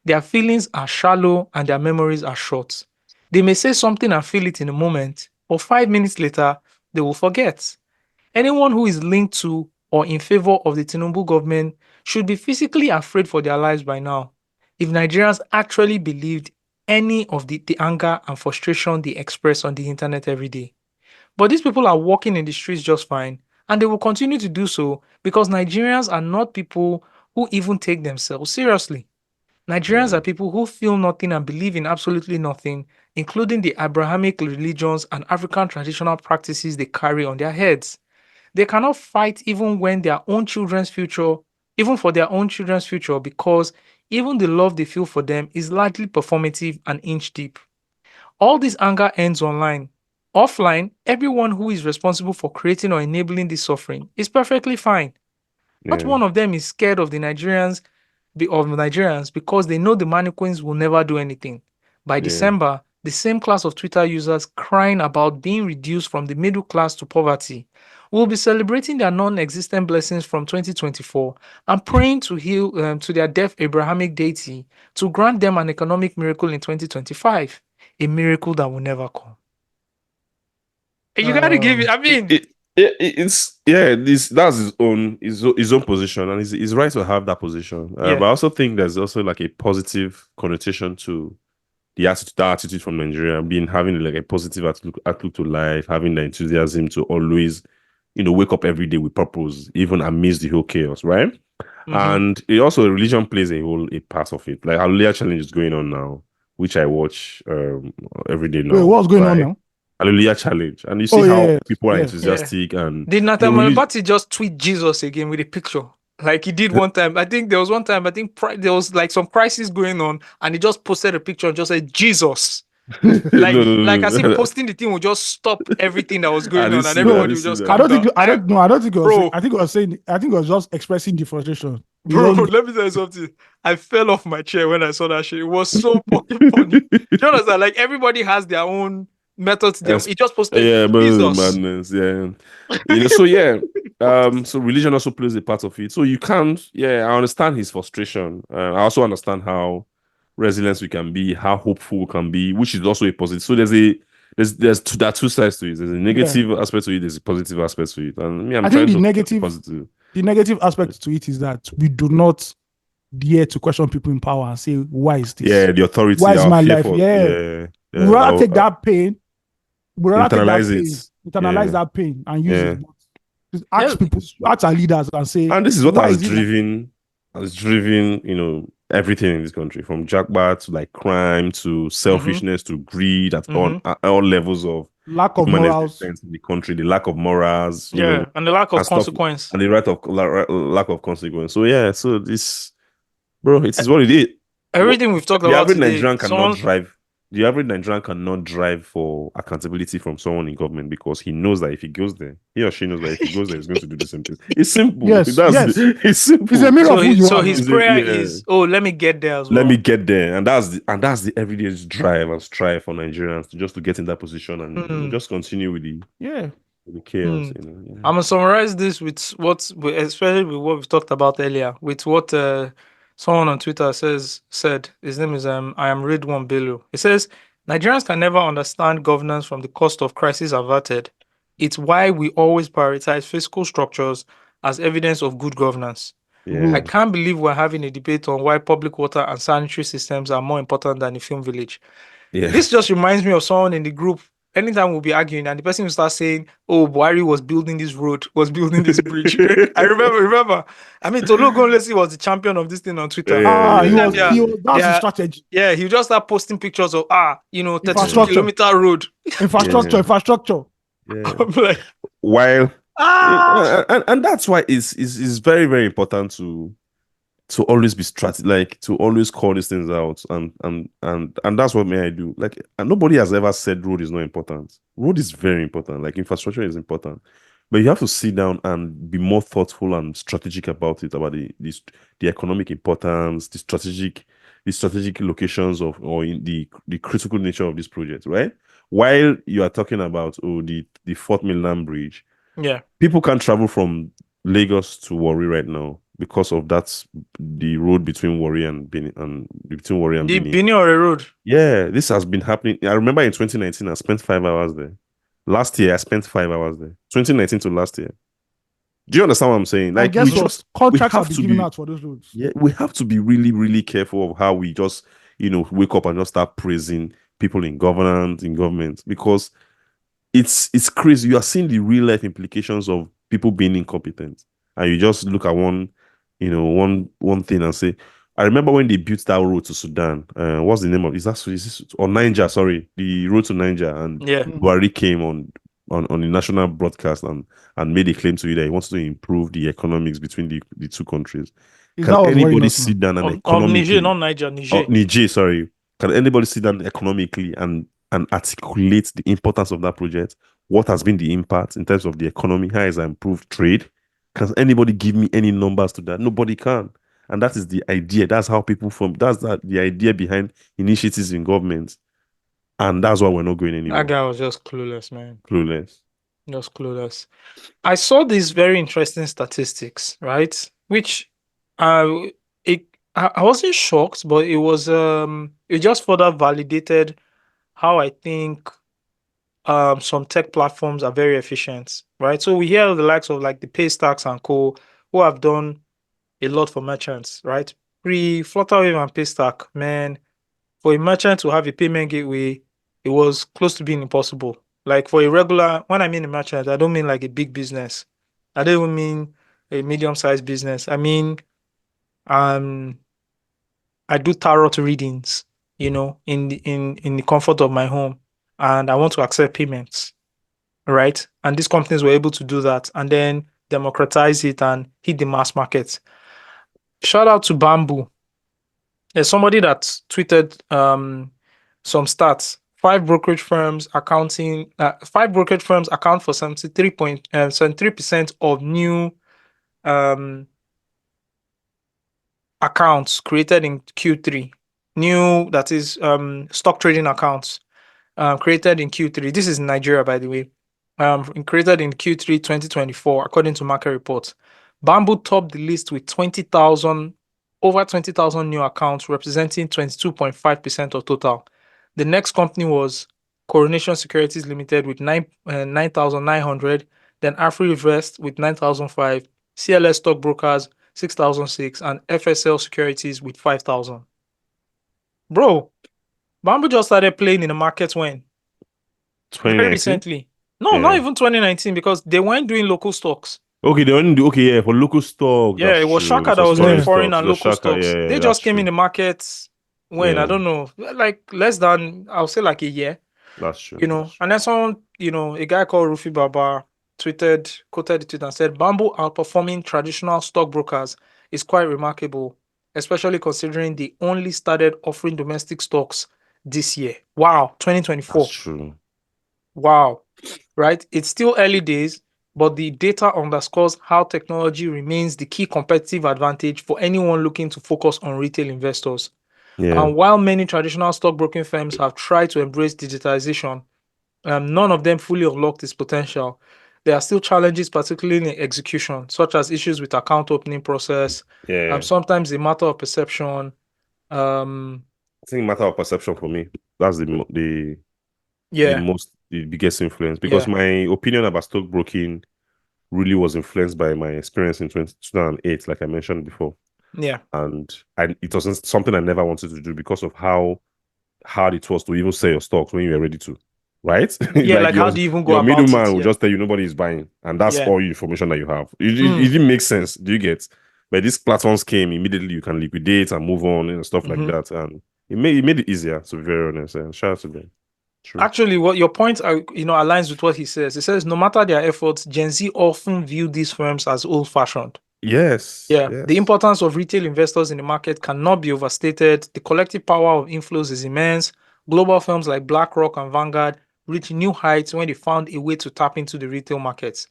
Their feelings are shallow and their memories are short. They may say something and feel it in a moment, but 5 minutes later, they will forget. Anyone who is linked to or in favor of the Tinubu government should be physically afraid for their lives by now. If Nigerians actually believed any of the anger and frustration they express on the internet every day. But these people are walking in the streets just fine, and they will continue to do so because Nigerians are not people who even take themselves seriously. Nigerians are people who feel nothing and believe in absolutely nothing, including the Abrahamic religions and African traditional practices they carry on their heads. They cannot fight even for their own children's future, because even the love they feel for them is largely performative and inch deep. All this anger ends online. Offline, everyone who is responsible for creating or enabling this suffering is perfectly fine. Not one of them is scared of Nigerians because they know the mannequins will never do anything. By December, the same class of Twitter users crying about being reduced from the middle class to poverty will be celebrating their non-existent blessings from 2024 and praying to their deaf Abrahamic deity to grant them an economic miracle in 2025, a miracle that will never come. You gotta give it. I mean, that's his own position, and he's right to have that position. But I also think there's also like a positive connotation to that attitude from Nigeria, having like a positive outlook to life, having the enthusiasm to always, wake up every day with purpose, even amidst the whole chaos, right? And it also religion plays a part of it. Like Hallelujah Challenge is going on now, which I watch every day now. Wait, what's going on now? Hallelujah Challenge, and you see how people are enthusiastic and did Nathan Malabati just tweet Jesus again with a picture? Like he did one time. I think there was like some crisis going on, and he just posted a picture and just said Jesus. Like as if posting the thing would just stop everything that was going on, and everybody would just calm down. I don't think it was. I think it was just expressing the frustration. Bro, let me tell you something. I fell off my chair when I saw that shit. It was so fucking funny. Do you understand? Like everybody has their own methods. He just posted Jesus. Madness. So religion also plays a part of it. So you can't. I understand his frustration. I also understand how resilient we can be, how hopeful we can be, which is also a positive. So there are two sides to it. There's a negative aspect to it. There's a positive aspect to it. And I think the negative aspect to it is that we do not dare to question people in power and say, why is this? Yeah, the authority. Why is my life? We rather take that pain. We rather internalize that pain and use it. Just ask our leaders and say. And this is what has driven, everything in this country, from jackpot to like crime to selfishness to greed at all levels of lack of morals in the country, the lack of morals, and the lack of consequence, and the lack of consequence. So this, bro, it is what it is. Everything we've talked about today, the average Nigerian cannot drive for accountability from someone in government because he knows that if he goes there, he or she knows that if he goes there, he's going to do the same thing. It's simple. It's simple. It's a mirror. So his prayer is, let me get there as well. Let me get there, and that's the everyday drive and strive for Nigerians to get in that position and just continue with the chaos. I'm gonna summarize this with especially with what we've talked about earlier, with what someone on Twitter said. His name is I am Ridwan Bello. It says Nigerians can never understand governance from the cost of crisis averted. It's why we always prioritize fiscal structures as evidence of good governance. Yeah. I can't believe we're having a debate on why public water and sanitary systems are more important than a film village. Yeah. This just reminds me of someone in the group. Anytime we'll be arguing, and the person will start saying, "Oh, Buhari was building this road, was building this bridge." I remember. I mean, Tolu Gonlesi was the champion of this thing on Twitter. That's the strategy. Yeah, he just start posting pictures of 32 Infrastructure. kilometer road. Infrastructure. Yeah. I'm like, While and that's why it's very, very important to always be strategic, to always call these things out, and that's what I do. Like, and nobody has ever said road is not important. Road is very important. Like, infrastructure is important, but you have to sit down and be more thoughtful and strategic about it, about the economic importance, the strategic locations of, or in the critical nature of this project, right? While you are talking about the Fourth Mainland Bridge, yeah, people can't travel from Lagos to Warri right now because of the road between Warri and Benin, the Benin or a road. Yeah, this has been happening. I remember in 2019, I spent 5 hours there. Last year, I spent 5 hours there. 2019 to last year. Do you understand what I'm saying? Like, contracts have been given out for those roads. Yeah, we have to be really, really careful of how we just, wake up and just start praising people in government, because it's crazy. You are seeing the real life implications of people being incompetent, and you just look at one thing and say, I remember when they built that road to Sudan. What's the name of? Is this or Niger? Sorry, the road to Niger, and Buhari came on the national broadcast and made a claim to you that he wants to improve the economics between the two countries. Can anybody sit down and economically? Niger, not Niger, Niger. Niger, sorry. Can anybody sit down economically and articulate the importance of that project? What has been the impact in terms of the economy? How has it improved trade? Can anybody give me any numbers to that? Nobody can. And that is the idea. That's how people the idea behind initiatives in government. And that's why we're not going anywhere. That guy was just clueless, man. Just clueless. I saw these very interesting statistics, right? Which I wasn't shocked, but it was it just further validated how I think some tech platforms are very efficient, right? So we hear the likes of like the Paystacks and co, who have done a lot for merchants, right? Pre-Flutterwave and Paystack, man, for a merchant to have a payment gateway, it was close to being impossible. Like, for a regular, when I mean a merchant, I don't mean like a big business. I don't even mean a medium-sized business. I mean, I do tarot readings, in the comfort of my home, and I want to accept payments, right? And these companies were able to do that and then democratize it and hit the mass market. Shout out to Bamboo. There's somebody that tweeted some stats. 5 brokerage firms account for 73% of new accounts created in Q3. New, that is, stock trading accounts created in Q3. This is in Nigeria, by the way. Created in Q3 2024, according to market reports. Bamboo topped the list with over 20,000 new accounts, representing 22.5% of total. The next company was Coronation Securities Limited with 9,900, then AfriVest with 9,005, CLS Stockbrokers 6,006, and FSL Securities with 5,000. Bro, Bamboo just started playing in the market when? Very recently. No, not even 2019, because they weren't doing local stocks. Okay, they only do for local stock. Yeah, it was Shaka that was doing foreign and local stocks. They just came in the market when, I don't know, like less than, I'll say like a year. That's true. And then someone, a guy called Rufi Baba quoted the tweet and said, Bamboo outperforming traditional stockbrokers is quite remarkable, especially considering they only started offering domestic stocks this year. Wow, 2024. That's true. Wow, right? It's still early days, but the data underscores how technology remains the key competitive advantage for anyone looking to focus on retail investors. Yeah. And while many traditional stockbroking firms have tried to embrace digitization, none of them fully unlocked its potential. There are still challenges, particularly in execution, such as issues with account opening process. Yeah. Sometimes a matter of perception. I think matter of perception for me. That's the biggest influence, because my opinion about stockbroking really was influenced by my experience in 2008, like I mentioned before. Yeah. And it wasn't something I never wanted to do because of how hard it was to even sell your stocks when you were ready to. Right? Yeah, like how do you even go your about middleman it? will Yeah. just tell you nobody is buying, and that's Yeah. all the information that you have. It didn't make sense. Do you get? But these platforms came immediately. You can liquidate and move on and stuff like that, and it made it easier. To be very honest, and shout out to them. True. Actually, what your point, aligns with what he says. He says no matter their efforts, Gen Z often view these firms as old-fashioned. Yes. Yeah. Yes. The importance of retail investors in the market cannot be overstated. The collective power of inflows is immense. Global firms like BlackRock and Vanguard reach new heights when they found a way to tap into the retail markets.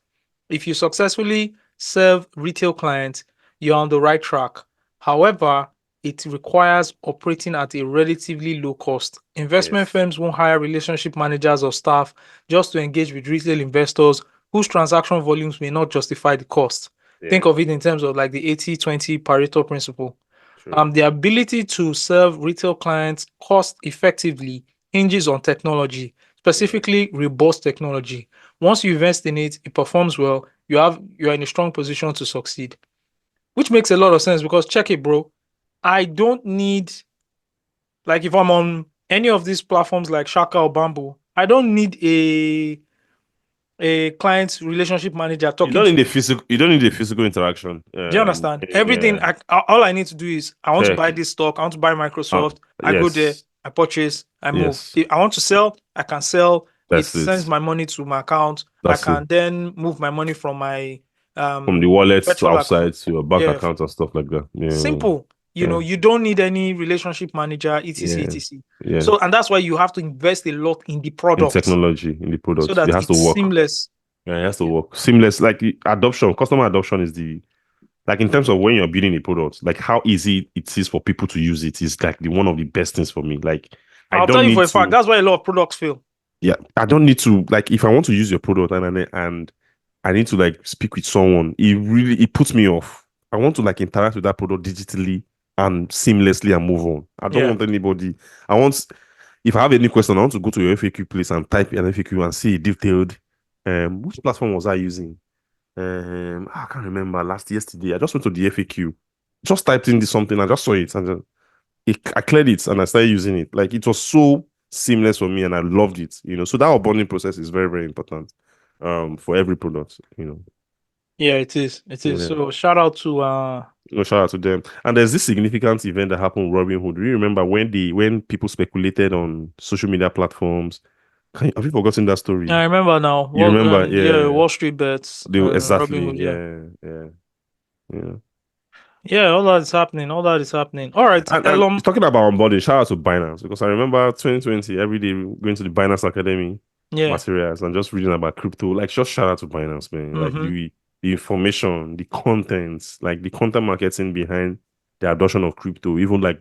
If you successfully serve retail clients, you're on the right track. However, it requires operating at a relatively low cost. Investment firms won't hire relationship managers or staff just to engage with retail investors whose transaction volumes may not justify the cost. Think of it in terms of like the 80-20 Pareto principle. The ability to serve retail clients cost effectively hinges on technology, specifically robust technology. Once you invest in it, it performs well, you're in a strong position to succeed. Which makes a lot of sense because check it, bro. I don't need, like, if I'm on any of these platforms like Shaka or Bamboo, I don't need a client relationship manager talking to me. You don't need a physical interaction. Do you understand? Everything, all I need to do is I want to buy this stock, I want to buy Microsoft. I go there, I purchase, I move. If I want to sell, I can sell. It sends my money to my account. I can then move my money from my from the wallet to outside account to your bank account and stuff like that. Yeah. Simple. You don't need any relationship manager, etc. etc. Yeah. So, and that's why you have to invest a lot in the product, in technology, in the product, so that it has to work seamless. Yeah, it has to work seamless. Like adoption, customer adoption is like in terms of when you're building a product, like how easy it is for people to use it is like one of the best things for me. Like I'll tell you for a fact, that's why a lot of products fail. Yeah, I don't need to, like, if I want to use your product and I need to like speak with someone, it puts me off. I want to like interact with that product digitally and seamlessly and move on. I don't want anybody. If I have any question, I want to go to your FAQ place and type an FAQ and see detailed. Which platform was I using? I can't remember. Yesterday, I just went to the FAQ, just typed in something, I just saw it and I cleared it and I started using it. Like it was so seamless for me and I loved it. So that onboarding process is very, very important for every product. Yeah, it is. It is. So shout out to shout out to them. And there's this significant event that happened with Robinhood. Do you remember when people speculated on social media platforms? Have you forgotten that story? I remember now. You remember? Yeah, Wall Street bets. Exactly. Robinhood, yeah, all that is happening. All that is happening. All right. And talking about onboarding, shout out to Binance, because I remember 2020 every day going to the Binance Academy materials and just reading about crypto. Like, just shout out to Binance, man. Like the information, the contents, like the content marketing behind the adoption of crypto, even like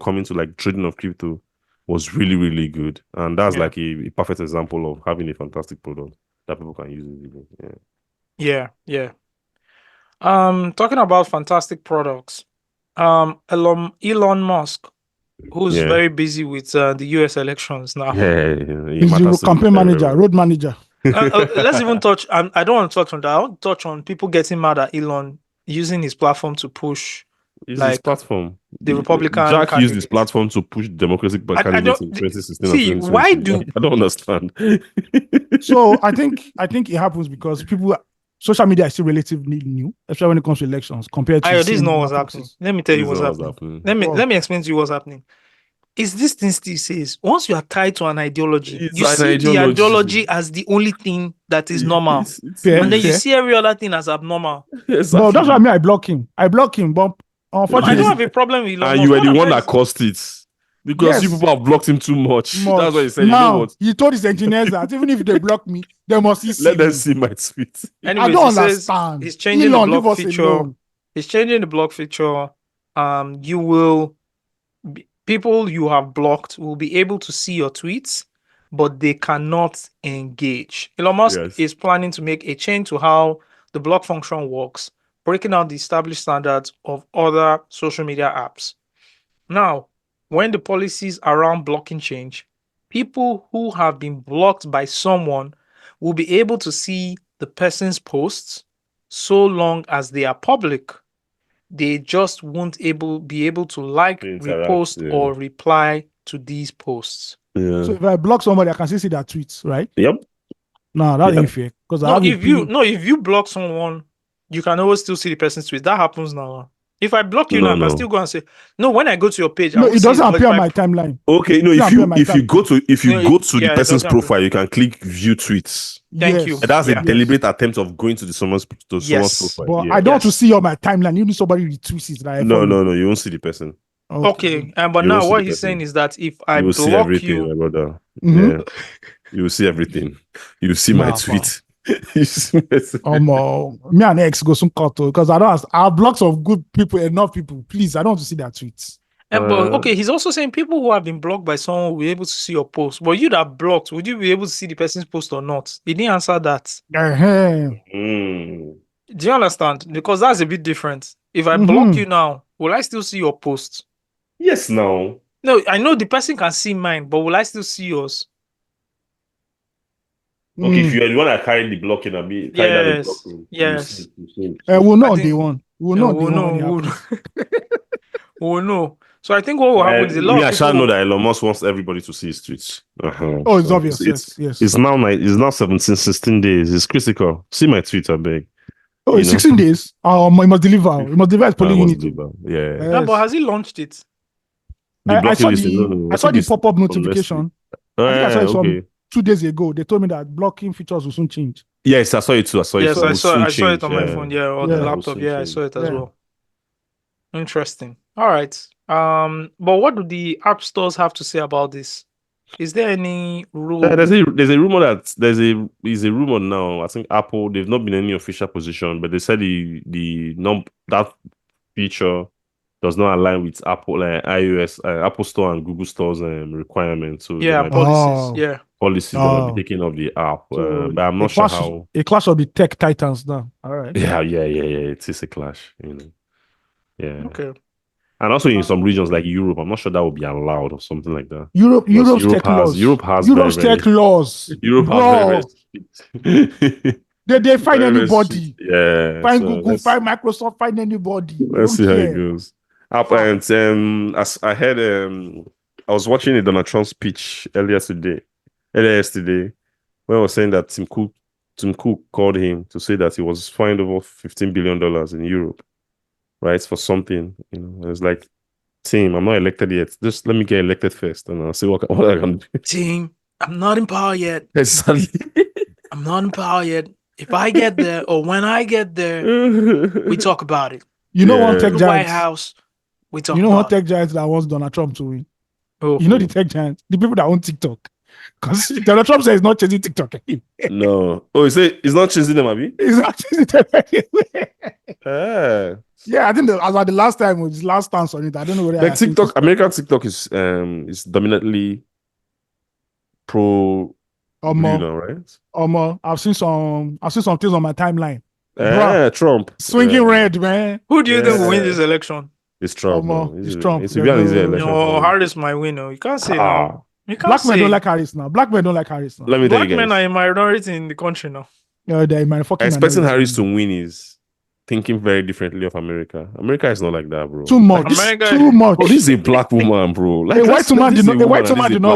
coming to like trading of crypto was really, really good. And that's like a perfect example of having a fantastic product that people can use. Yeah. Talking about fantastic products, Elon Musk, who's very busy with the US elections now. He's the campaign manager, road manager. Let's even touch. I don't want to touch on that. I want to touch on people getting mad at Elon using his platform to push. His platform. The Republican Jack used his platform to push Democratic candidates in 2016. See, why do I don't understand? So I think it happens because social media is still relatively new, especially when it comes to elections compared to. This is not what's happening. Let me tell you what's happening. Let me explain to you what's happening. Is this thing still says once you are tied to an ideology, you see the ideology as the only thing that is normal, and then you see every other thing as abnormal. Exactly. Well, that's why I block him, but unfortunately, I don't have a problem with Elon Musk. And you were the one that caused it. Because you people have blocked him too much. That's why he said, now, you know what? He told his engineers that even if they block me, they must see Let them see my tweet. Anyways, I don't understand. He's changing the block feature. He's changing the block feature. People you have blocked will be able to see your tweets, but they cannot engage. Elon Musk is planning to make a change to how the block function works, breaking out the established standards of other social media apps. Now, when the policies around blocking change, people who have been blocked by someone will be able to see the person's posts so long as they are public, they just won't be able to like, repost, or reply to these posts. So if I block somebody, I can still see their tweets, right? Yep. No, that ain't fair. Because if you block someone, you can always still see the person's tweet. That happens now. If I block you now, I can still go and say, no, when I go to your page, no, it doesn't appear on my timeline. Okay, no, if you go to the person's profile, you can click view tweets. Thank you. And that's a deliberate attempt of going to someone's profile. But I don't want to see on my timeline. You need somebody retweets it. Right? No, you won't see the person. Okay. But now what he's saying is that if I block see everything, you, my brother. Yeah. You will see everything. You will see my tweet. Me and ex go some cut because I have blocks of good people, enough people. Please, I don't want to see their tweets. But okay, he's also saying people who have been blocked by someone will be able to see your post. But you that blocked, would you be able to see the person's post or not? He didn't answer that. Do you understand? Because that's a bit different. If I block you now, will I still see your post? Yes, no. No, I know the person can see mine, but will I still see yours? Okay, if you're the one that carried the blocking and me, yes. We'll know on day one. We'll know. We'll know. So I think what will happen is a lot of people... I shall know that Elon Musk wants everybody to see his tweets. Oh, it's obvious. Yes. It's now 16 days. It's critical. See my tweet, I beg. Oh, it's 16 days. He must deliver. He must deliver his polling unit. Yeah. No, but has he launched it? I saw the pop-up notification. I think I saw it some 2 days ago. They told me that blocking features will soon change. Yes, I saw it too. I saw it on my phone, or the laptop. Yeah, I saw it as well. Interesting. All right. But what do the app stores have to say about this? Is there any rule? There's a rumor that there's a rumor now. I think Apple, they've not been in any official position, but they said that feature does not align with Apple iOS, Apple Store and Google Store's requirements. So policies that be taken off the app. But I'm not sure how. A clash of the tech titans now. All right. Yeah. It is a clash. Yeah. Okay. And also in some regions like Europe, I'm not sure that would be allowed or something like that. Europe's tech laws. Europe has tech laws. Europe has very they find anybody. Yeah. Find Google, find Microsoft, find anybody. Let's see how it goes. And as I heard, I was watching a Donald Trump speech earlier yesterday, where I was saying that Tim Cook called him to say that he was fined over $15 billion in Europe. Right, for something, it's like, Tim, I'm not elected yet. Just let me get elected first, and I'll see what I can do. Team, I'm not in power yet. Exactly. I'm not in power yet. If I get there, or when I get there, we talk about it. One tech giant, White House, we talk. One tech giant that wants Donald Trump to win. Oh, the tech giant, the people that own TikTok. Because Donald Trump says he's not chasing TikTok anymore. No. Oh, he's not chasing them, Abi? He's not chasing them anyway. Yeah, I think the last time was his last stance on it. I don't know whether TikTok, American TikTok is dominantly pro right? I've seen some things on my timeline. Trump. Swinging red, man. Who do you think will win this election? It's Trump. It's Trump. It's election. No, Harris might win. You can't say now. Black men don't like Harris now. Let me tell you guys. Black men are a minority in the country now. Yeah, they're fucking expecting Harris to win is thinking very differently of America. America is not like that, bro. Too much. Too much. Oh, this is a black woman, bro. Like, a white woman did not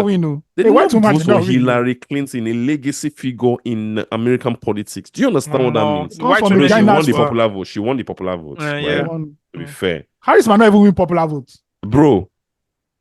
win. A white woman did not win. Hillary Clinton, a legacy figure in American politics. Do you understand what that means? She won the popular vote. She won the popular vote. To be fair. Harris might not even win popular votes. Bro.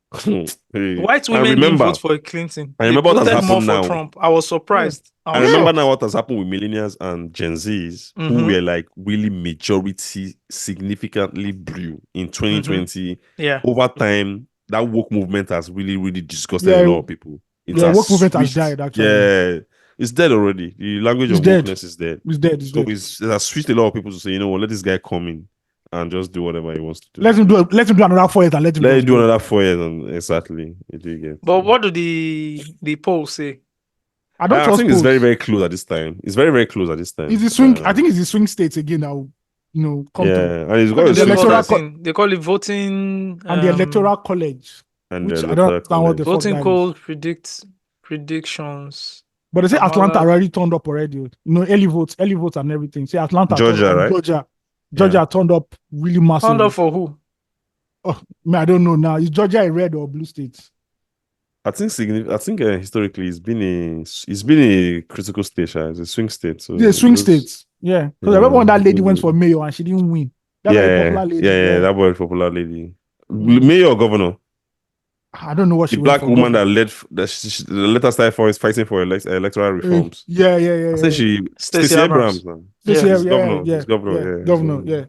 White women didn't vote for Clinton. I remember what has happened now. Trump. I was surprised. I remember now what has happened with millennials and Gen Zs who were like really majority significantly blue in 2020. Yeah. Over time, that woke movement has really, really disgusted a lot of people. Woke movement has died, actually. Yeah. It's dead already. The language of wokeness is dead. It's dead. It has switched a lot of people to say, you know what, let this guy come in and just do whatever he wants to do. Let him do another 4 years and let him do another 4 years and exactly. But what do the polls say? I think polls. It's very, very close at this time. It's very, very close at this time. It's the swing. I think it's the swing states again that will, come to. And it's got the electoral they call it voting and the electoral college. And which I don't understand what the voting code predictions. But they say Atlanta Kamala. already turned up already. You know, early votes and everything. Say Atlanta, Georgia, right? Georgia turned up really massive. Turned up for who? Oh, I don't know now. Is Georgia a red or blue state? I think historically it's been a critical state, it's a swing state. So Yeah, swing states. Yeah, because I remember when that lady went for mayor and she didn't win. That very popular lady. Yeah, that very popular lady. Mayor or governor? I don't know what the she black went for. woman that let her start fighting for electoral reforms. Yeah. I say she Stacey Abrams. Governor.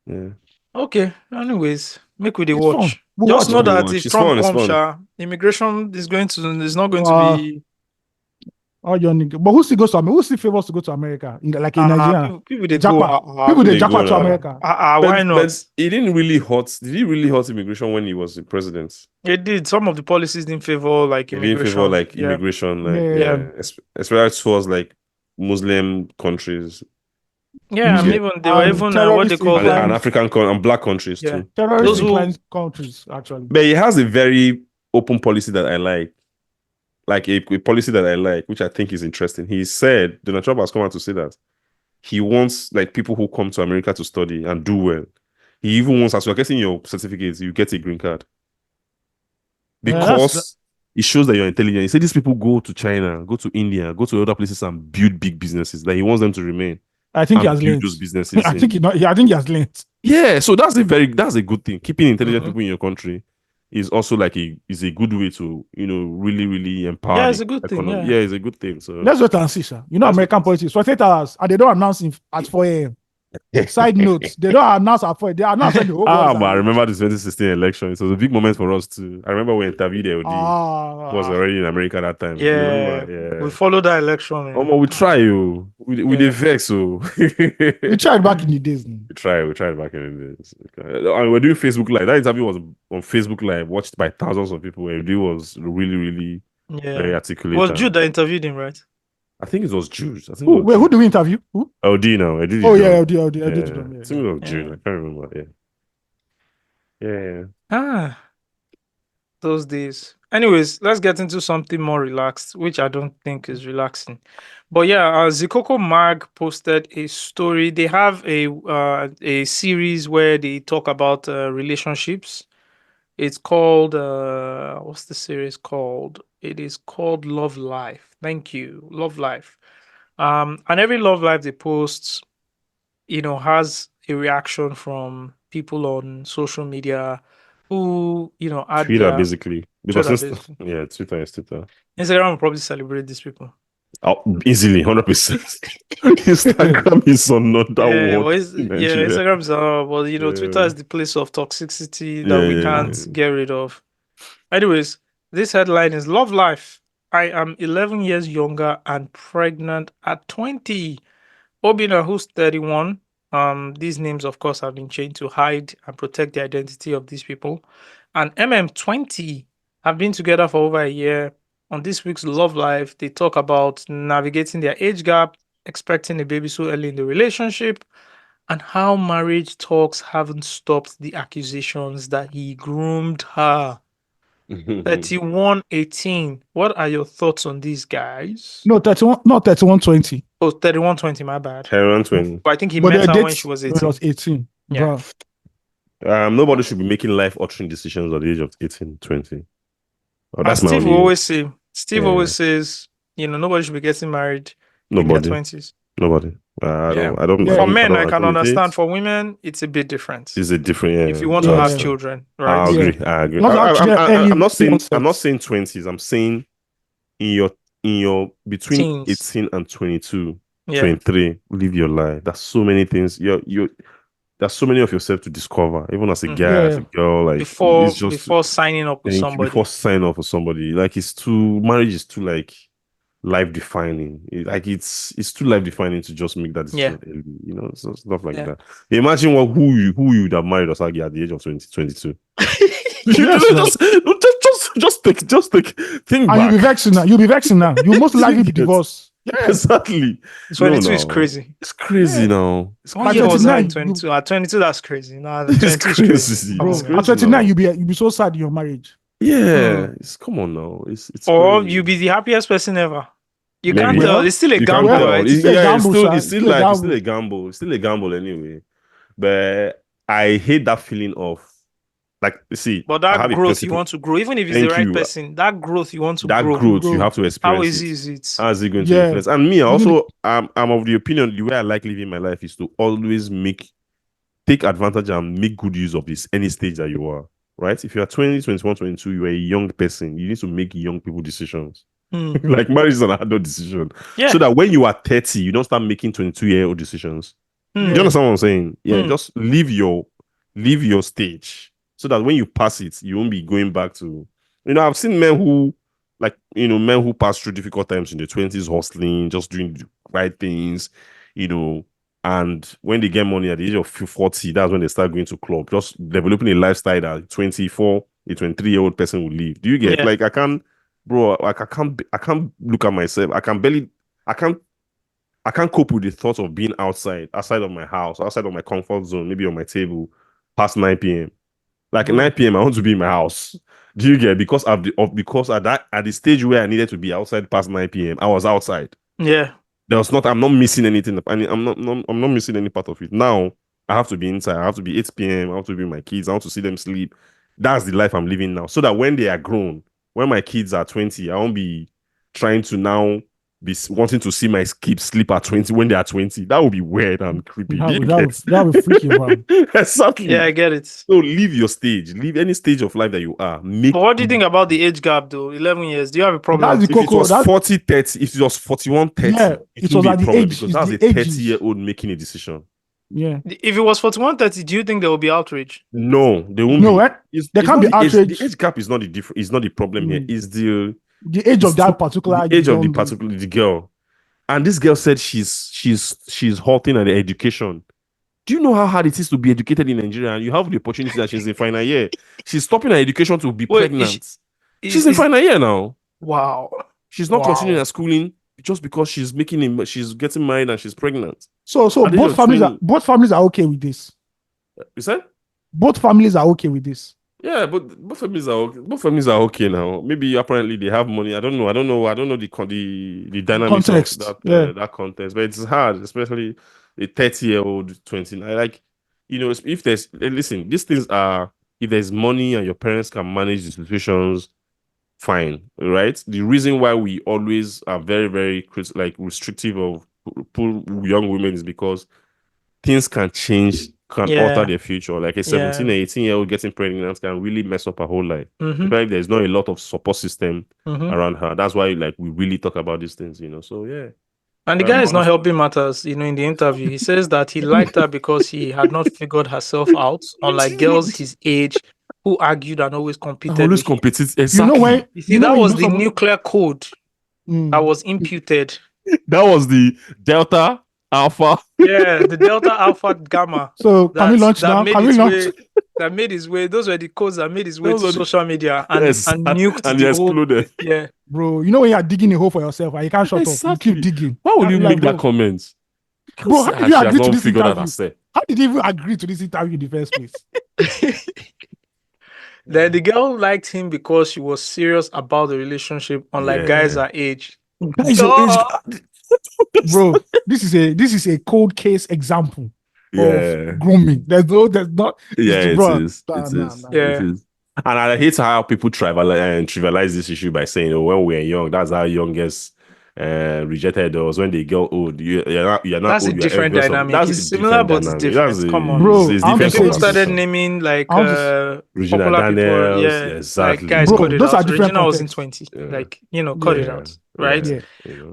Yeah. Okay. Anyways, make we the It's watch. fun. We'll Just watch know it. that if It's Trump fun, comes, immigration is not going to be. Oh, your nigga. But who still goes to America? Who still favors to go to America? Like in Nigeria? People they Japa. go. People they go japa to now. America. Why not? But it didn't really hurt. Did he really hurt immigration when he was the president? It did. Some of the policies didn't favor like It immigration. didn't favor like immigration, especially towards like Muslim countries. Yeah, and even they were even what they call and African and black countries too. Terrorist inclined countries actually. But he has a very open policy that I like a policy that I like, which I think is interesting. He said Donald Trump has come out to say that he wants like people who come to America to study and do well. He even wants, as you're getting your certificates, you get a green card because it shows that you're intelligent. He said these people go to China, go to India, go to other places and build big businesses. That he wants them to remain. I think he has learned those businesses. I think he has learned. Yeah, so that's a good thing. Keeping intelligent people in your country is also like a good way to really, really empower. Yeah, it's a good thing. Yeah, it's a good thing. So let's wait and see, sir. American politics 48 hours and they don't announce at 4 a.m. Side notes, they don't announce at 4 a.m. They announce at the whole but I remember the 2016 election. It was a big moment for us too. I remember when interviewed LD was already in America at that time. We followed that election. We try you. We did vex so. We tried back in the days. We tried back in the days. And we're doing Facebook Live. That interview was on Facebook Live, watched by thousands of people. LD was really, really very articulate. It was Jude that interviewed him, right? I think it was Jude. Who do we interview? Who? LD now. LD. I think it was Jude. I can't remember. Yeah. Those days. Anyways, let's get into something more relaxed, which I don't think is relaxing. But Zikoko Mag posted a story. They have a series where they talk about relationships. It's called what's the series called? It is called Love Life. Thank you, Love Life. And every Love Life they post, has a reaction from people on social media who, add Twitter basically. Because Twitter is Twitter. Instagram will probably celebrate these people. Oh, easily, 100%. Instagram is another one. Instagram is Twitter is the place of toxicity that we can't get rid of. Anyways, this headline is Love Life. I am 11 years younger and pregnant at 20. Obina, who's 31. These names, of course, have been changed to hide and protect the identity of these people. And MM20 have been together for over a year. On this week's Love Life, they talk about navigating their age gap, expecting a baby so early in the relationship, and how marriage talks haven't stopped the accusations that he groomed her. 3118. What are your thoughts on these guys? No, 3120. Oh, 3120, my bad. 3120. But I think he met her when she was 18. When I was 18. Yeah. Nobody should be making life-altering decisions at the age of 18, 20. As Steve will always say, always says, nobody should be getting married in their 20s. Nobody. I don't. For men, I can understand. For women, it's a bit different. It's a different. If you want to have children, right? I agree. I'm not saying 20s. I'm saying in your between teens. 18 and 22, 23, live your life. There's so many things. There's so many of yourself to discover, even as a guy, as a girl. Like before signing up with somebody. Before signing up with somebody, like marriage is too like life defining. It's too life defining to just make that decision early, so stuff like that. Imagine who you would have married Osagie at the age of 22. just think and back. You'll be vexing now. You'll most likely be divorced. Yeah, exactly. 22 is crazy. It's crazy now. It's 1 year older than 22. At 22, that's crazy. Nah, it's crazy. Bro, at 29, now. you'll be so sad in your marriage. Yeah, come on now. It's or crazy. you'll be the happiest person ever. You can't Maybe. tell. It's still a You can't gamble, tell. right? It's, It's a yeah, gamble, sha. it's still like it's still a gamble. It's still a gamble anyway. But I hate that feeling of like see, But I that have a growth you principle. want to grow, even if it's the Thank right you. person, that growth you want to That grow. growth you have to How experience easy it. is it? How is it going to Yeah. influence? And me also, I'm of the opinion the way I like living my life is to always take advantage and make good use of this any stage that you are. Right? If you are 20, 21, 22, you are a young person. You need to make young people decisions. Like marriage is an adult decision. Yeah. So that when you are 30, you don't start making 22-year-old decisions. Do you understand what I'm saying? Yeah, just leave your stage so that when you pass it, you won't be going back to, I've seen men who pass through difficult times in the 20s, hustling, just doing the right things, and when they get money at the age of 40, that's when they start going to club, just developing a lifestyle that 24, a 23-year-old person will live. Do you get? Yeah. Like I can't look at myself. I can't cope with the thought of being outside of my house, outside of my comfort zone, maybe on my table, past 9 p.m. Like at 9 p.m., I want to be in my house. Do you get? Because at the stage where I needed to be outside past 9 p.m., I was outside. Yeah. I'm not missing anything. I'm not missing any part of it. Now I have to be inside. I have to be 8 p.m. I have to be with my kids. I want to see them sleep. That's the life I'm living now. So that when they are grown, when my kids are 20, I won't be trying to now be wanting to see my kids sleep at 20 when they are 20. That would be weird and creepy. That would freak you out. Exactly. Yeah, I get it. So leave your stage. Leave any stage of life that you are. But what do you think about the age gap though? 11 years. Do you have a problem? That's the If it cocoa. was 40, 30, if it was 41, 30, Yeah, it was be at a the problem age. because It's that's the a ages. 30-year-old making a decision. Yeah. If it was 41, 30, do you think there will be outrage? No, there won't No, be. eh? It's There can't not be the age. outrage. The age gap is not the problem here. It's the age of that the particular age of the young- particular the girl. And this girl said she's halting at the education. Do you know how hard it is to be educated in Nigeria? And you have the opportunity that she's in final year. She's stopping her education to be pregnant. She's in final year now. Wow. She's not continuing her schooling just because she's getting married and she's pregnant. So both families are okay with this. You said? Both families are okay with this. Yeah, but both families are okay now. Maybe apparently they have money. I don't know the dynamics Context. of that context. But it's hard, especially a 30-year-old 29. Like, if there's listen, these things are, if there's money and your parents can manage the situations, fine, right? The reason why we always are very, very restrictive of young women is because things can change, alter their future. Like a 17 or 18-year-old getting pregnant can really mess up her whole life. Especially if there's not a lot of support system around her. That's why we really talk about these things, So yeah. And the guy is not helping matters, in the interview. He says that he liked her because he had not figured herself out, unlike girls his age who argued and always competed. Exactly. That was the nuclear code that was imputed. That was the Delta Alpha. Yeah, the Delta Alpha Gamma. So can we launch now? Can we launch? That made his way. Those were the codes that made his way to social media and nuked and the exploded. Whole, yeah, bro. When you are digging a hole for yourself and you can't shut up, you keep digging. Why would you make that comment? Bro, how did you agree to this interview? How did you even agree to this interview in the first place? Then the girl liked him because she was serious about the relationship, unlike guys her age. Guys your age. Bro, this is a cold case example of grooming. There's not. It is. And I hate how people trivialize this issue by saying, when we're young, that's how youngest rejected us. When they get old, you're not that's old. A different dynamic. That's it's similar, but it's different. Come on, bro. People started naming Regina popular Daniels, people. exactly. Guys, bro, cut it those out. are different. Regina was in 20. Cut it out. Right?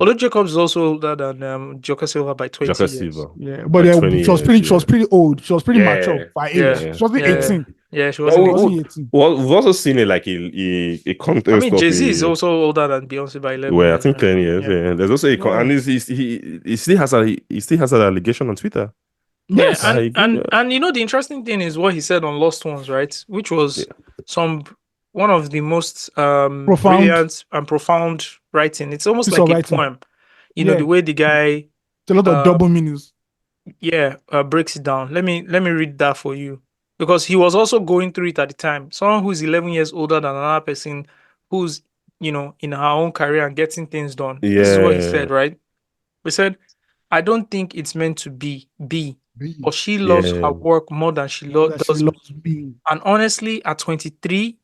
Although Jacobs is also older than Joker Silva by 20 years. Yeah, but she was pretty old. She was pretty mature by age. She wasn't 18. Yeah, she wasn't 18. Well, we've also seen it a contest. I mean, Jay-Z is also older than Beyonce by 11 years. Well, I think 10 years. Yeah. There's also and he still has an allegation on Twitter. Yes, and the interesting thing is what he said on Lost Ones, right? Which was one of the most brilliant and profound writing. It's almost like a poem. The way the guy, it's a lot of double meanings. Breaks it down. Let me read that for you, because he was also going through it at the time. Someone who's 11 years older than another person who's in her own career and getting things done. Yeah. This is what he said, right? He said, I don't think it's meant to be, but she loves her work more than she does me. And honestly, at 23,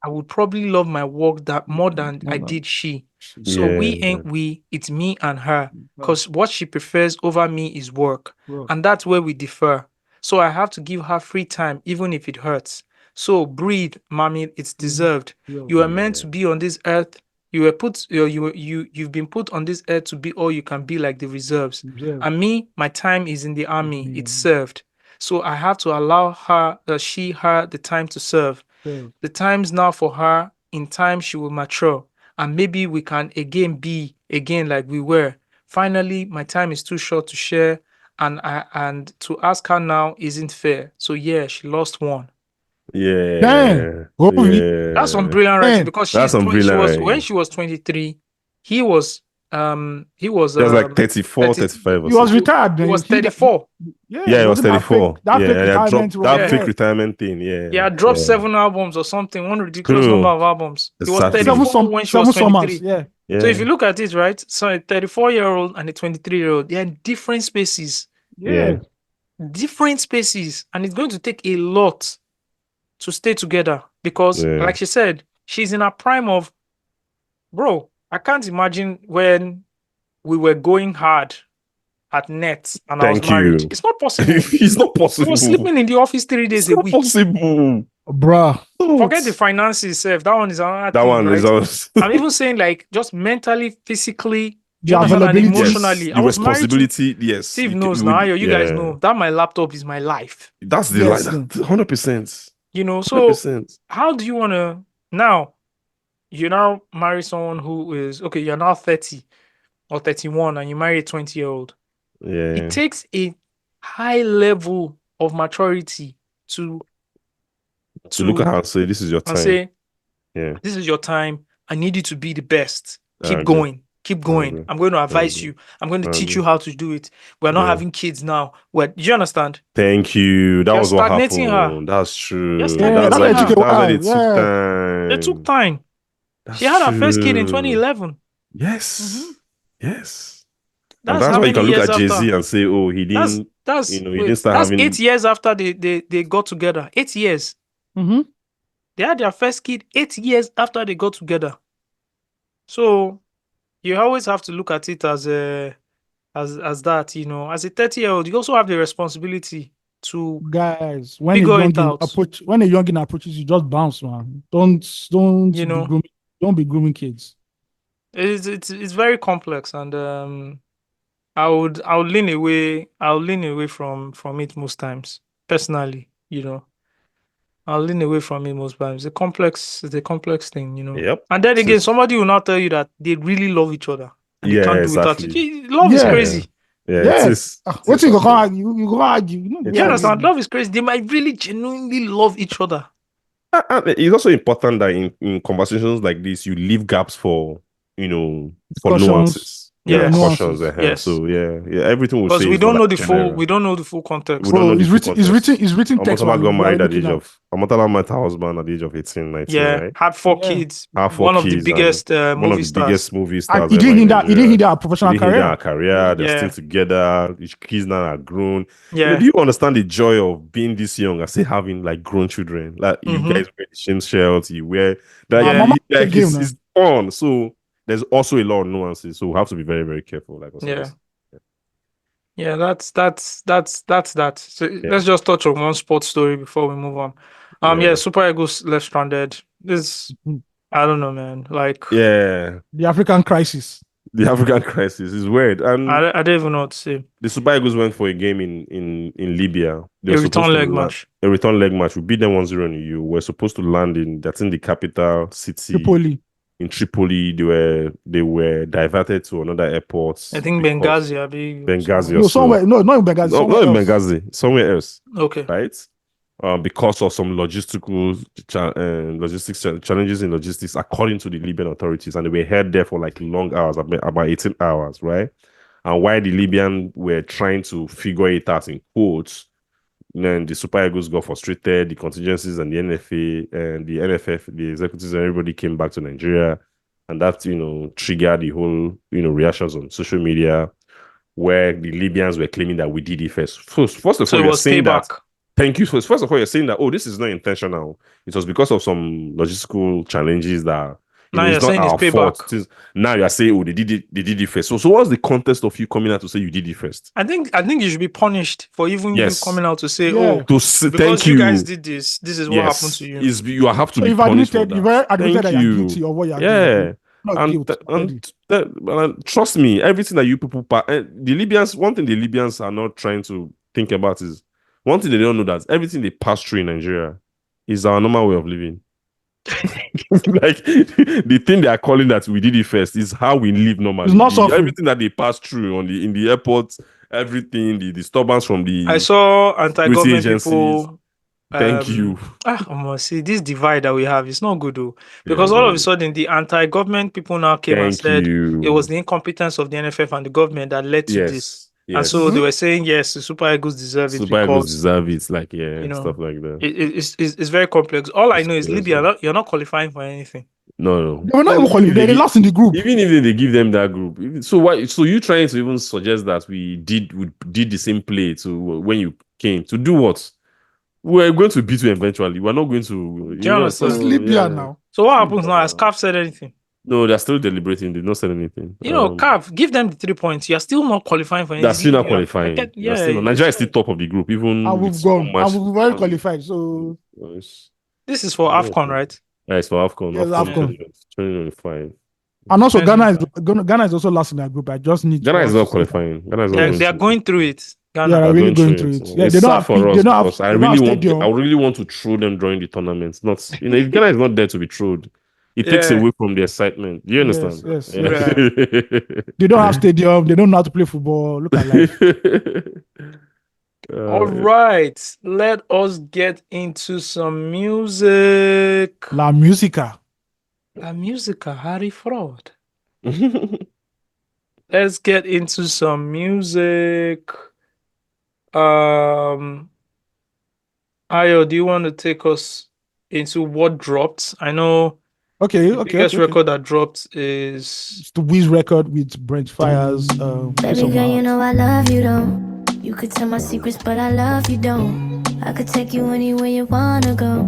I would probably love my work that more than I did she. So we ain't we, it's me and her. Because what she prefers over me is work. And that's where we differ. So I have to give her free time, even if it hurts. So breathe, mommy, it's deserved. You are meant to be on this earth. You were put you've been put on this earth to be all you can be, like the reserves. And me, my time is in the army. It's served. So I have to allow her, her the time to serve. The time's now for her. In time, she will mature. And maybe we can be again like we were. Finally, my time is too short to share. And to ask her now isn't fair. So yeah, she lost one. Yeah. Damn. Yeah. That's some brilliant writing, because when she was 23, he was like 34, 35 or he was retired. He was 34. Yeah, he was 34. That fake retirement thing. Yeah. Yeah, dropped 7 albums or something, one ridiculous number of albums. He was 34 when she was 23. Yeah. So if you look at it, right? So a 34-year-old and a 23-year-old, they are in different spaces. Yeah. Different spaces. And it's going to take a lot to stay together, because like she said, she's in her prime of, bro, I can't imagine when we were going hard at net and I was married. It's not possible. It's not possible. I was sleeping in the office 3 days a week. It's not possible. Bruh. Forget the finances, That one is another that thing, one right? is I'm even saying, like, just mentally, physically, and emotionally. Yes. The responsibility, yes. Steve knows now. You guys know that my laptop is my life. That's the life. 100%. So 100%. how do you want to now? You now marry someone who is okay. You're now 30 or 31, and you marry a 20-year-old. Yeah. It takes a high level of maturity to look at her and say, "This is your time." And say, "Yeah, this is your time. I need you to be the best. Keep going. Keep going. I'm going to advise you. I'm going to teach you how to do it. We're not having kids now. Do you understand?" Thank you. That was what happened. Her. That's true. That's why it took time. It took time. She had her first kid in 2011. Yes. Yes. That's why you can look at Jay-Z and say, "Oh, he didn't." He didn't start having. That's 8 years after they got together. 8 years. Mm-hmm. They had their first kid 8 years after they got together. So you always have to look at it as that. As a 30-year-old, you also have the responsibility to guys when a youngin approaches you, just bounce, man. Don't be grooming kids. It's very complex, and I'll lean away from it most times. Personally, I'll lean away from it most times. It's a complex thing, Yep. And then again, somebody will not tell you that they really love each other. And they can't do without it. Love is crazy. What you go argue? You go argue. You understand? Love is crazy. They might really genuinely love each other. It's also important that in conversations like this, you leave gaps for for nuances. Cautions. Yes. So everything we say, because we don't know the full context. It's written text. Amotala got married at the age of. Amotala met her husband at the age of 18, 19. Right? Had 4 kids. One of the biggest movie stars. And he didn't hinder her professional career. They're still together. His kids now are grown. Yeah. Do you understand the joy of being this young and still having like grown children? Like you guys wear the same shirts, you wear it's fun. So there's also a lot of nuances, so we have to be very, very careful. Like that's that. So let's just touch on one sports story before we move on. Super Eagles left stranded. This, I don't know, man. Like, the African crisis. The African crisis is weird, and I don't even know what to say. The Super Eagles went for a game in Libya. A return leg match. A return leg match. We beat them 1-0 in EU. We're supposed to land in the capital city. Tripoli. In Tripoli, they were diverted to another airport. I think Benghazi. Benghazi. No, somewhere. No, not in Benghazi. No, not in Benghazi. Somewhere else. Okay. Right. Because of some logistics challenges in logistics, according to the Libyan authorities, and they were held there for like long hours, about 18 hours, right? And while the Libyan were trying to figure it out in quotes, then the Super Eagles got frustrated, the contingencies and the NFA and the NFF, the executives, and everybody came back to Nigeria. And that, triggered the whole, reactions on social media where the Libyans were claiming that we did it first. First of all, you're saying payback. that. Thank you. First of all, you're saying that, this is not intentional. It was because of some logistical challenges that, Now it's you're not saying it's our payback. fault. Now you're saying, they did it first. So what's the context of you coming out to say you did it first? I think you should be punished for even you coming out to say, because you guys did this. This is what happened to you. You have to So be you've punished admitted, for that. you've admitted that you're guilty of what you're doing. Not guilt. And trust me, everything that you people, the Libyans, one thing the Libyans are not trying to think about is, one thing they don't know, that everything they pass through in Nigeria is our normal way of living. Like, the thing they are calling that we did it first is how we live normally. It's not suffering. Everything that they pass through in the airports, everything, the disturbance from the I saw anti-government people. Thank you. See, this divide that we have is not good, though, because all of a sudden the anti-government people now came and said it was the incompetence of the NFF and the government that led to this. And so they were saying, yes, the Super Eagles deserve it. Super Eagles deserve it, like, stuff like that. It's very complex. All I know is Libya, you're not qualifying for anything. No. They were not even qualified. They lost in the group. Even if they give them that group. So why? So you trying to even suggest that we did the same play to when you came to do what? We're going to beat you eventually. We're not going to. It's Libya now. So what happens now? Has CAF said anything? No, they're still deliberating. They've not said anything. CAF, give them the 3 points. You're still not qualifying for anything. They're still not qualifying. Nigeria is still top of the group. Even and we've gone. And we've already qualified. So this is for AFCON, right? Yeah, it's for AFCON. Yes, AFCON. 2025. And also Ghana is also last in that group. I just need Ghana is not qualifying. They are going through it. Ghana are really going through it. Yeah, they don't have. I really want to throw them during the tournament. Not, if Ghana is not there to be thrown, it takes away from the excitement. Do you understand? Yes. They don't have stadium. They don't know how to play football. Look at life. All right, let us get into some music. La Musica, Harry Fraud. Let's get into some music. Ayo, do you want to take us into what dropped? I know. Okay. The biggest record that dropped is it's the Wiz record with Brent Fires. Baby girl, you know I love you, though. You could tell my secrets, but I love you, don't. I could take you anywhere you wanna go.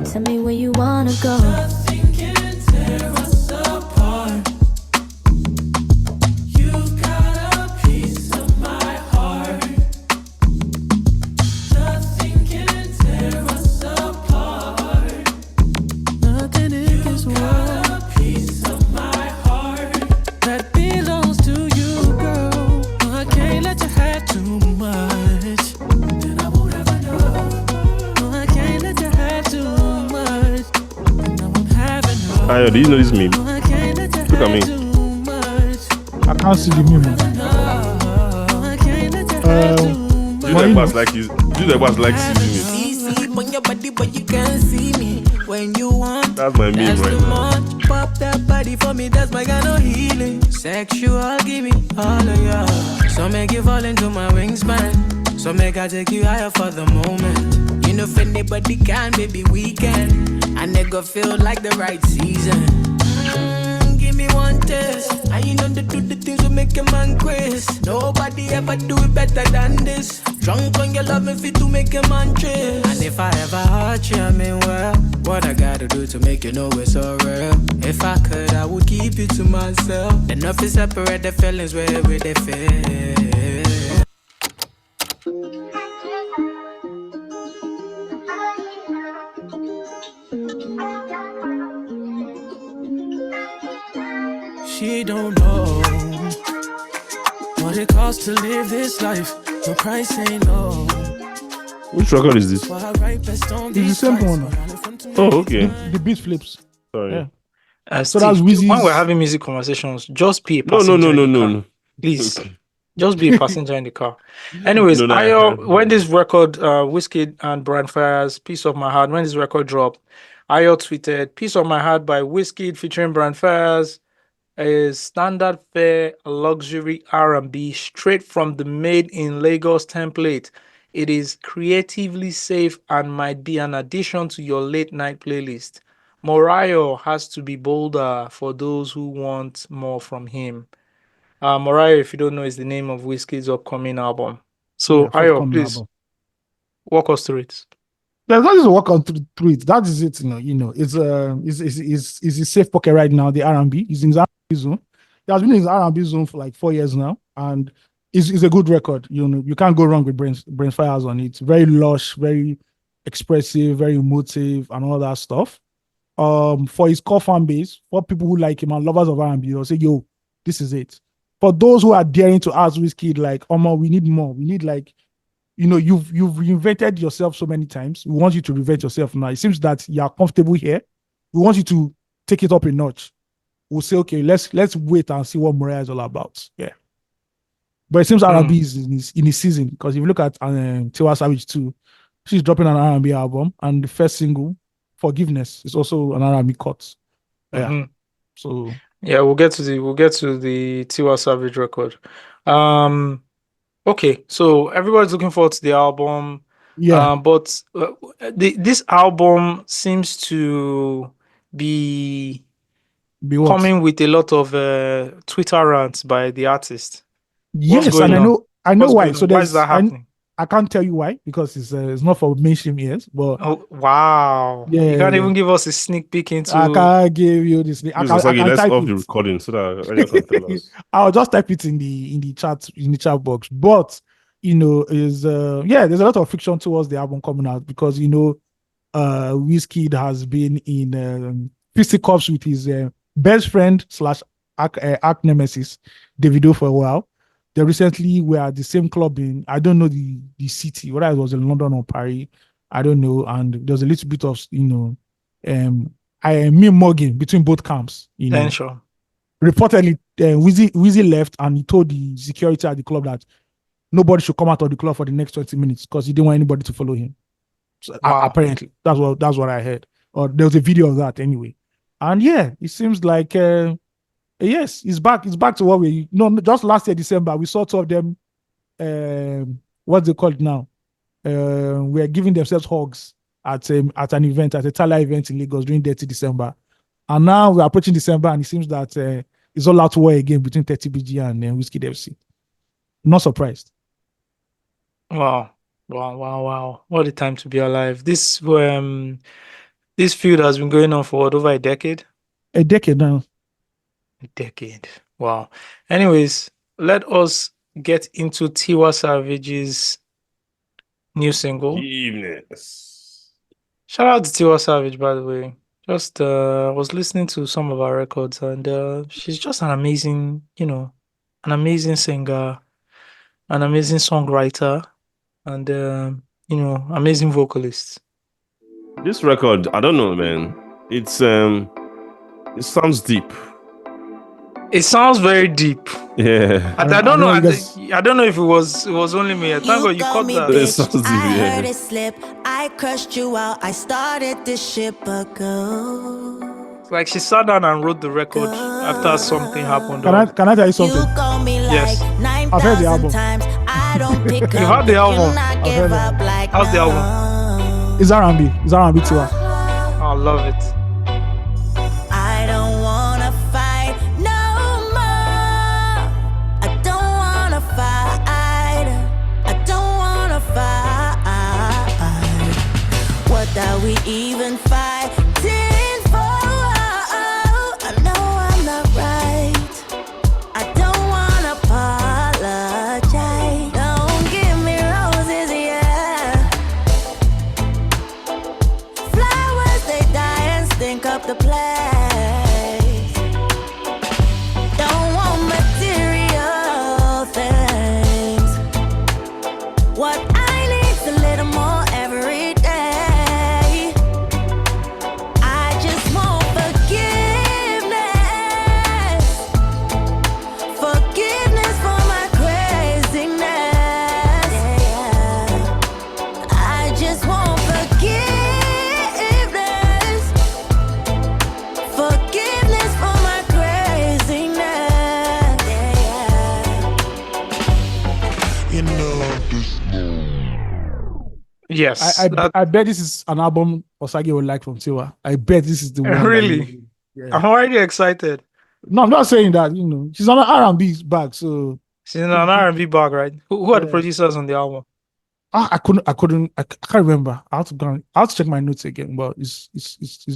Tell me where you wanna go. Nothing can tear us apart. You've got a piece of my heart. Nothing can tear us apart. Nothing in this world. A piece of my heart that belongs to you, girl. I can't let you have too much. Then I won't ever know. I can't let you have too much. And I won't have enough. Ayo, do you know this meme? I can't let you Look at me. have too much. I can't see the meme. I can't let you have too much. Do the boss like season it. See on your body, but you can't see me when you want. That's my meme right too now. much. Pop that body for me, that's my kind of healing. Sexual, give me all of ya. So make you fall into my wingspan. So make I take you higher for the moment. You know if anybody can, baby, we can. I never feel like the right season. Give me one test. I you know to do the things that make a man quiz. Nobody ever do it better than this. Drunk on your love and fit to make a man trip. And if I ever hurt you, I mean well, what I gotta do to make you know it's so real. If I could, I would keep you to myself. Enough to separate the feelings wherever they feel. She don't know what it costs to live this life. The price ain't low. Which record is this? It's the same one. Oh, okay. The beat flips. Sorry. Yeah. So that's Wizzy's. When we're having music conversations, just be a No. passenger. Please. Just be a passenger in the car. Anyways, Ayo, when this record, Wizkid and Brand Fires, Piece of My Heart, when this record dropped, Ayo tweeted, Piece of My Heart by Wizkid featuring Brand Fires is standard fare luxury R&B straight from the made in Lagos template. It is creatively safe and might be an addition to your late night playlist. Morayo has to be bolder for those who want more from him. Morayo, if you don't know, is the name of Wizkid's upcoming album. So, Ayo, please walk us through it. There's not just walk on through it. That is it. It's a safe pocket right now. The R&B is in his R&B zone. He has been in his R&B zone for like 4 years now, and it's a good record. You can't go wrong with Brain Fires on it. Very lush, very expressive, very emotive, and all that stuff. For his core fan base, for people who like him and lovers of R&B, they'll say, "Yo, this is it." For those who are daring to ask Wizkid, like, "Omo, we need more. We need like." You've reinvented yourself so many times. We want you to reinvent yourself now. It seems that you are comfortable here. We want you to take it up a notch. We'll say, okay, let's wait and see what Mariah is all about. Yeah. But it seems R&B is in his season, because if you look at Tiwa Savage too, she's dropping an R&B album, and the first single, Forgiveness, is also an R&B cut. Yeah. Mm-hmm. So yeah, we'll get to the Tiwa Savage record. Okay, so everybody's looking forward to the album. Yeah. But this album seems to be what? coming with a lot of Twitter rants by the artist. Yes, and I know why. So why is that happening? I can't tell you why, because it's not for mainstream ears. But wow, yeah, you can't even give us a sneak peek into. I can't give you this. Let's off the recording so that I can tell us. I'll just type it in the chat box. But there's a lot of fiction towards the album coming out, because Wizkid has been in fisticuffs with his best friend / arch nemesis Davido for a while. They recently were at the same club in, I don't know the city, whether it was in London or Paris, I don't know. And there's a little bit of, mugging between both camps. Tension. Reportedly, Wizzy left, and he told the security at the club that nobody should come out of the club for the next 20 minutes because he didn't want anybody to follow him. So, apparently, that's what I heard. Or there was a video of that anyway. And yeah, it seems like... yes, it's back. It's back to what just last year, December, we saw two of them, what's they called now? We're giving themselves hugs at an event, at a Tala event in Lagos during 30 December. And now we're approaching December, and it seems that it's all out war again between 30BG and Wizkid FC. Not surprised. Wow. What a time to be alive. This feud has been going on for over a decade? A decade now. A decade. Wow. Anyways, let us get into Tiwa Savage's new single. Forgiveness. Shout out to Tiwa Savage, by the way. Just was listening to some of our records, and she's just an amazing singer, an amazing songwriter, and amazing vocalist. This record, I don't know, man. It sounds deep. It sounds very deep. Yeah. I don't know. I don't know if it was only me. I thank God you caught that. It sounds deep. I heard it slip. I crushed you out. I started this ship ago. It's like she sat down and wrote the record after something happened. Can I tell you something? Yes. I've heard the album. You heard the album? I've heard it. How's the album? It's R&B. It's R&B too. I love it. I don't wanna fight no more. I don't wanna fight. I don't wanna fight. What are we even fighting for? I know I'm not right. I don't wanna apologize. Don't give me roses, yeah. Flowers, they die and stink up the place. Don't want material things. What I need's a little more every day. I just want forgiveness for my craziness. I just want forgiveness Yes. I bet this is an album Osagie would like from Tiwa. I bet this is the one. Really? Yeah. I'm already excited. No, I'm not saying that. She's on an R&B bag, so she's in an R&B bag, right? Who are the producers on the album? I can't remember. I have to check my notes again, but it's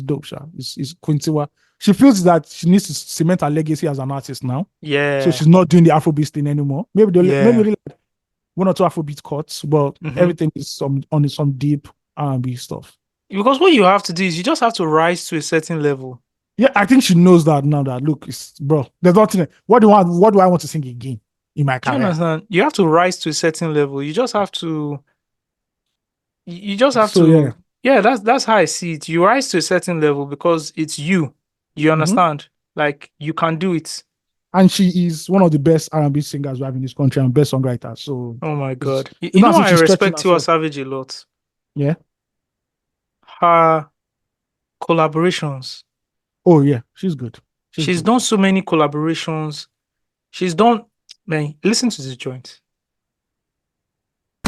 dope, Sha. It's Quintiwa. She feels that she needs to cement her legacy as an artist now. Yeah. So she's not doing the Afrobeat thing anymore. Maybe maybe like one or two Afrobeat cuts, but everything is on some deep R&B stuff. Because what you have to do is you just have to rise to a certain level. Yeah, I think she knows that now. That look, there's nothing. What do I want to sing again in my career? You understand? You have to rise to a certain level. You just have to. You just have to. Yeah, that's how I see it. You rise to a certain level because it's you. You understand? Like you can do it. And she is one of the best R&B singers we have in this country and best songwriter. So, oh my God, you know I respect Tiwa Savage a lot. Yeah, her collaborations. Oh yeah, she's good. She's done so many collaborations. She's done. Man, listen to this joint.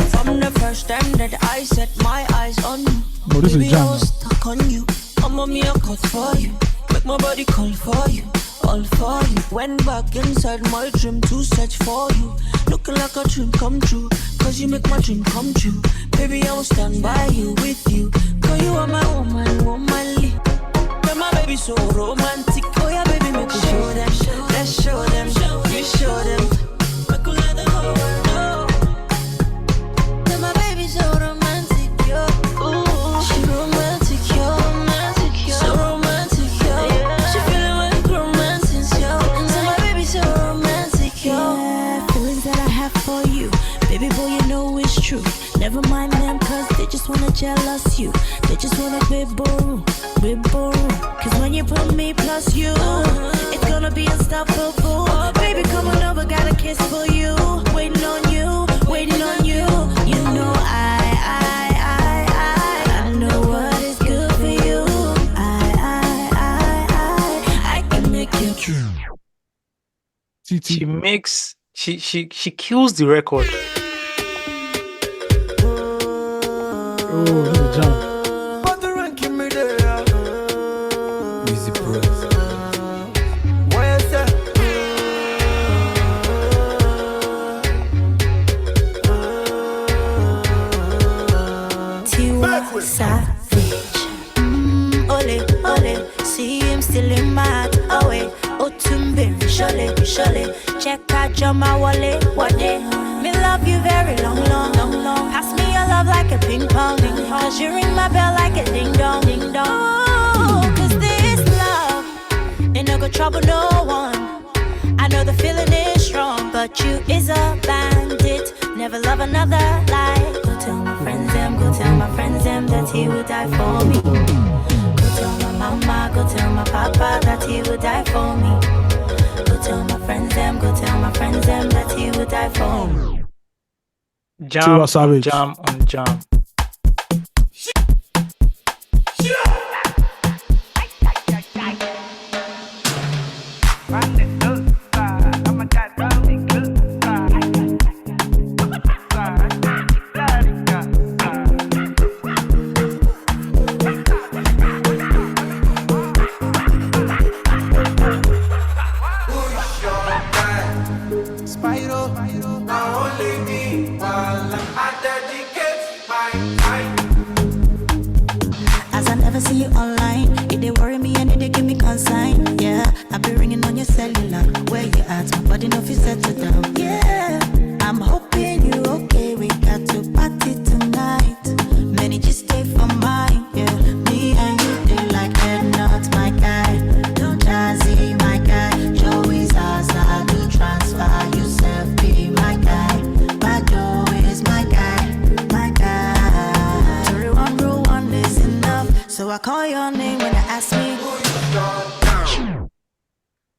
From the first time that I set my eyes on you, no, this is Jam. I was stuck on you. I'm on me a cut for you. Make my body call for you, all for you. Went back inside my dream to search for you. Looking like a dream come true, cause you make my dream come true. Baby, I will stand by you, with you. Cause you are my woman, womanly. You're my baby so romantic. Oh yeah, baby, make me show them. Let's show them, you show them. Make me let the whole world know. You're my baby so romantic, yo. Ooh, she romantic, yo. So romantic, yo. She feeling like romantic, yo. So my baby so romantic, yo. Yeah, feelings that I have for you, baby boy, you know it's true. Never mind them, cause they just wanna jealous you. They just wanna be boo. Cause when you put me plus you, it's gonna be unstoppable. Baby, come on over, got a kiss for you. Waiting on you, waiting on you. You know I know what is good for you. I can make you true. She kills the record. Oh, this is Jam. Savage. Ole, ole, see him still in my heart. Oh wait, Otumbe, surely. Check out your my wallet, what day? Me love you very long. Pass me your love like a ping pong. Cause you ring my bell like a ding dong. Oh, cause this love ain't no go trouble no one. I know the feeling is strong, but you is a bandit. Never love another like. Go tell my friends them that he would die for me. Go tell my mama, go tell my papa that he would die for me. Go tell my friends them that he would die for me. Jam on jam.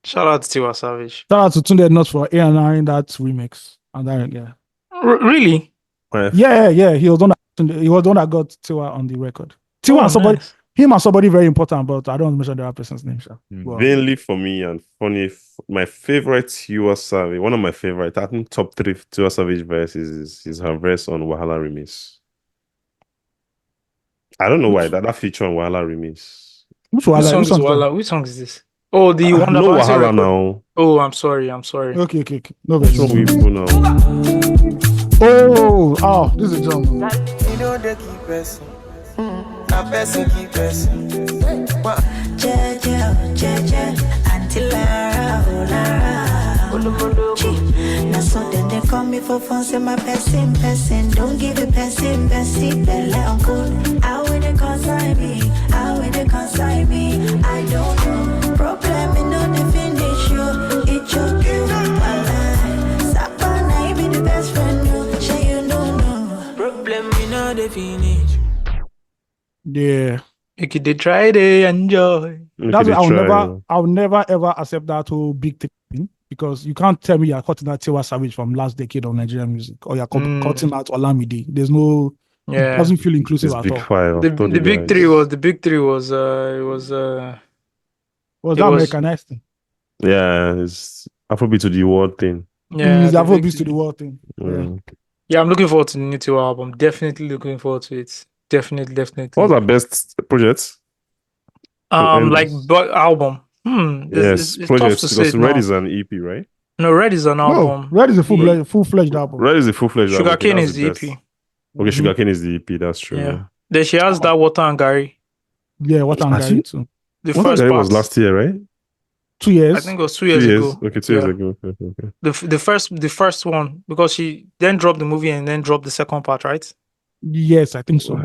Shout out to Tiwa Savage. Shout out to Tunde Not for A&R in that remix. And that, yeah. Really? Yeah. He was the one that got Tiwa on the record. Tiwa and somebody, nice. Him and somebody very important, but I don't want to mention the other person's name. Mainly for me and funny, my favorite Tiwa Savage, one of my favorite, I think top 3 Tiwa Savage verses is her verse on Wahala Remix. I don't know why that feature on Wahala remix. Which Which Wahala? song Which is song? Wahala? Which song is this? Oh, the Wanda No Fancy Wahala record. now. Oh, I'm sorry. I'm sorry. Okay. No, What's wrong with people now? Oh, this is a drum. You know they keep pressing. A person keep pressing. Until now so then they call me for fun, say my person. Don't give a person, belle uncle. How will they consign me? I don't know. Problem in no the finish you. It choke you. Sapana, I be the best friend. No, say you know. Problem in no the finish. Yeah. You could try to enjoy. That's why I'll never ever accept that whole big thing, because you can't tell me you're cutting out Tiwa Savage from last decade of Nigerian music, or you're cutting out Olamide. There's no, it doesn't feel inclusive at big all. fire. The big three was Was that was- Americanized thing? Yeah, it's Afrobeat to the world thing. yeah, It's the Afrobeat big to the world thing. Yeah, I'm looking forward to the new Tiwa album. Definitely looking forward to it. Definitely. What's our best project? Album. Yes, it's tough projects, to say because it Red now. is an EP, right? No, Red is an album. Red is a full-fledged album. Red is a full-fledged album. Sugarcane Okay, is the that's EP. best. Okay, Sugarcane is the EP. That's true. Yeah. Then she has that Water and Gary. Yeah, Water and Gary too. The Water and first Gary part was last year, right? 2 years. I think it was 2 years ago. Okay, 2 years ago. Okay. The first one, because she then dropped the movie and then dropped the second part, right? Yes, I think so.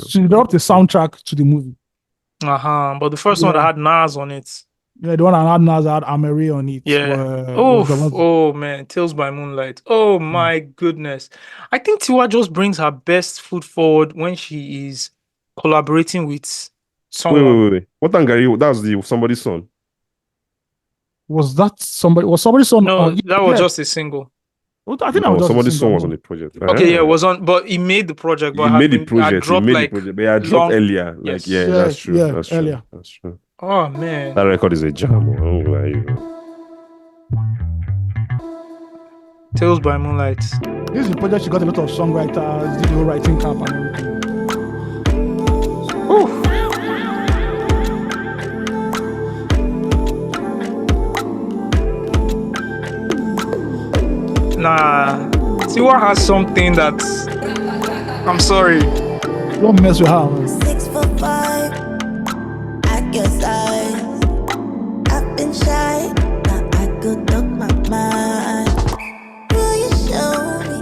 She dropped the soundtrack to the movie. But the first one that had Nas on it. Yeah, the one that had Nas had Amere on it. Yeah. Oh man, Tales by Moonlight. Oh my goodness. I think Tiwa just brings her best foot forward when she is collaborating with someone. Wait. What and Gary? That was somebody's son. Was somebody's son? No, that was just a single. I think that was somebody's son was on the project. Okay, it was on, but he made the project. But he made the project. But I dropped earlier. Yes. That's true. Yeah, that's earlier. true. That's true. Oh man, that record is a jam. Tales by Moonlight. This is a project. She got a lot of songwriters, did the writing camp and everything. Nah, Tiwa has something that I'm sorry. Don't mess with her, man. 6'5", at your size. I've been shy, now I could look my mind. Will you show me?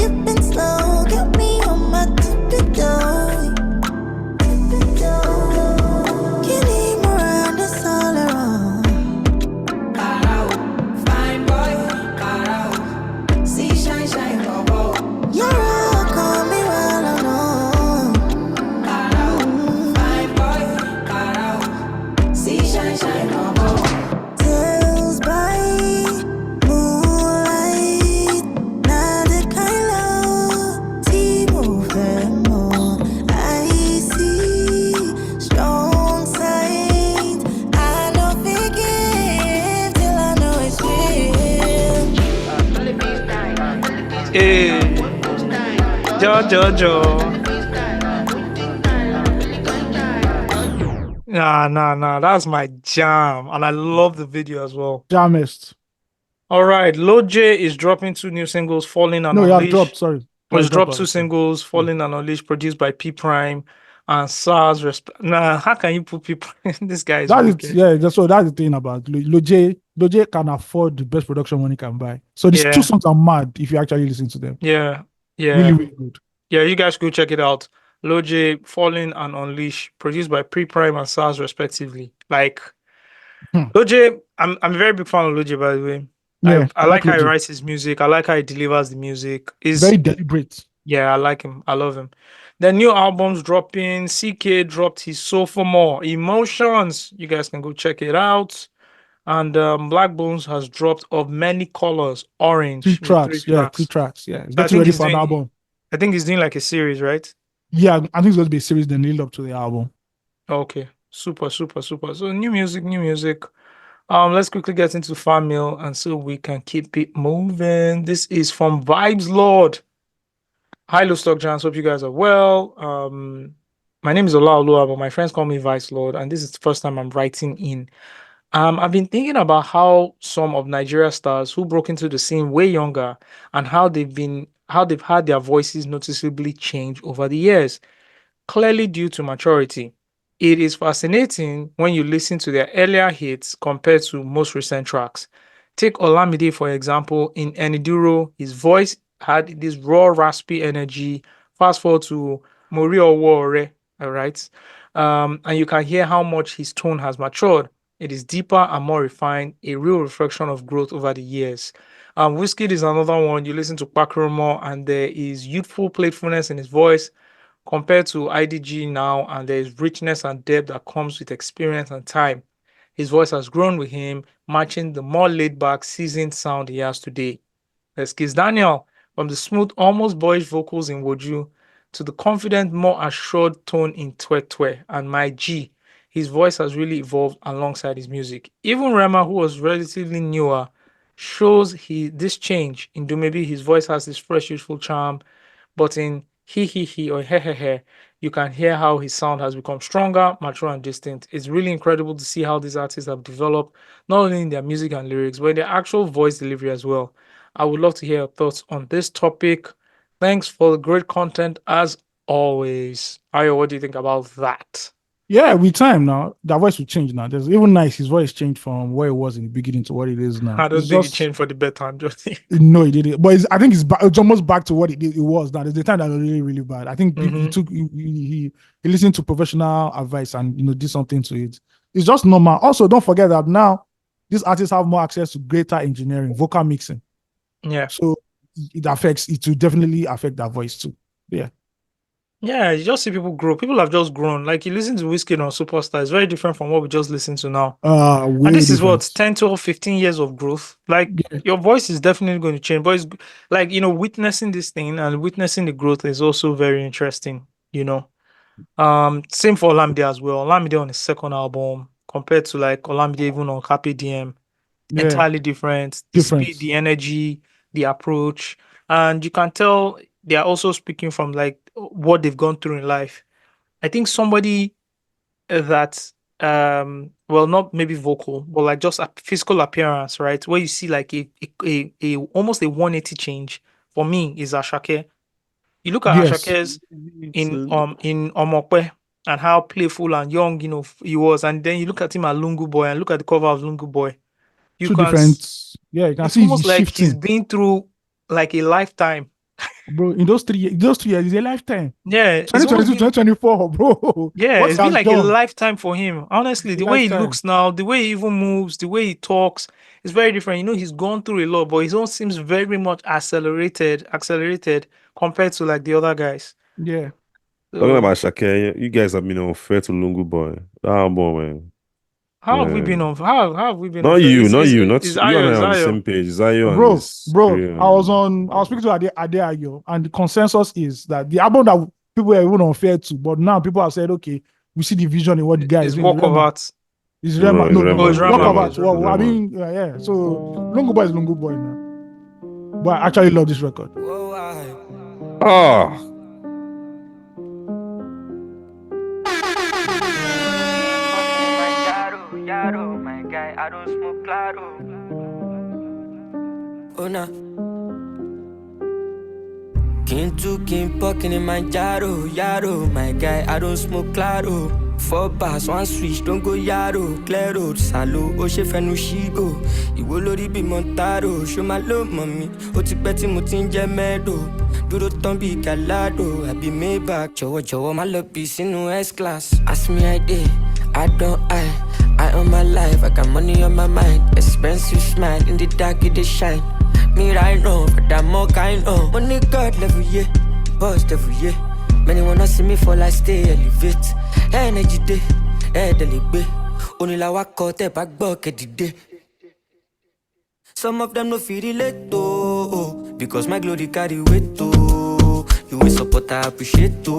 You've been slow, get me on my tippy toe. Can you move around this all around? Fine boy, see shine, bobo. You're all call me well I know. Fine boy, see shine, bobo. Tales by moonlight, now the kind of tea move them all. I see strong signs. I know forgive till I know it's real. Hey, Jo. Nah. That's my jam, and I love the video as well. Jamist. All right, Lil J is dropping 2 new singles, Falling and Unleashed. dropped. Sorry. He's dropped 2 singles, Falling and Unleashed, produced by P Prime and SARS. How can you put P Prime? This guy is wicked. That's the thing about Lil J. Lil J can afford the best production money can buy. So these 2 songs are mad if you actually listen to them. Yeah. Really, really good. Yeah, you guys go check it out. Lil J, Falling and Unleashed, produced by P Prime and SARS respectively. Like Lil J, I'm a very big fan of Lil J, by the way. Yeah, I like how he writes his music. I like how he delivers the music. He's very deliberate. Yeah, I like him. I love him. The new albums dropping. CK dropped his Sophomore Emotions. You guys can go check it out. And Black Bones has dropped Of Many Colors, Orange. 3 tracks. 3 tracks. Yeah, it's getting ready for an album. I think he's doing like a series, right? Yeah, I think it's going to be a series then lead up to the album. Okay, super. So new music. Let's quickly get into fan mail and so we can keep it moving. This is from Vibes Lord. Hi, Stock Giants. Hope you guys are well. My name is Olaoluwa, but my friends call me Vice Lord, and this is the first time I'm writing in. I've been thinking about how some of Nigeria stars who broke into the scene way younger and how they've had their voices noticeably change over the years, clearly due to maturity. It is fascinating when you listen to their earlier hits compared to most recent tracks. Take Olamide, for example. In Eniduro, his voice had this raw, raspy energy. Fast forward to Mori Owore, all right? And you can hear how much his tone has matured. It is deeper and more refined, a real reflection of growth over the years. Wizkid is another one. You listen to Pakromo, and there is youthful playfulness in his voice compared to IDG now, and there is richness and depth that comes with experience and time. His voice has grown with him, matching the more laid back, seasoned sound he has today. There's Kiss Daniel, from the smooth, almost boyish vocals in Woju to the confident, more assured tone in Twe Twe and My G. His voice has really evolved alongside his music. Even Rema, who was relatively newer, shows this change. In Dumebi, his voice has this fresh, youthful charm, but in he or he, you can hear how his sound has become stronger, mature, and distinct. It's really incredible to see how these artists have developed, not only in their music and lyrics, but in their actual voice delivery as well. I would love to hear your thoughts on this topic. Thanks for the great content as always. Ayo, what do you think about that? Yeah, with time now, that voice will change now. There's even nice, his voice changed from where it was in the beginning to what it is now. I don't think it changed for the better. I'm just no, it didn't. But I think it's almost back to what it was now. There's the time that was really, really bad. I think he listened to professional advice and did something to it. It's just normal. Also, don't forget that now these artists have more access to greater engineering, vocal mixing. Yeah. So it will definitely affect that voice too. Yeah. Yeah, you just see people grow. People have just grown. Like you listen to Wizkid on Superstar, it's very different from what we just listened to now. And this is what 10, 12, 15 years of growth. Like your voice is definitely going to change. But it's like, witnessing this thing and witnessing the growth is also very interesting, Same for Olamide as well. Olamide on his second album compared to like Olamide even on Happy DM. Yeah. Entirely different. The speed, the energy, the approach. And you can tell they are also speaking from like what they've gone through in life. I think somebody that not maybe vocal, but like just a physical appearance, right? Where you see like a almost a 180 change for me is Asake. You look at Ashake's in Omokwe and how playful and young he was, and then you look at him at Lungu Boy and look at the cover of Lungu Boy. You can see almost like shifting. He's been through like a lifetime. Bro, in those 2 years is a lifetime. Yeah, 2022, 2024, bro. Yeah, it's been like a lifetime for him. Honestly, the way he looks now, the way he even moves, the way he talks, is very different. He's gone through a lot, but his own seems very much accelerated compared to like the other guys. Yeah. Talking about Shake, you guys have been unfair to Lungu Boy. That boy, man. How have we been on? How have we been? Not you, you, not you. You and I on the same page. Zayo, bro. I was speaking to Ade Ayo, and the consensus is that the album that people were even unfair to, but now people have said, okay, we see the vision in what the guy is doing. Walk of Art. It's Rema. No, it's Walk of Art. Well, I mean, yeah. So Lungu Boy is Lungu Boy now. But I actually love this record. My guy, I don't smoke claro. Oh nah. King poking in my yaro. My guy, I don't smoke claro. 4 bars, 1 switch, don't go yaro. Clear road, salo, Oshe fenu shigo. Iwo lori bi montaro. Show my love, mommy. Oti peti mutin jemedo. Duro tombi galado. I be made back. Jowo, my love be sinu S-class. Ask me I did. I don't I own my life, I got money on my mind. Expensive smile, in the dark it shine. Me right now, but I'm more kind of. Money God level, yeah. Boss every year. Many wanna see me fall, I stay elevate. Energy day, delibe. Only la wako te back bucket day. Some of them no feel relate to, because my glory carry weight to. You will support, I appreciate to.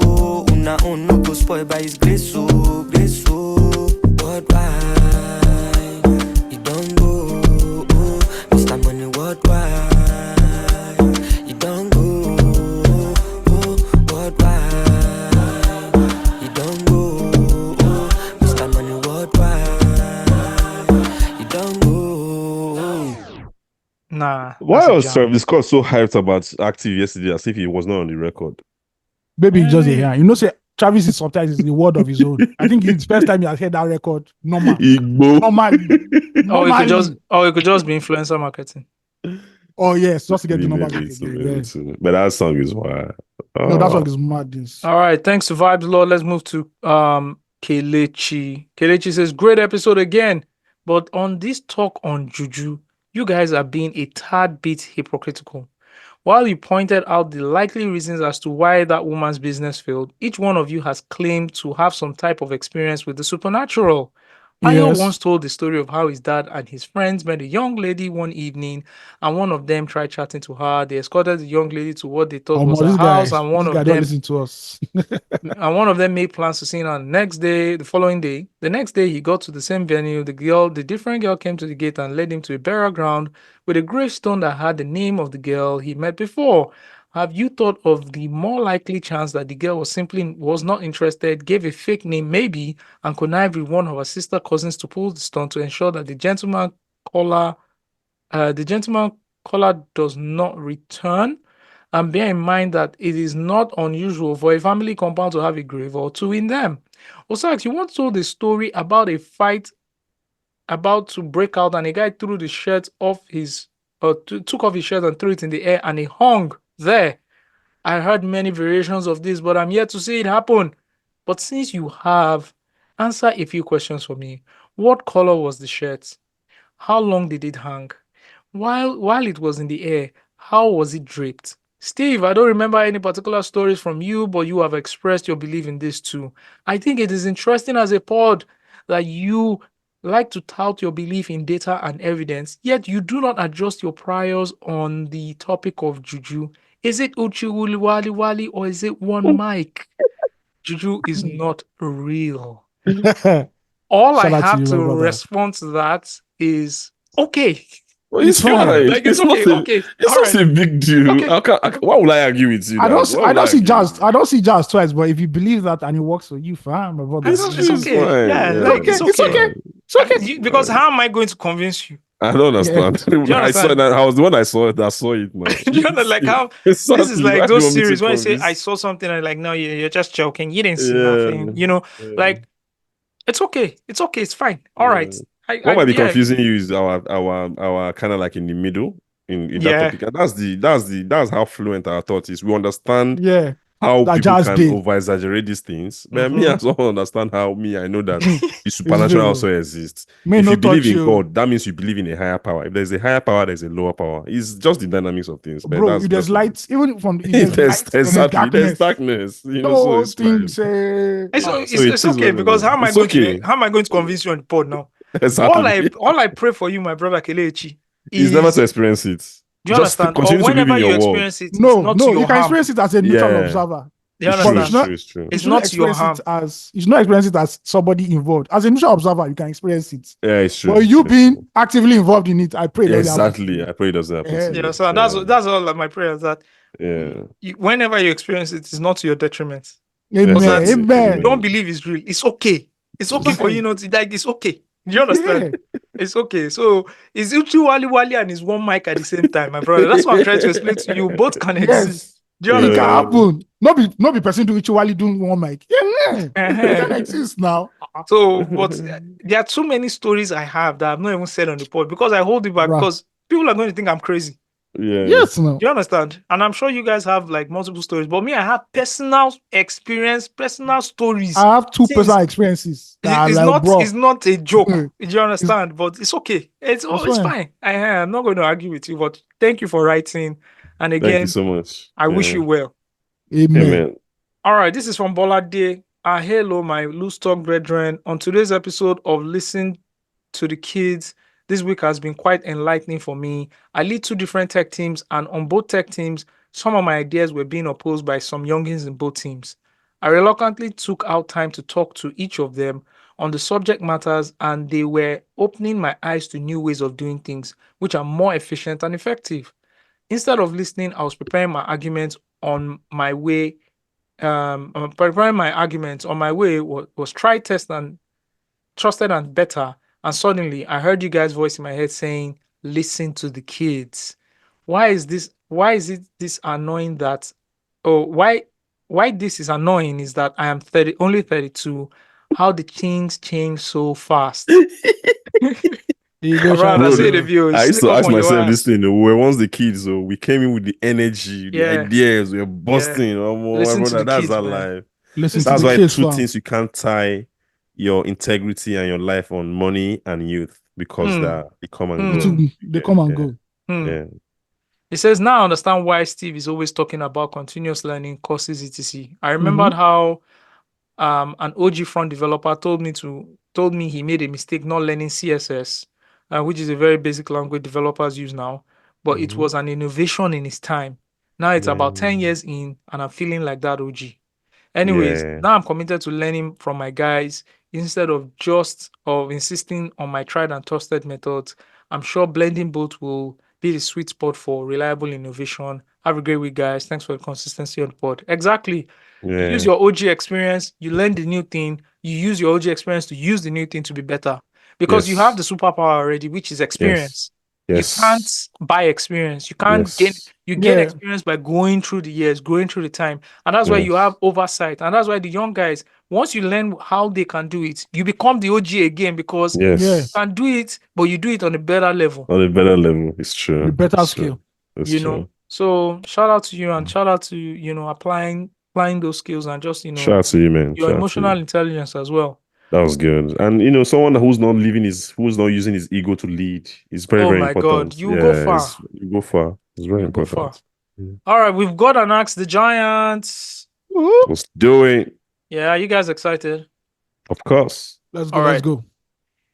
Una no go spoiled by his grace, so worldwide, you don't go, Mr. Money worldwide, you don't go, worldwide, you don't Why was Travis Scott so hyped about Active yesterday as if he was not on the record? Maybe it's just a hair. You know, say Travis is sometimes is the word of his own. I think it's the first time he has heard that record. Normal. Normally. Or it could just be influencer marketing. Oh yes, just to get the numbers. But that song is wild. No, that song is madness. All right, thanks to Vibes Lord. Let's move to Kelechi. Kelechi says, great episode again. But on this talk on juju, you guys are being a tad bit hypocritical. While you pointed out the likely reasons as to why that woman's business failed, each one of you has claimed to have some type of experience with the supernatural. Ayo once told the story of how his dad and his friends met a young lady one evening, and one of them tried chatting to her. They escorted the young lady to what they thought was her house, and one of them listen to us. and one of them made plans to see her the following day. The next day, he got to the same venue. The different girl came to the gate and led him to a burial ground with a gravestone that had the name of the girl he met before. Have you thought of the more likely chance that the girl was not interested, gave a fake name maybe, and connived with one of her sister cousins to pull the stone to ensure that the gentleman caller does not return? And bear in mind that it is not unusual for a family compound to have a grave or two in them. Osagie, you once told a story about a fight about to break out, and a guy threw the shirt off took off his shirt and threw it in the air, and he hung there. I heard many variations of this, but I'm yet to see it happen. But since you have, answer a few questions for me. What color was the shirt? How long did it hang? While it was in the air, how was it draped? Steve, I don't remember any particular stories from you, but you have expressed your belief in this too. I think it is interesting as a pod that you like to tout your belief in data and evidence, yet you do not adjust your priors on the topic of juju. Is it Uchi Wuli Wali Wali, or is it one mic? Juju is not real. All I have to respond to that is okay. Well, it's fine. Like, it's okay. Okay. It's not a big deal. Okay. Why would I argue with you? I don't see jazz twice, but if you believe that and it works for you, fine. It's okay. Fine. Yeah, it's okay. It's okay. Because how am I going to convince you? I don't understand. Yeah. I saw that. I was the one I saw it. I saw it, man. You know, like how this is like those series when I say I saw something and like, no, you're just joking. You didn't see nothing. You know, like it's okay. It's okay. It's fine. All right. What might be confusing you is our kind of like in the middle in that topic. And that's how fluent our thought is. We understand how that people can over exaggerate these things. But me as well understand how I know that the supernatural also exists. If you believe in God, that means you believe in a higher power. If there's a higher power, there's a lower power. It's just the dynamics of things. But bro, if there's light, even from there's darkness. You know, it's okay because how am I going to convince you on the pod now? Exactly. All I pray for you, my brother Kelechi, is never to experience it. Do you understand? Or whenever you experience it, no, you can experience it as a neutral observer. You understand? It's true. It's not to your harm. You should not experience it as somebody involved. As a neutral observer, you can experience it. Yeah, it's true. But you being actively involved in it, I pray that exactly. I pray it doesn't happen. Yeah, so that's all of my prayers. That whenever you experience it, it's not to your detriment. Amen. You don't believe it's real. It's okay. It's okay for you not to like. It's okay. Do you understand? It's okay. So it's Uchi Wali Wali and it's one mic at the same time, my brother. That's what I'm trying to explain to you. Both can exist. Do you understand? It can happen. Not be person do Uchi Wali doing one mic. It can exist now. So, but there are too many stories I have that I've not even said on the pod because I hold it back because people are going to think I'm crazy. Yeah. Yes, no. Do you understand? And I'm sure you guys have like multiple stories, but me, I have personal experience, personal stories. I have two personal experiences. It's not a joke. Do you understand? But it's okay. It's fine. I'm not going to argue with you, but thank you for writing. And again, thank you so much. I wish you well. Amen. All right, this is from Bolade. Hello, my loose talk brethren. On today's episode of Listen to the Kids, this week has been quite enlightening for me. I lead 2 different tech teams, and on both tech teams, some of my ideas were being opposed by some youngins in both teams. I reluctantly took out time to talk to each of them on the subject matters, and they were opening my eyes to new ways of doing things, which are more efficient and effective. Instead of listening, I was preparing my arguments on my way. Preparing my arguments on my way was tried, tested, and trusted and better. And suddenly, I heard you guys' voice in my head saying, listen to the kids. why is it this annoying that why this is annoying is that I am only 32. How the things change so fast. Around, I Bro, say the view, I used sneak to up ask on your myself this ass. thing. We were once the kids, so we came in with the energy, the Yeah, ideas, we were yeah. busting. Oh, my Listen to brother, the that's kids, our man. life. Listen to That's the why kids, two fam. things you can't tie your integrity and your life on: money and youth, because they come and go. They come and go. Yeah. It says, now I understand why Steve is always talking about continuous learning courses, etc. I remembered Mhm. how an OG front developer told me he made a mistake not learning CSS, which is a very basic language developers use now, but it was an innovation in its time. Now it's about 10 years in, and I'm feeling like that OG. Anyways, Yeah. now I'm committed to learning from my guys instead of just of insisting on my tried and trusted methods. I'm sure blending both will be the sweet spot for reliable innovation. Have a great week, guys. Thanks for the consistency on the pod. Exactly. You use Yeah. your OG experience, you learn the new thing, you use your OG experience to use the new thing to be better. Because you have the Yes. superpower already, which is Yes. experience. You can't Yes. buy experience. You can't gain Yes. you gain Yeah. experience by going through the years, going through the time. And that's why you have Yes. oversight. And that's why the young guys, once you learn how they can do it, you become the OG again because Yeah. you Yes. can do it, but you do it on a better level, On a better level. It's The true. better It's true. skill. It's you know. true. So shout out to you and shout out to, applying those skills and just, Shout out to you, man. your Shout out to emotional you. intelligence as well. That was good. And someone who's not using his ego to lead is very, Oh very my God, important. you go Yeah, far. you go far. It's very You go far. important. Yeah. All right, we've got an Ask the Giants. Let's do it. Yeah, are you guys excited? Of course. Let's go. All Let's right. go.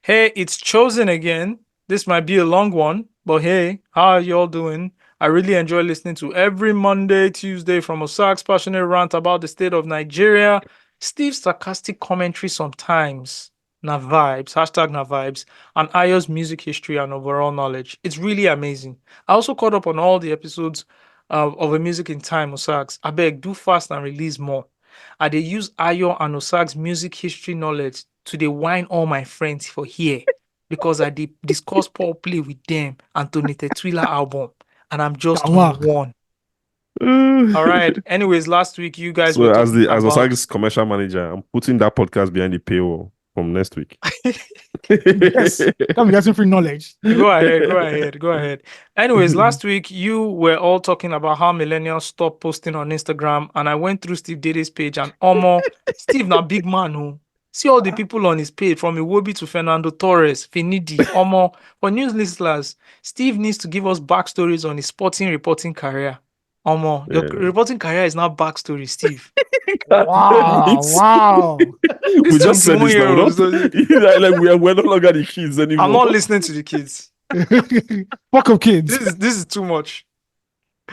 Hey, it's Chosen again. This might be a long one, but hey, how are y'all doing? I really enjoy listening to every Monday, Tuesday from Osag's passionate rant about the state of Nigeria, Steve's sarcastic commentary sometimes, na vibes, hashtag na vibes, and Ayo's music history and overall knowledge. It's really amazing. I also caught up on all the episodes of A Music in Time, Osag's. I beg, do fast and release more. I dey use Ayo and Osag's music history knowledge to dey whine all my friends for here because I dey discuss Paul play with them and Tony Tetwila album, and I'm just Kawa. 21. All right. Anyways, last week you guys So were as talking about Osagi's commercial manager, I'm putting that podcast behind the paywall from next week. Yes. Come getting free knowledge. Go ahead. Anyways, last week you were all talking about how millennials stopped posting on Instagram, and I went through Steve Dade's page, and Steve na big man who see all the people on his page from Iwobi to Fernando Torres, Finidi, For news listeners, Steve needs to give us backstories on his sporting reporting career. Your reporting career is not backstory, Steve. Wow. We just said this now. Like we're no longer the kids anymore. I'm not listening to the kids. Fuck up kids. This is too much.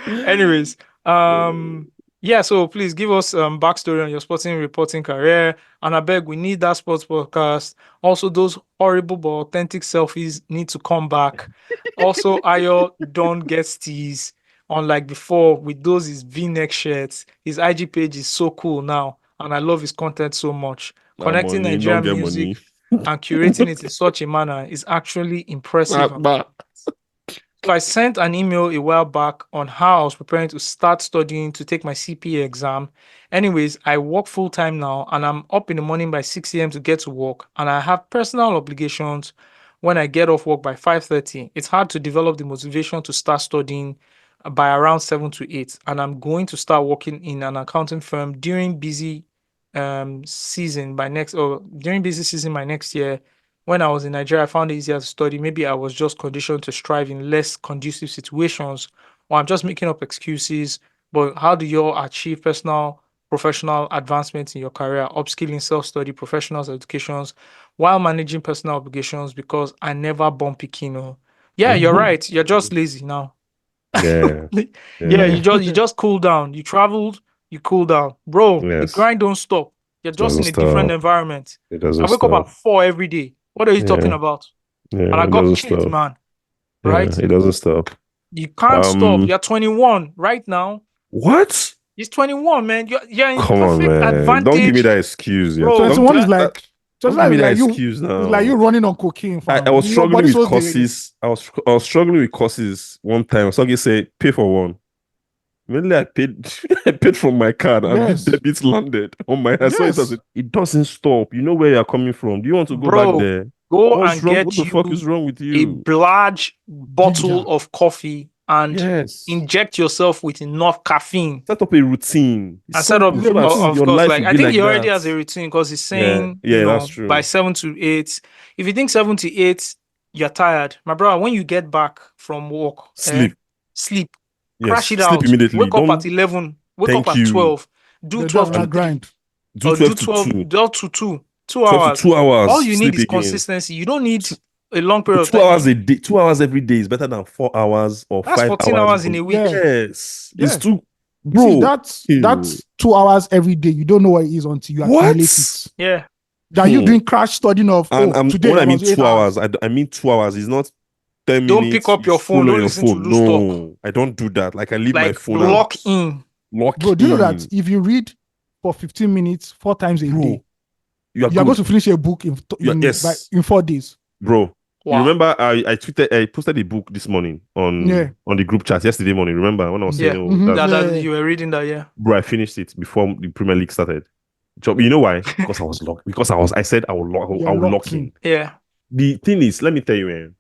Anyways, yeah, so please give us backstory on your sporting reporting career. And I beg, we need that sports podcast. Also, those horrible but authentic selfies need to come back. Also, Ayo don't get teased. Unlike before, with those his V-neck shirts, his IG page is so cool now, and I love his content so much. Connecting Money, Nigerian don't get music and curating it in such a manner is actually impressive. So I sent an email a while back on how I was preparing to start studying to take my CPA exam. Anyways, I work full time now and I'm up in the morning by 6 a.m. to get to work, and I have personal obligations when I get off work by 5:30. It's hard to develop the motivation to start studying by around 7 to 8, and I'm going to start working in an accounting firm during busy season by next year. When I was in Nigeria, I found it easier to study. Maybe I was just conditioned to strive in less conducive situations, or I'm just making up excuses. But how do you all achieve personal, professional advancements in your career, upskilling, self-study, professional educations, while managing personal obligations? Because I never bump Pikino. Yeah, you're right. You're just lazy now. Yeah. Yeah, you just cool down. You traveled, you cool down. Bro, the Yes. grind don't stop. You're just in a different environment. It doesn't I wake up at stop. 4 every day. What are you talking about? Yeah, And I it got doesn't kids, stop. man. Yeah, Right? it doesn't stop. You can't stop. You're 21 right now. What? He's 21, man. You're in Come on, perfect man. advantage. Don't give me that excuse. Bro, Don't 21 give is like So it's Don't give me that like you, excuse now. it's like you running on cocaine. I was struggling with courses. I was struggling with courses one time. Osagie said, pay for one. Mainly I paid I paid from my card and Yes. the debit landed on my I saw it as it doesn't stop. You know where you're coming from. Do you want to go back there? Go What's and wrong? get What the fuck is wrong with a you? large bottle of coffee and Yes. inject yourself with enough caffeine. Set up a routine. And set up, simple, so that of your course, life like will I be think like he already that. has a routine because he's saying, Yeah, you know, that's true. by 7 to 8. If you think 7 to 8, you're tired, my brother. When you get back from work, Sleep. Yes, crash it sleep out. immediately. Wake up Don't- at 11. Wake Thank up at you. 12. Do They 12 don't to grind. 3. Do Or 12 do to 12 2. 12 to 2. 2 12 hours. to 2 hours. All you need sleep is again. consistency. You don't need a long period of 2 time. hours a day, 2 hours every day is better than 4 hours or That's 5 14 hours hours in a week. Yes. Yeah. It's too See, that's 2 hours every day. You don't know what it is until you accumulate it. Yeah. That you doing crash studying of and today. when I mean was 8 2 hours, I mean 2 hours. It's not 10 Don't minutes. pick up you your phone, scroll don't on your listen to phone. loose No, talk. I don't do that. Like I leave my Like phone lock and in. lock Bro, do you know that in. if you read for 15 minutes 4 times a day, You are going good. to finish a book in Yes. in 4 days. Bro, Wow. you remember I posted a book this morning on the group chat yesterday morning. Remember when I was saying, You were reading that, yeah. Bro, I finished it before the Premier League started. So, you know why? Because I was locked. Because I said I would lock in. Yeah. The thing is, let me tell you,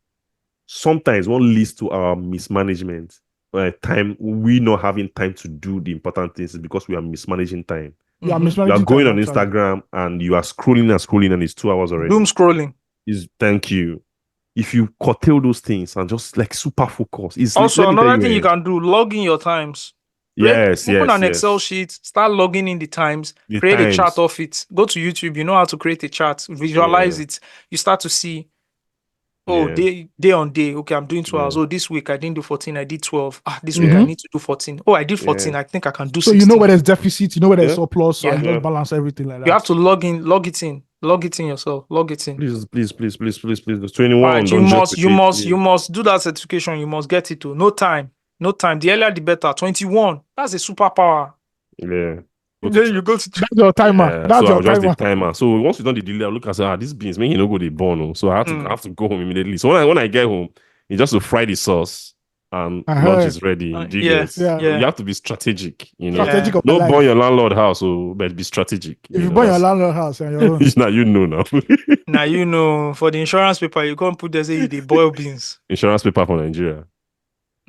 sometimes what leads to our mismanagement, we not having time to do the important things is because we are mismanaging time. You are You are mismanaging going time, on actually. Instagram and you are scrolling and it's 2 hours already. Doom scrolling. Thank you. If you curtail those things and just like super focus. Also, another thing you can do, log in your times. Open an Excel sheet, start logging in the times, create a chart of it. Go to YouTube, you know how to create a chart, visualize it. You start to see, day on day, okay, I'm doing 2 hours. Oh, this week I didn't do 14, I did 12. This week I need to do 14. Oh, I did 14, I think I can do 16. So you know where there's deficit, you know where there's surplus, and just balance everything like that. You have to log in yourself, log it in. Please. 21. Right, you must do that certification. You must get it to. No time. The earlier the better. 21. That's a superpower. Yeah. Then you go to that's your timer. Yeah, that's so your I'll just timer. the timer. So once you done the delay, I look and say, this beans, man, you know go the born. So I have to go home immediately. So when I get home, it's just to fry the sauce and lunch is ready. You have to be strategic. You know, strategic don't burn your landlord house, but be strategic. If you burn your landlord house and your own. Now you know now. Now you know for the insurance paper, you can't put there say you dey boil beans. Insurance paper for Nigeria.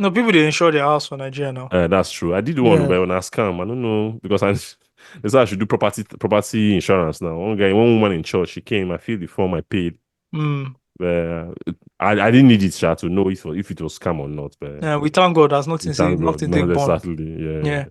No, people they insure their house for Nigeria now. That's true. I did one, but when I scam, I don't know because they said I should do property insurance now. One woman in church, she came. I filled the form, I paid. I didn't need it to know if it was scam or not. But we thank God. There's nothing take exactly. Yeah.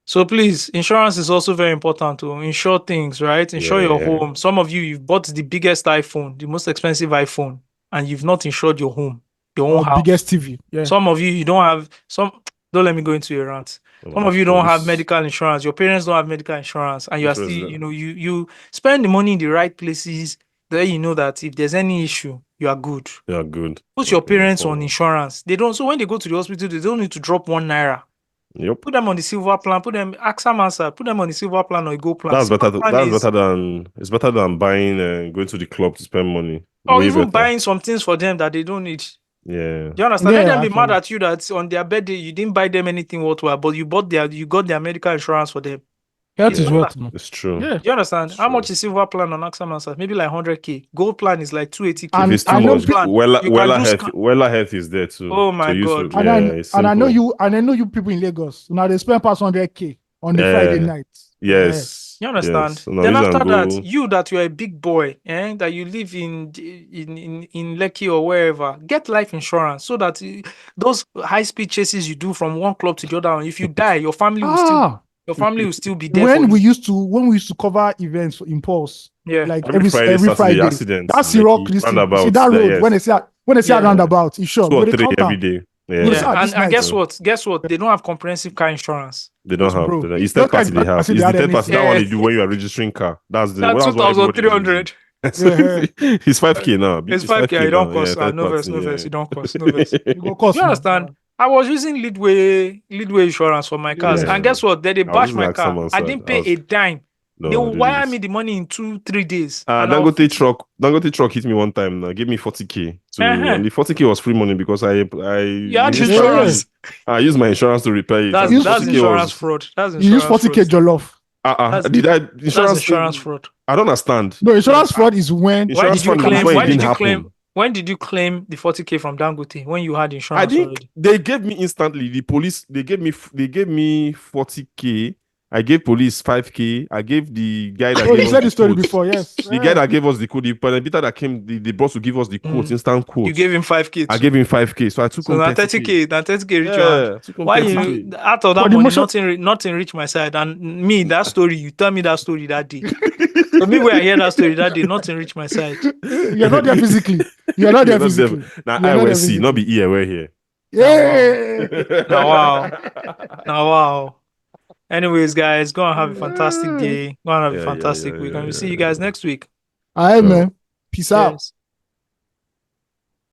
So please, insurance is also very important to insure things, right? Insure your home. Some of you've bought the biggest iPhone, the most expensive iPhone, and you've not insured your home, your own house. Biggest TV. Yeah. Some of you don't have some. Don't let me go into a rant. Some of you don't have medical insurance. Your parents don't have medical insurance, and you are still, you spend the money in the right places. There you know that if there's any issue, you are good. You are good. Put your parents on insurance. They don't. So when they go to the hospital, they don't need to drop ₦1. Yep. Put them on the silver plan. Put them put them on the silver plan or go plan. That's better. It's better than buying going to the club to spend money. Or even buying some things for them that they don't need. Yeah. Do you understand? Let them be mad at you that on their birthday you didn't buy them anything worthwhile, but you got their medical insurance for them. That is what. It's true. Yeah. Do you understand? How much is silver plan on AXA Mansard? Maybe like 100K. Gold plan is like 280K. If it's too much, Wella Health is there too. Oh my God. I know you people in Lagos. Now they spend past 100K on the Friday night. Yes. You understand? Yes. Then after that, you're a big boy, that you live in Lekki or wherever, get life insurance so that those high-speed chases you do from one club to the other, if you die, your family will still be there. When we used to cover events for Impulse, like every Friday, accidents, that's the rock. See that road when they say roundabout, it's short. 2 or 3 every day. Yeah. And guess what? They don't have comprehensive car insurance. They don't have. It's third party they have. It's the third party. That one they do when you are registering car. That's 2,300. It's 5K now. It's 5K. It don't cost. No verse. It don't cost. No verse. You understand? I was using Leadway insurance for my cars, and guess what? They bashed my car. I didn't pay a dime. They will wire me the money in 2-3 days. Dangote truck hit me one time. Gave me 40K. So and the 40K was free money because I you had insurance. I used my insurance to repair it. That's insurance fraud. That's insurance you use 40K jollof. Insurance fraud. I don't understand. No, insurance fraud is when. When did you claim the 40K from Dangote when you had insurance? They gave me instantly. The police they gave me 40K. I gave police 5K. I gave the guy that. You said the story before, yes. The guy that gave us the code, the parameter that came, the boss to give us the quote, instant quote. You gave him 5K. I gave him 5K, so I took. So now 30K, ritual. Why you out of that money? Nothing reach my side, and me that story. You tell me that story that day. So me when I hear that story that day, nothing reach my side. You're not there physically. You're not there physically. Now I will see, not be here. We're here. Yeah. Now wow. Anyways, guys, go and have a fantastic day. Go and have a fantastic week. And we'll see you guys next week. All right, man. Peace out.